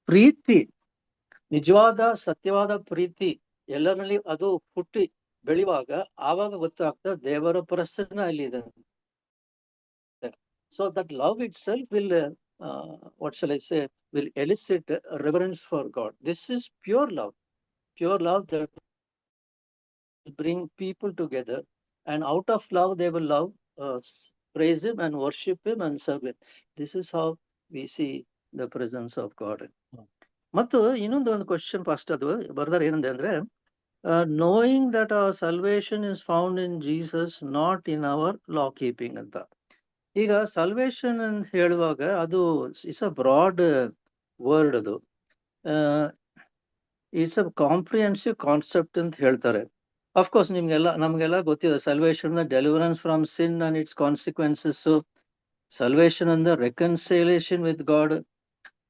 ಪ್ರೀತಿ, ನಿಜವಾದ ಸತ್ಯವಾದ ಪ್ರೀತಿ ಎಲ್ಲರಲ್ಲಿ ಅದು ಹುಟ್ಟಿ ಬೆಳೆಯುವಾಗ ಆವಾಗ ಗೊತ್ತಾಗ್ತದೆ ದೇವರ ಪ್ರಸನ್ನ ಅಲ್ಲಿ ಇದೆ. So that love it self will what shall I say will ಎಲಿಸಿಟ್ reverence for god. This is pure love that will bring people together, and out of love they will love, praise him and worship him and serve him. This is how we see the presence of God. ಮತ್ತು ಇನ್ನೊಂದು question first ಅದು ಬರ್ದಾರೆ ಏನಂದ್ರೆ ಅಂದ್ರೆ knowing that our salvation is found in Jesus, not in our law keeping ಅಂತ. ಈಗ salvation ಅಂತ ಹೇಳುವಾಗ ಅದು ಇಟ್ಸ್ ಅ ಬ್ರಾಡ್ ವರ್ಡ್, ಅದು ಇಟ್ಸ್ ಅ ಕಾಂಪ್ರಿಹೆನ್ಸಿವ್ ಕಾನ್ಸೆಪ್ಟ್ ಅಂತ ಹೇಳ್ತಾರೆ. ಅಫ್ಕೋರ್ಸ್ ನಮ್ಗೆಲ್ಲ ಗೊತ್ತಿದೆ salvation deliverance from sin and its consequences, salvation ಅಂದ್ರೆ reconciliation with God,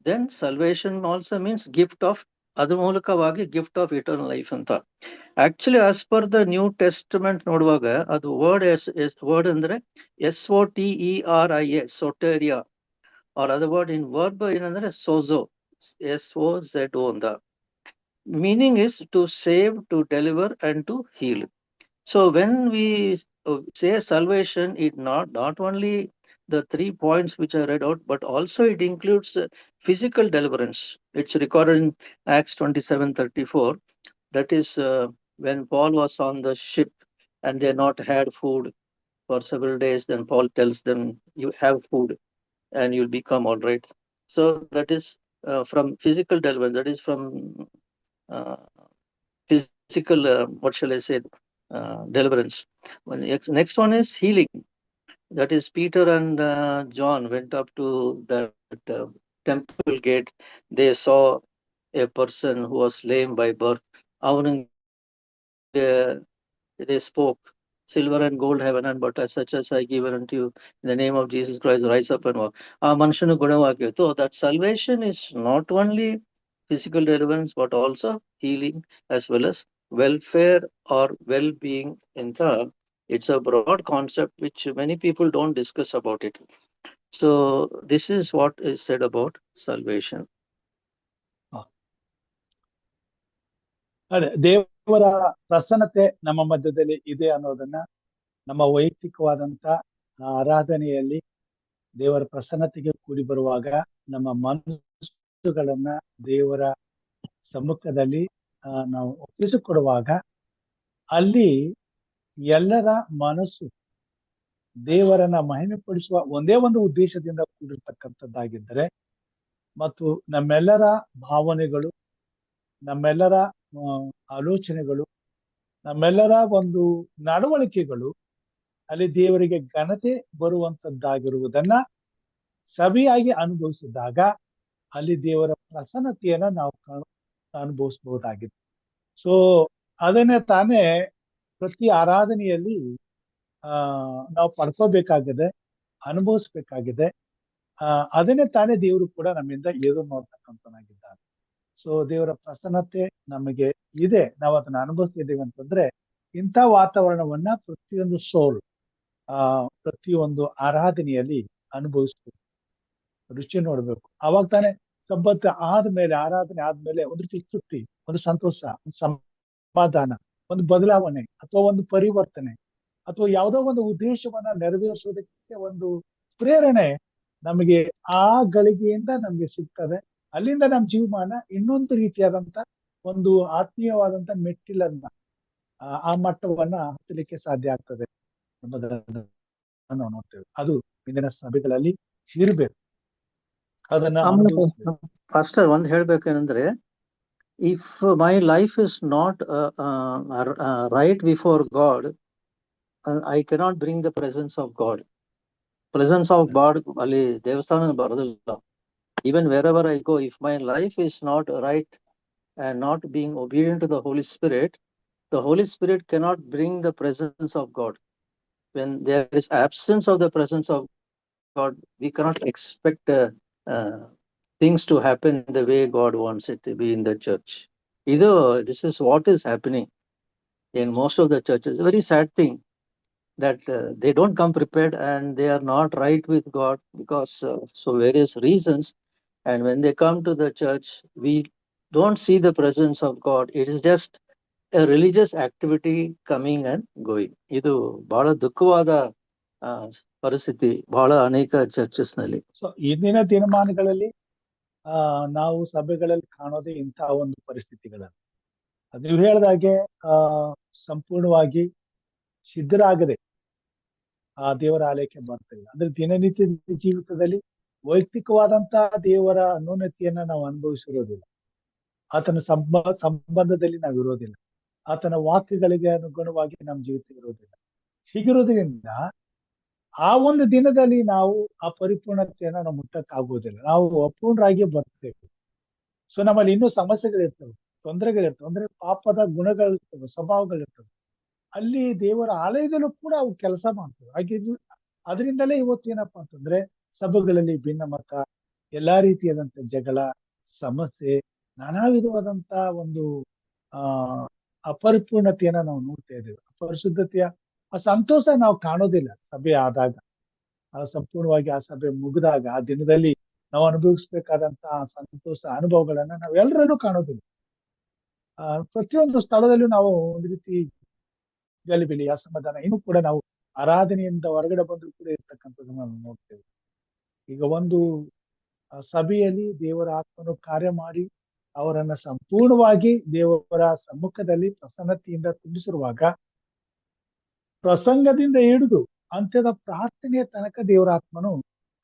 then salvation also means gift of, ಅದ್ರ ಮೂಲಕವಾಗಿ ಗಿಫ್ಟ್ ಆಫ್ ಇಟರ್ನಲ್ ಲೈಫ್ ಅಂತ. Actually as per the New Testament ನೋಡುವಾಗ ಅದು ವರ್ಡ್ ಅಂದ್ರೆ SOTERIA, ಸೊಟೇರಿಯಾ, or other word in verb ಏನಂದ್ರೆ sozo, SOZO ಅಂತ. Meaning is to save, to deliver and to heal. So when we say salvation, it not only the 3 points which I read out, but also it includes physical deliverance. It's recorded in Acts 27:34. That is when Paul was on the ship and they not had food for several days. Then Paul tells them, you have food and you'll become all right. So that is from physical deliverance, that is from physical, what shall I say, deliverance. Next one is healing. That is Peter and John went up to that temple gate. They saw a person who was lame by birth. They spoke, silver and gold have none, but as such as I give unto you, in the name of Jesus Christ, rise up and walk. Manshanu gunavakya. So that salvation is not only physical deliverance, but also healing as well as welfare or well-being. It's a broad concept which many people don't discuss about it. So this is what is said about salvation. ಅದೇ ದೇವರ ಪ್ರಸನ್ನತೆ ನಮ್ಮ ಮಧ್ಯದಲ್ಲಿ ಇದೆ ಅನ್ನೋದನ್ನ ನಮ್ಮ ವೈಯಕ್ತಿಕವಾದಂತ ಆರಾಧನೆಯಲ್ಲಿ ದೇವರ ಪ್ರಸನ್ನತೆಗೆ ಕೂಡಿ ಬರುವಾಗ ನಮ್ಮ ಮನಸ್ಸುಗಳನ್ನ ದೇವರ ಸಮ್ಮುಖದಲ್ಲಿ ನಾವು ಒಪ್ಪಿಸಿಕೊಡುವಾಗ ಅಲ್ಲಿ ಎಲ್ಲರ ಮನಸ್ಸು ದೇವರನ್ನ ಮಹಿಮೆಪಡಿಸುವ ಒಂದೇ ಒಂದು ಉದ್ದೇಶದಿಂದ ಕೂಡಿರ್ತಕ್ಕಂಥದ್ದಾಗಿದ್ದರೆ, ಮತ್ತು ನಮ್ಮೆಲ್ಲರ ಭಾವನೆಗಳು, ನಮ್ಮೆಲ್ಲರ ಆಲೋಚನೆಗಳು, ನಮ್ಮೆಲ್ಲರ ಒಂದು ನಡವಳಿಕೆಗಳು ಅಲ್ಲಿ ದೇವರಿಗೆ ಘನತೆ ಬರುವಂತದ್ದಾಗಿರುವುದನ್ನ ಸವಿಯಾಗಿ ಅನುಭವಿಸಿದಾಗ ಅಲ್ಲಿ ದೇವರ ಪ್ರಸನ್ನತೆಯನ್ನ ನಾವು ಅನುಭವಿಸಬಹುದಾಗಿದೆ. ಸೊ ಅದನ್ನೇ ತಾನೇ ಪ್ರತಿ ಆರಾಧನೆಯಲ್ಲಿ ನಾವು ಪಡ್ಕೋಬೇಕಾಗಿದೆ, ಅನುಭವಿಸ್ಬೇಕಾಗಿದೆ. ಅದನ್ನೇ ತಾನೇ ದೇವರು ಕೂಡ ನಮ್ಮಿಂದ ಎದುರು ನೋಡ್ತಕ್ಕಂಥನಾಗಿದ್ದಾನೆ. ಸೊ ದೇವರ ಪ್ರಸನ್ನತೆ ನಮಗೆ ಇದೆ, ನಾವು ಅದನ್ನ ಅನುಭವಿಸ್ತಿದ್ದೀವಿ ಅಂತಂದ್ರೆ ಇಂಥ ವಾತಾವರಣವನ್ನ ಪ್ರತಿಯೊಂದು ಸೋಲ್, ಪ್ರತಿಯೊಂದು ಆರಾಧನೆಯಲ್ಲಿ ಅನುಭವಿಸ್ಬೇಕು, ರುಚಿ ನೋಡ್ಬೇಕು. ಅವಾಗ ತಾನೇ ಸಬ್ಬತ್ ಆದ್ಮೇಲೆ, ಆರಾಧನೆ ಆದ್ಮೇಲೆ ಒಂದು ರೀತಿ ತೃಪ್ತಿ, ಒಂದು ಸಂತೋಷ, ಒಂದು ಸಮಾಧಾನ, ಒಂದು ಬದಲಾವಣೆ ಅಥವಾ ಒಂದು ಪರಿವರ್ತನೆ ಅಥವಾ ಯಾವುದೋ ಒಂದು ಉದ್ದೇಶವನ್ನ ನೆರವೇರಿಸೋದಕ್ಕೆ ಒಂದು ಪ್ರೇರಣೆ ನಮಗೆ ಆ ಗಳಿಗೆಯಿಂದ ನಮ್ಗೆ ಸಿಗ್ತದೆ. ಅಲ್ಲಿಂದ ನಮ್ಮ ಜೀವಮಾನ ಇನ್ನೊಂದು ರೀತಿಯಾದಂತ ಒಂದು ಆತ್ಮೀಯವಾದಂತ ಮೆಟ್ಟಿಲನ್ನ, ಆ ಮಟ್ಟವನ್ನ ಹತ್ತಲಿಕ್ಕೆ ಸಾಧ್ಯ ಆಗ್ತದೆ ಎಂಬುದನ್ನು ನಾವು ನೋಡ್ತೇವೆ. ಅದು ಇಂದಿನ ಸಭೆಗಳಲ್ಲಿ ಇರ್ಬೇಕು, ಅದನ್ನ ಅನುಭವಿಸ್ಬೇಕು. ಫಾಸ್ಟರ್ ಒಂದ್ ಹೇಳ್ಬೇಕೇನಂದ್ರೆ, if my life is not right before God, I cannot bring the presence of God. Presence of God ಅಲ್ಲಿ ದೇವಸ್ಥಾನ ಬರೋದಿಲ್ಲ. Even wherever I go, if my life is not right and not being obedient to the Holy Spirit cannot bring the presence of God. When there is absence of the presence of God, we cannot expect things to happen the way God wants it to be in the church. This is what is happening in most of the churches. A very sad thing that they don't come prepared and they are not right with God because so various reasons. And when they come to the church, we don't see the presence of God. It is just a religious activity coming and going. ಇದು ಬಹಳ ದುಃಖವಾದ ಪರಿಸ್ಥಿತಿ ಬಹಳ ಅನೇಕ churches ನಲ್ಲಿ. So ಇಂದಿನ ದಿನಮಾನಗಳಲ್ಲಿ ನಾವು ಸಭೆಗಳಲ್ಲಿ ಕಾಣೋದೇ ಇಂತಹ ಒಂದು ಪರಿಸ್ಥಿತಿಗಳನ್ನು. ನೀವು ಹೇಳಿದಾಗೆ ಸಂಪೂರ್ಣವಾಗಿ ಸಿದ್ಧರಾಗದೆ ಆ ದೇವರ ಆಲಯಕ್ಕೆ ಬರ್ತೇವೆ. ಅಂದ್ರೆ ದಿನನಿತ್ಯದ ಜೀವಿತದಲ್ಲಿ ವೈಯಕ್ತಿಕವಾದಂತಹ ದೇವರ ಅನ್ಯೋನ್ಯತೆಯನ್ನ ನಾವು ಅನುಭವಿಸಿರೋದಿಲ್ಲ, ಆತನ ಸಂಬಂಧದಲ್ಲಿ ನಾವು ಇರೋದಿಲ್ಲ, ಆತನ ವಾಕ್ಯಗಳಿಗೆ ಅನುಗುಣವಾಗಿ ನಮ್ಮ ಜೀವಿತ ಇರೋದಿಲ್ಲ. ಹೀಗಿರೋದ್ರಿಂದ ಆ ಒಂದು ದಿನದಲ್ಲಿ ನಾವು ಆ ಪರಿಪೂರ್ಣತೆಯನ್ನ ನಾವು ಮುಟ್ಟಕ್ಕಾಗೋದಿಲ್ಲ, ನಾವು ಅಪೂರ್ಣರಾಗಿ ಬರ್ತೇವೆ. ಸೊ ನಮ್ಮಲ್ಲಿ ಇನ್ನೂ ಸಮಸ್ಯೆಗಳಿರ್ತವೆ, ತೊಂದರೆಗಳಿರ್ತವೆ, ಅಂದ್ರೆ ಪಾಪದ ಗುಣಗಳಿರ್ತವೆ, ಸ್ವಭಾವಗಳಿರ್ತವೆ. ಅಲ್ಲಿ ದೇವರ ಆಲಯದಲ್ಲೂ ಕೂಡ ಅವು ಕೆಲಸ ಮಾಡ್ತವೆ. ಹಾಗೆ ಅದರಿಂದಲೇ ಇವತ್ತು ಏನಪ್ಪಾ ಅಂತಂದ್ರೆ ಸಭೆಗಳಲ್ಲಿ ಭಿನ್ನಮತ, ಎಲ್ಲಾ ರೀತಿಯಾದಂತ ಜಗಳ, ಸಮಸ್ಯೆ, ನಾನಾ ವಿಧವಾದಂತ ಒಂದು ಅಪರಿಪೂರ್ಣತೆಯನ್ನ ನಾವು ನೋಡ್ತಾ ಇದ್ದೇವೆ. ಅಪರಿಶುದ್ಧತೆಯ ಆ ಸಂತೋಷ ನಾವು ಕಾಣೋದಿಲ್ಲ ಸಭೆ ಆದಾಗ. ಸಂಪೂರ್ಣವಾಗಿ ಆ ಸಭೆ ಮುಗಿದಾಗ ಆ ದಿನದಲ್ಲಿ ನಾವು ಅನುಭವಿಸ್ಬೇಕಾದಂತಹ ಸಂತೋಷ ಅನುಭವಗಳನ್ನ ನಾವೆಲ್ಲರಲ್ಲೂ ಕಾಣೋದಿಲ್ಲ. ಪ್ರತಿಯೊಂದು ಸ್ಥಳದಲ್ಲೂ ನಾವು ಒಂದು ರೀತಿ ಗಲಿಬಿಲಿ, ಅಸಮಾಧಾನ, ಇನ್ನೂ ಕೂಡ ನಾವು ಆರಾಧನೆಯಿಂದ ಹೊರಗಡೆ ಬಂದರೂ ಕೂಡ ಇರ್ತಕ್ಕಂಥದ್ದನ್ನ ನಾವು ನೋಡ್ತೇವೆ. ಈಗ ಒಂದು ಸಭೆಯಲ್ಲಿ ದೇವರ ಆತ್ಮನು ಕಾರ್ಯ ಮಾಡಿ ಅವರನ್ನ ಸಂಪೂರ್ಣವಾಗಿ ದೇವರ ಸಮ್ಮುಖದಲ್ಲಿ ಪ್ರಸನ್ನತೆಯಿಂದ ತುಂಬಿಸಿರುವಾಗ ಪ್ರಸಂಗದಿಂದ ಹಿಡಿದು ಅಂತ್ಯದ ಪ್ರಾರ್ಥನೆಯ ತನಕ ದೇವರ ಆತ್ಮನು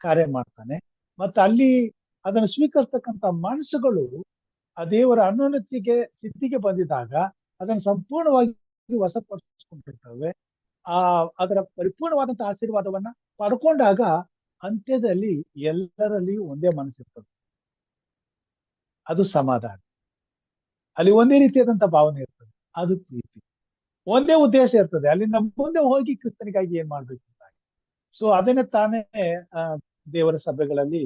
ಕಾರ್ಯ ಮಾಡ್ತಾನೆ. ಮತ್ತೆ ಅಲ್ಲಿ ಅದನ್ನು ಸ್ವೀಕರಿಸ್ತಕ್ಕಂಥ ಮನಸ್ಸುಗಳು ಆ ದೇವರ ಅನ್ಯೋನ್ಯತೆಗೆ ಸಿದ್ಧಿಗೆ ಬಂದಿದಾಗ ಅದನ್ನು ಸಂಪೂರ್ಣವಾಗಿ ವಶಪಡಿಸಿಕೊಂಡಿರ್ತವೆ. ಅದರ ಪರಿಪೂರ್ಣವಾದಂತಹ ಆಶೀರ್ವಾದವನ್ನ ಪಡ್ಕೊಂಡಾಗ ಅಂತ್ಯದಲ್ಲಿ ಎಲ್ಲರಲ್ಲಿಯೂ ಒಂದೇ ಮನಸ್ಸಿರ್ತದೆ, ಅದು ಸಮಾಧಾನ. ಅಲ್ಲಿ ಒಂದೇ ರೀತಿಯಾದಂತ ಭಾವನೆ ಇರ್ತದೆ, ಅದು ಪ್ರೀತಿ. ಒಂದೇ ಉದ್ದೇಶ ಇರ್ತದೆ, ಅಲ್ಲಿ ನಮ್ಮ ಮುಂದೆ ಹೋಗಿ ಕ್ರಿಸ್ತನಿಗಾಗಿ ಏನ್ ಮಾಡ್ಬೇಕು ಅಂತ. ಸೊ ಅದನ್ನೇ ತಾನೇ ದೇವರ ಸಭೆಗಳಲ್ಲಿ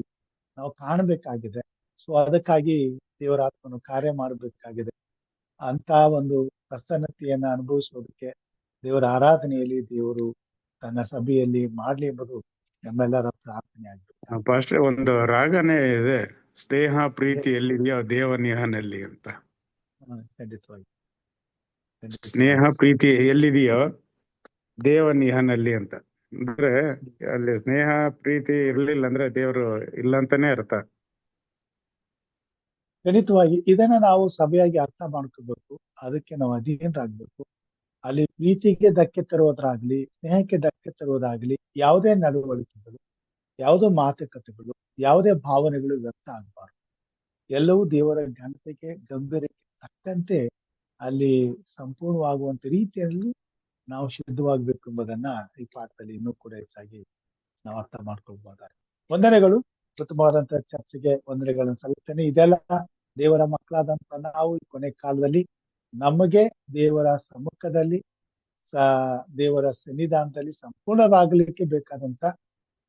ನಾವು ಕಾಣಬೇಕಾಗಿದೆ. ಸೊ ಅದಕ್ಕಾಗಿ ದೇವರ ಆತ್ಮನು ಕಾರ್ಯ ಮಾಡಬೇಕಾಗಿದೆ. ಅಂತ ಒಂದು ಪ್ರಸನ್ನತೆಯನ್ನ ಅನುಭವಿಸೋದಕ್ಕೆ ದೇವರ ಆರಾಧನೆಯಲ್ಲಿ ದೇವರು ತನ್ನ ಸಭೆಯಲ್ಲಿ ಮಾಡ್ಲಿ ಎಂಬುದು ನಮ್ಮೆಲ್ಲರ ಪ್ರಾರ್ಥನೆ ಆಗ್ಬೇಕು. ಪಾಸ್ಟರ್, ಒಂದು ರಾಗನೇ ಇದೆ, ಸ್ನೇಹ ಪ್ರೀತಿ ಎಲ್ಲಿದೆಯೋ ದೇವನಿಹನಲ್ಲಿ ಅಂತ. ಖಂಡಿತವಾಗಿ ಸ್ನೇಹ ಪ್ರೀತಿ ಎಲ್ಲಿದೆಯೋ ದೇವನಿಹನಲ್ಲಿ ಅಂತ. ಅಂದ್ರೆ ಅಲ್ಲಿ ಸ್ನೇಹ ಪ್ರೀತಿ ಇರ್ಲಿಲ್ಲ ಅಂದ್ರೆ ದೇವರು ಇಲ್ಲ ಅಂತಾನೆ ಅರ್ಥ. ಖಂಡಿತವಾಗಿ ಇದನ್ನ ನಾವು ಸಭೆಯಾಗಿ ಅರ್ಥ ಮಾಡ್ಕೋಬೇಕು. ಅದಕ್ಕೆ ನಾವು ಅಧೀನರಾಗ್ಬೇಕು. ಅಲ್ಲಿ ಪ್ರೀತಿಗೆ ಧಕ್ಕೆ ತರುವುದಾಗ್ಲಿ, ಸ್ನೇಹಕ್ಕೆ ಧಕ್ಕೆ ತರುವುದಾಗ್ಲಿ, ಯಾವುದೇ ನಡವಳಿಕೆಗಳು, ಯಾವುದೇ ಮಾತುಕತೆಗಳು, ಯಾವುದೇ ಭಾವನೆಗಳು ವ್ಯಕ್ತ ಆಗಬಾರ್ದು. ಎಲ್ಲವೂ ದೇವರ ಘನತೆಗೆ, ಗಂಭೀರಕ್ಕೆ ತಕ್ಕಂತೆ ಅಲ್ಲಿ ಸಂಪೂರ್ಣವಾಗುವಂತ ರೀತಿಯಲ್ಲಿ ನಾವು ಶುದ್ಧವಾಗ್ಬೇಕು ಎಂಬುದನ್ನ ಈ ಪಾಠದಲ್ಲಿ ಇನ್ನೂ ಕೂಡ ಹೆಚ್ಚಾಗಿ ನಾವು ಅರ್ಥ ಮಾಡ್ಕೊಳ್ಬಹುದಾಗಿದೆ. ವಂದನೆಗಳು. ಉತ್ತಮವಾದಂತಹ ಚರ್ಚೆಗೆ ವಂದನೆಗಳನ್ನು ಸಲ್ಲಿಸ್ತೇನೆ. ಇದೆಲ್ಲ ದೇವರ ಮಕ್ಕಳಾದಂತ ನಾವು ಈ ಕೊನೆ ಕಾಲದಲ್ಲಿ ನಮಗೆ ದೇವರ ಸಮ್ಮುಖದಲ್ಲಿ ದೇವರ ಸನ್ನಿಧಾನದಲ್ಲಿ ಸಂಪೂರ್ಣರಾಗಲಿಕ್ಕೆ ಬೇಕಾದಂತ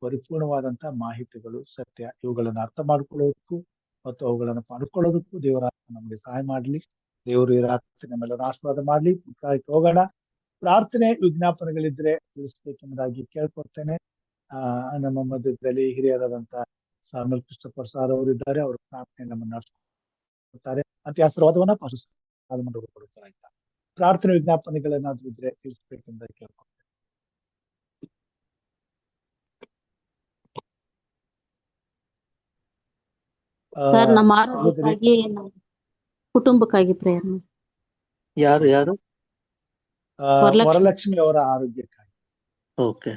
ಪರಿಪೂರ್ಣವಾದಂತ ಮಾಹಿತಿಗಳು, ಸತ್ಯ, ಇವುಗಳನ್ನು ಅರ್ಥ ಮಾಡ್ಕೊಳ್ಳೋದಕ್ಕೂ ಮತ್ತು ಅವುಗಳನ್ನು ಪಡ್ಕೊಳ್ಳೋದಕ್ಕೂ ದೇವರ ನಮಗೆ ಸಹಾಯ ಮಾಡ್ಲಿ. ದೇವರು ಈ ರಾತ್ರಿ ನಮ್ಮೆಲ್ಲರ ಆಶೀರ್ವಾದ ಮಾಡ್ಲಿ. ಮುಕ್ತಾಯಕ್ಕೆ ಹೋಗೋಣ. ಪ್ರಾರ್ಥನೆ ವಿಜ್ಞಾಪನೆಗಳಿದ್ರೆ ತಿಳಿಸ್ಬೇಕೆಂಬುದಾಗಿ ಕೇಳ್ಕೊಳ್ತೇನೆ. ನಮ್ಮ ಮಧ್ಯದಲ್ಲಿ ಹಿರಿಯರಾದಂತ ಸಾಮಲ್ ಕ್ರಿಸ್ಟೋಫರ್ ಸಾರ್ ಅವರು ಇದ್ದಾರೆ. ಅವರು ಪ್ರಾರ್ಥನೆ ನಮ್ಮನ್ನು ನಡೆಸ್ತಾರೆ. ಅತಿ ಆಶೀರ್ವಾದವನ್ನ ಕೊಡುತ್ತಾರೆ. ಪ್ರಾರ್ಥನೆ ವಿಜ್ಞಾಪನೆಗಳೇನಾದ್ರೂ ಇದ್ರೆ ತಿಳಿಸ್ಬೇಕೆಂಬುದಾಗಿ ಕೇಳ್ಕೊಳ್ತೇನೆ. ಸರ್, ನಮ್ಮ ಆರೋಗ್ಯಕ್ಕಾಗಿ ಕುಟುಂಬಕ್ಕಾಗಿ ಪ್ರೇಯರ್ ಮಾಡಿ. ಯಾರು ವರಲಕ್ಷ್ಮಿ ಅವರ ಆರೋಗ್ಯಕ್ಕಾಗಿ. ಓಕೆ.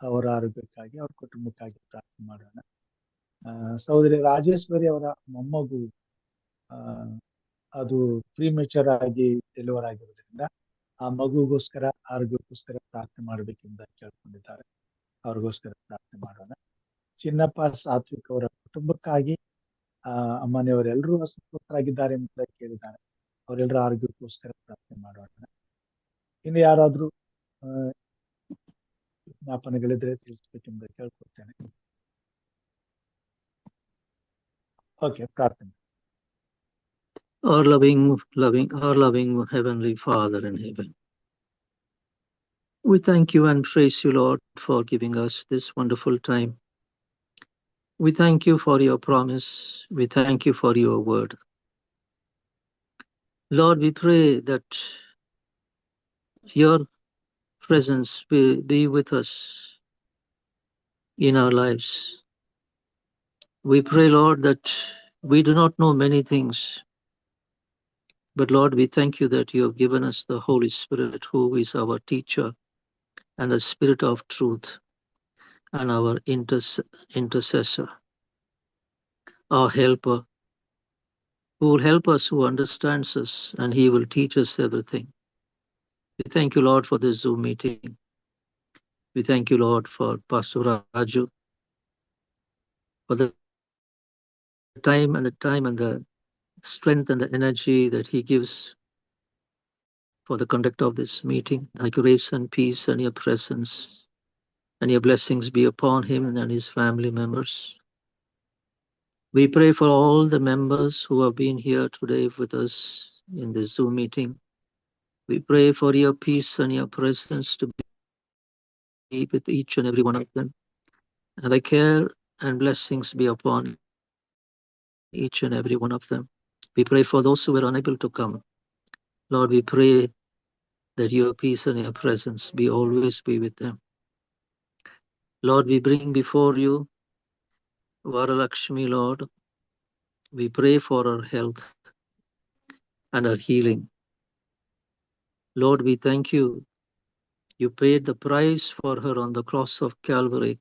ಅವರ ಆರೋಗ್ಯಕ್ಕಾಗಿ, ಅವ್ರ ಕುಟುಂಬಕ್ಕಾಗಿ ಪ್ರಾರ್ಥನೆ ಮಾಡೋಣ. ಸಹೋದರಿ ರಾಜೇಶ್ವರಿ ಅವರ ಮೊಮ್ಮಗು ಅದು ಪ್ರೀಮೆಚರ್ ಆಗಿ ಡೆಲಿವರ್ ಆಗಿರೋದ್ರಿಂದ ಆ ಮಗುಗೋಸ್ಕರ ಆರೋಗ್ಯಕ್ಕೋಸ್ಕರ ಪ್ರಾರ್ಥನೆ ಮಾಡಬೇಕೆಂದು ಕೇಳ್ಕೊಂಡಿದ್ದಾರೆ. ಅವ್ರಿಗೋಸ್ಕರ ಪ್ರಾರ್ಥನೆ ಮಾಡೋಣ. ಚಿನ್ನಪ್ಪ ಸಾತ್ವಿಕ್ ಅವರ ಕುಟುಂಬಕ್ಕಾಗಿ, ಮನೆಯವರೆಲ್ಲರೂ ಅಸ್ವಸ್ಥರಾಗಿದ್ದಾರೆ ಅಂತ ಕೇಳಿದ್ದಾರೆ. ಅವರೆಲ್ಲರ ಆರೋಗ್ಯಕ್ಕೋಸ್ಕರ ಪ್ರಾರ್ಥನೆ ಮಾಡೋಣ. ಇನ್ನು ಯಾರಾದ್ರೂ ವಿಜ್ಞಾಪನೆಗಳಿದ್ರೆ ತಿಳಿಸ್ಬೇಕೆಂದು ಕೇಳ್ಕೊಳ್ತೇನೆ. ಓಕೆ, ಪ್ರಾರ್ಥನೆ. Our loving Heavenly Father in heaven, we thank you and praise you, Lord, for giving us this wonderful time. We thank you for your promise. We thank you for your word. Lord, we pray that your presence will be with us in our lives. We pray, Lord, that we do not know many things, but Lord, we thank you that you have given us the Holy Spirit, who is our teacher and the Spirit of truth and our intercessor, our helper, who will help us, who understands us, and he will teach us everything. We thank you, Lord, for this Zoom meeting. We thank you, Lord, for Pastor Raju, for the time and the strength and the energy that he gives for the conduct of this meeting. Thy grace and peace and your presence and your blessings be upon him and his family members. We pray for all the members who have been here today with us in this Zoom meeting. We pray for your peace and your presence to be with each and every one of them, and thy care and blessings be upon each and every one of them. We pray for those who were unable to come. Lord, we pray that your peace and your presence be always be with them. Lord, we bring before you Varalakshmi, Lord. We pray for her health and her healing. Lord, we thank you. You paid the price for her on the cross of Calvary,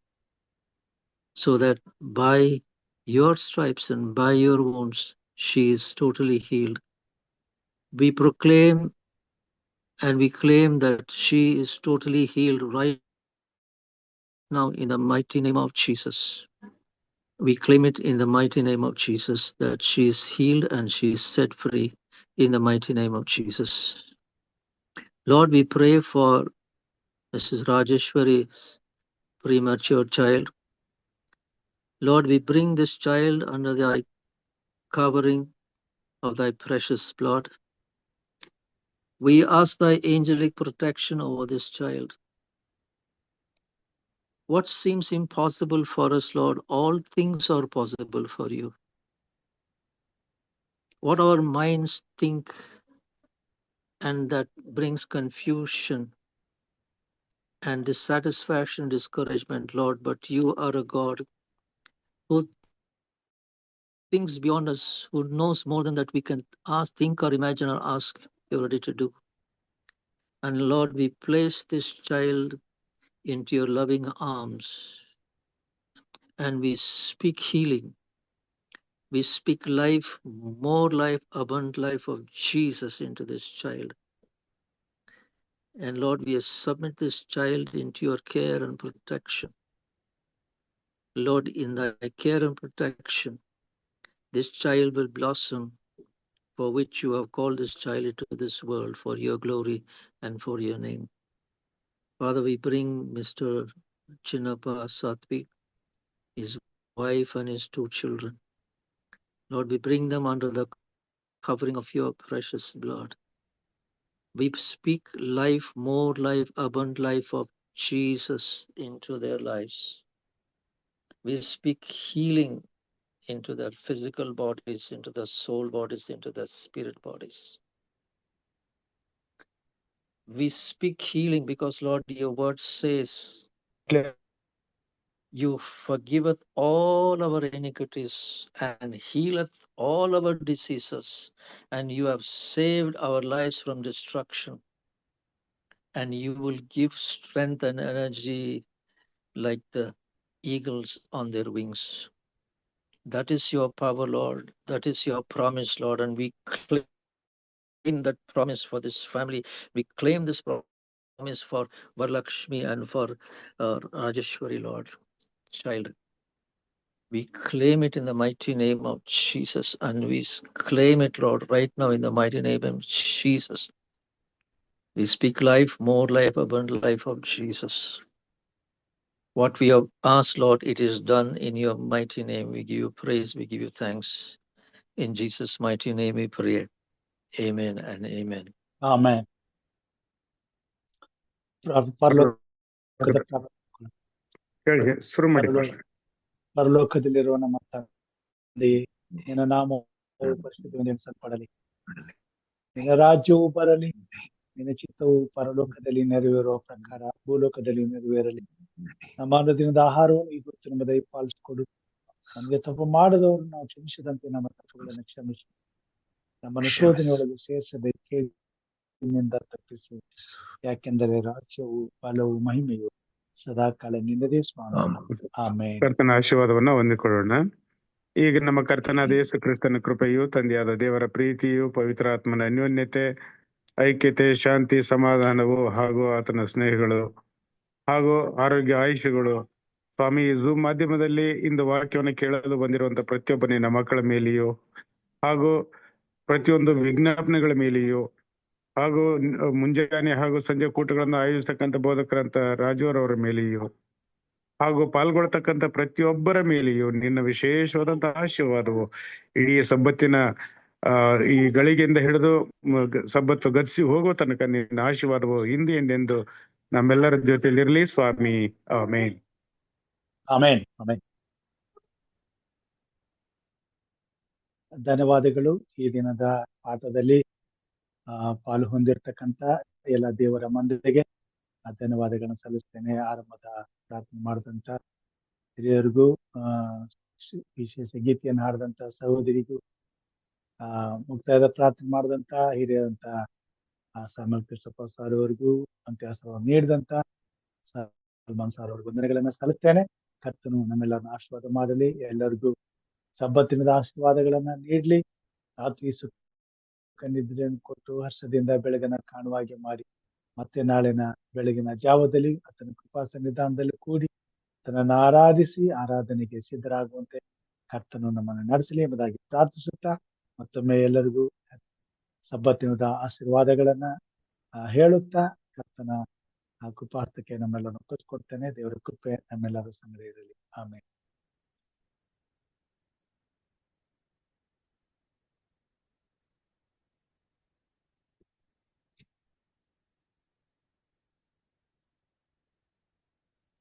so that by your stripes and by your wounds, she is totally healed. We proclaim and we claim that she is totally healed right now in the mighty name of Jesus. We claim it in the mighty name of Jesus that she is healed and she is set free in the mighty name of Jesus. Lord, we pray for Mrs. Rajeshwari's premature child. Lord, we bring this child under thy covering of thy precious blood. We ask thy angelic protection over this child. What seems impossible for us, Lord, all things are possible for you. What our minds think and that brings confusion and dissatisfaction, discouragement, Lord, but you are a God who thinks beyond us, who knows more than that we can ask, think or imagine or ask, you're ready to do. And Lord, we place this child into your loving arms and we speak healing. We speak life, more life, abundant life of Jesus into this child. And Lord, we submit this child into your care and protection. Lord, in thy care and protection, this child will blossom, for which you have called this child into this world for your glory and for your name. Father, we bring Mr. Chinnappa Satvik, his wife and his 2 children. Lord, we bring them under the covering of your precious blood. We speak life, more life, abundant life of Jesus into their lives. We speak healing into their physical bodies, into their soul bodies, into their spirit bodies. We speak healing because, Lord, your word says, you forgiveth all our iniquities and healeth all our diseases, and you have saved our lives from destruction, and you will give strength and energy like the eagles on their wings. That is your power, Lord. That is your promise, Lord, and we claim that promise for this family. We claim this promise for Varalakshmi and for Rajeshwari, Lord, child. We claim it in the mighty name of Jesus, and we claim it, Lord, right now in the mighty name of Jesus. We speak life, more life, abundant life of Jesus. What we have asked, Lord, it is done in your mighty name. We give you praise, we give you thanks. In Jesus' mighty name we pray. Amen and amen. Amen. ಪರಲೋಕದ ಹೇಳಿ, ಶುರು ಮಾಡಿ. ಪರಲೋಕದಲ್ಲಿರುವ ನಮ್ಮ ತಂದೆಯೇ, ನಿನ್ನ ನಾಮವು ಪರಿಶುದ್ಧವೆನಿಸಲ್ಪಡಲಿ, ನಿನ್ನ ರಾಜ್ಯವು ಬರಲಿ, ನಿನ್ನ ಚಿತ್ತವು ಪರಲೋಕದಲ್ಲಿ ನೆರವೇರುವ ಪ್ರಕಾರ ಭೂಲೋಕದಲ್ಲಿ ನೆರವೇರಲಿ. ನಮ್ಮ ಅನುದಿನದ ಆಹಾರವನ್ನು ಈ ಹೊತ್ತು ನಮಗೆ ದಯಪಾಲಿಸಿಕೊಡು. ನಮಗೆ ತಪ್ಪು ಮಾಡದವರು ನಾವು ಕ್ಷಮಿಸಿದಂತೆ ನಮ್ಮ ತಪ್ಪುಗಳನ್ನು ಕ್ಷಮಿಸಿ, ನಮ್ಮನ್ನು ಶೋಧನೆಯೊಳಗೆ ಸೇರಿಸದೆ ಕೇಳಿನಿಂದ ತಪ್ಪಿಸು. ಯಾಕೆಂದರೆ ರಾಜ್ಯವು, ಬಲವು, ಮಹಿಮೆಯು ಸದಾ ಕಾಲ ನಿನ್ನದೇ ಸ್ವಾಮಿ. ಆಮೆನ್. ಕರ್ತನ ಆಶೀರ್ವಾದವನ್ನ ಹೊಂದಿಕೊಳ್ಳೋಣ. ಈಗ ನಮ್ಮ ಕರ್ತನಾದ ಯೇಸು ಕ್ರಿಸ್ತನ ಕೃಪೆಯು, ತಂದೆಯಾದ ದೇವರ ಪ್ರೀತಿಯು, ಪವಿತ್ರಾತ್ಮನ ಅನ್ಯೋನ್ಯತೆ, ಐಕ್ಯತೆ, ಶಾಂತಿ, ಸಮಾಧಾನವು ಹಾಗೂ ಆತನ ಸ್ನೇಹಗಳು ಹಾಗೂ ಆರೋಗ್ಯ ಆಯುಷ್ಯಗಳು ಸ್ವಾಮಿ ಝೂಮ್ ಮಾಧ್ಯಮದಲ್ಲಿ ಇಂದು ವಾಕ್ಯವನ್ನು ಕೇಳಲು ಬಂದಿರುವಂತ ಪ್ರತಿಯೊಬ್ಬ ನಿನ್ನ ಮಕ್ಕಳ ಮೇಲೆಯೂ ಹಾಗೂ ಪ್ರತಿಯೊಂದು ವಿಜ್ಞಾಪನೆಗಳ ಮೇಲೆಯೂ ಹಾಗೂ ಮುಂಜಾನೆ ಹಾಗೂ ಸಂಜೆ ಕೂಟಗಳನ್ನು ಆಯೋಜಿಸತಕ್ಕಂಥ ಬೋಧಕರಂತ ರಾಜುವರವರ ಮೇಲೆಯೂ ಹಾಗೂ ಪಾಲ್ಗೊಳ್ತಕ್ಕಂಥ ಪ್ರತಿಯೊಬ್ಬರ ಮೇಲೆಯೂ ನಿನ್ನ ವಿಶೇಷವಾದಂತಹ ಆಶೀರ್ವಾದವು ಇಡೀ ಸಬ್ಬತ್ತಿನ ಈ ಗಳಿಗೆಯಿಂದ ಹಿಡಿದು ಸಬ್ಬತ್ತು ಗತಿಸಿ ಹೋಗೋ ತನಕ ನಿನ್ನ ಆಶೀರ್ವಾದವು ಹಿಂದೆಂದೆಂದು ನಮ್ಮೆಲ್ಲರ ಜೊತೆಲಿರ್ಲಿ ಸ್ವಾಮಿ. ಆಮೇನ್. ಆಮೇನ್. ಆಮೇನ್. ಧನ್ಯವಾದಗಳು. ಈ ದಿನದ ಪಾಠದಲ್ಲಿ ಪಾಲು ಹೊಂದಿರತಕ್ಕಂತ ಎಲ್ಲ ದೇವರ ಮಂದಿಗೆ ಧನ್ಯವಾದಗಳನ್ನು ಸಲ್ಲಿಸ್ತೇನೆ. ಆರಂಭದ ಪ್ರಾರ್ಥನೆ ಮಾಡಿದಂತ ಹಿರಿಯರಿಗೂ, ವಿಶೇಷ ಗೀತೆಯನ್ನು ಹಾಡಿದಂತ ಸಹೋದರಿಗೂ, ಮುಕ್ತಾಯದ ಪ್ರಾರ್ಥನೆ ಮಾಡಿದಂತ ಹಿರಿಯರಂತ ಸಾಮಲ್ ಕೃಷ್ಣಪ್ಪ ಸಾರ್ ಅವರಿಗೂ, ಅಂತ್ಯಾಸವನ್ನು ನೀಡಿದಂತ ಸಲ್ಮಾನ್ ಸಾರ್ ಅವ್ರಿಗೆ ವಂದನೆಗಳನ್ನ ಸಲ್ಲಿಸ್ತೇನೆ. ಕರ್ತನು ನಮ್ಮೆಲ್ಲರನ್ನ ಆಶೀರ್ವಾದ ಮಾಡಲಿ. ಎಲ್ಲರಿಗೂ ಸಬ್ಬತ್ತಿನದ ಆಶೀರ್ವಾದಗಳನ್ನ ನೀಡ್ಲಿ. ರಾತ್ರಿ ನಿದ್ರೆಯನ್ನು ಕೊಟ್ಟು ಹರ್ಷದಿಂದ ಬೆಳಗನ್ನ ಕಾಣುವಾಗೆ ಮಾಡಿ, ಮತ್ತೆ ನಾಳಿನ ಬೆಳಗಿನ ಜಾವದಲ್ಲಿ ಆತನ ಕೃಪಾ ಸನ್ನಿಧಾನದಲ್ಲಿ ಕೂಡಿ ಆತನನ್ನು ಆರಾಧಿಸಿ ಆರಾಧನೆಗೆ ಸಿದ್ಧರಾಗುವಂತೆ ಕರ್ತನು ನಮ್ಮನ್ನು ನಡೆಸಲಿ ಎಂಬುದಾಗಿ ಪ್ರಾರ್ಥಿಸುತ್ತಾ, ಮತ್ತೊಮ್ಮೆ ಎಲ್ಲರಿಗೂ ಸಬ್ಬತ್ತಿನದ ಆಶೀರ್ವಾದಗಳನ್ನ ಹೇಳುತ್ತಾ ಕರ್ತನ ಕೃಪಾಸ್ತಕ್ಕೆ ನಮ್ಮೆಲ್ಲರನ್ನು ಕೊಟ್ಟುಕೊಡ್ತೇನೆ. ದೇವರ ಕೃಪೆ ನಮ್ಮೆಲ್ಲರ ಸಂಗಡ ಇರಲಿ. ಆಮೇಲೆ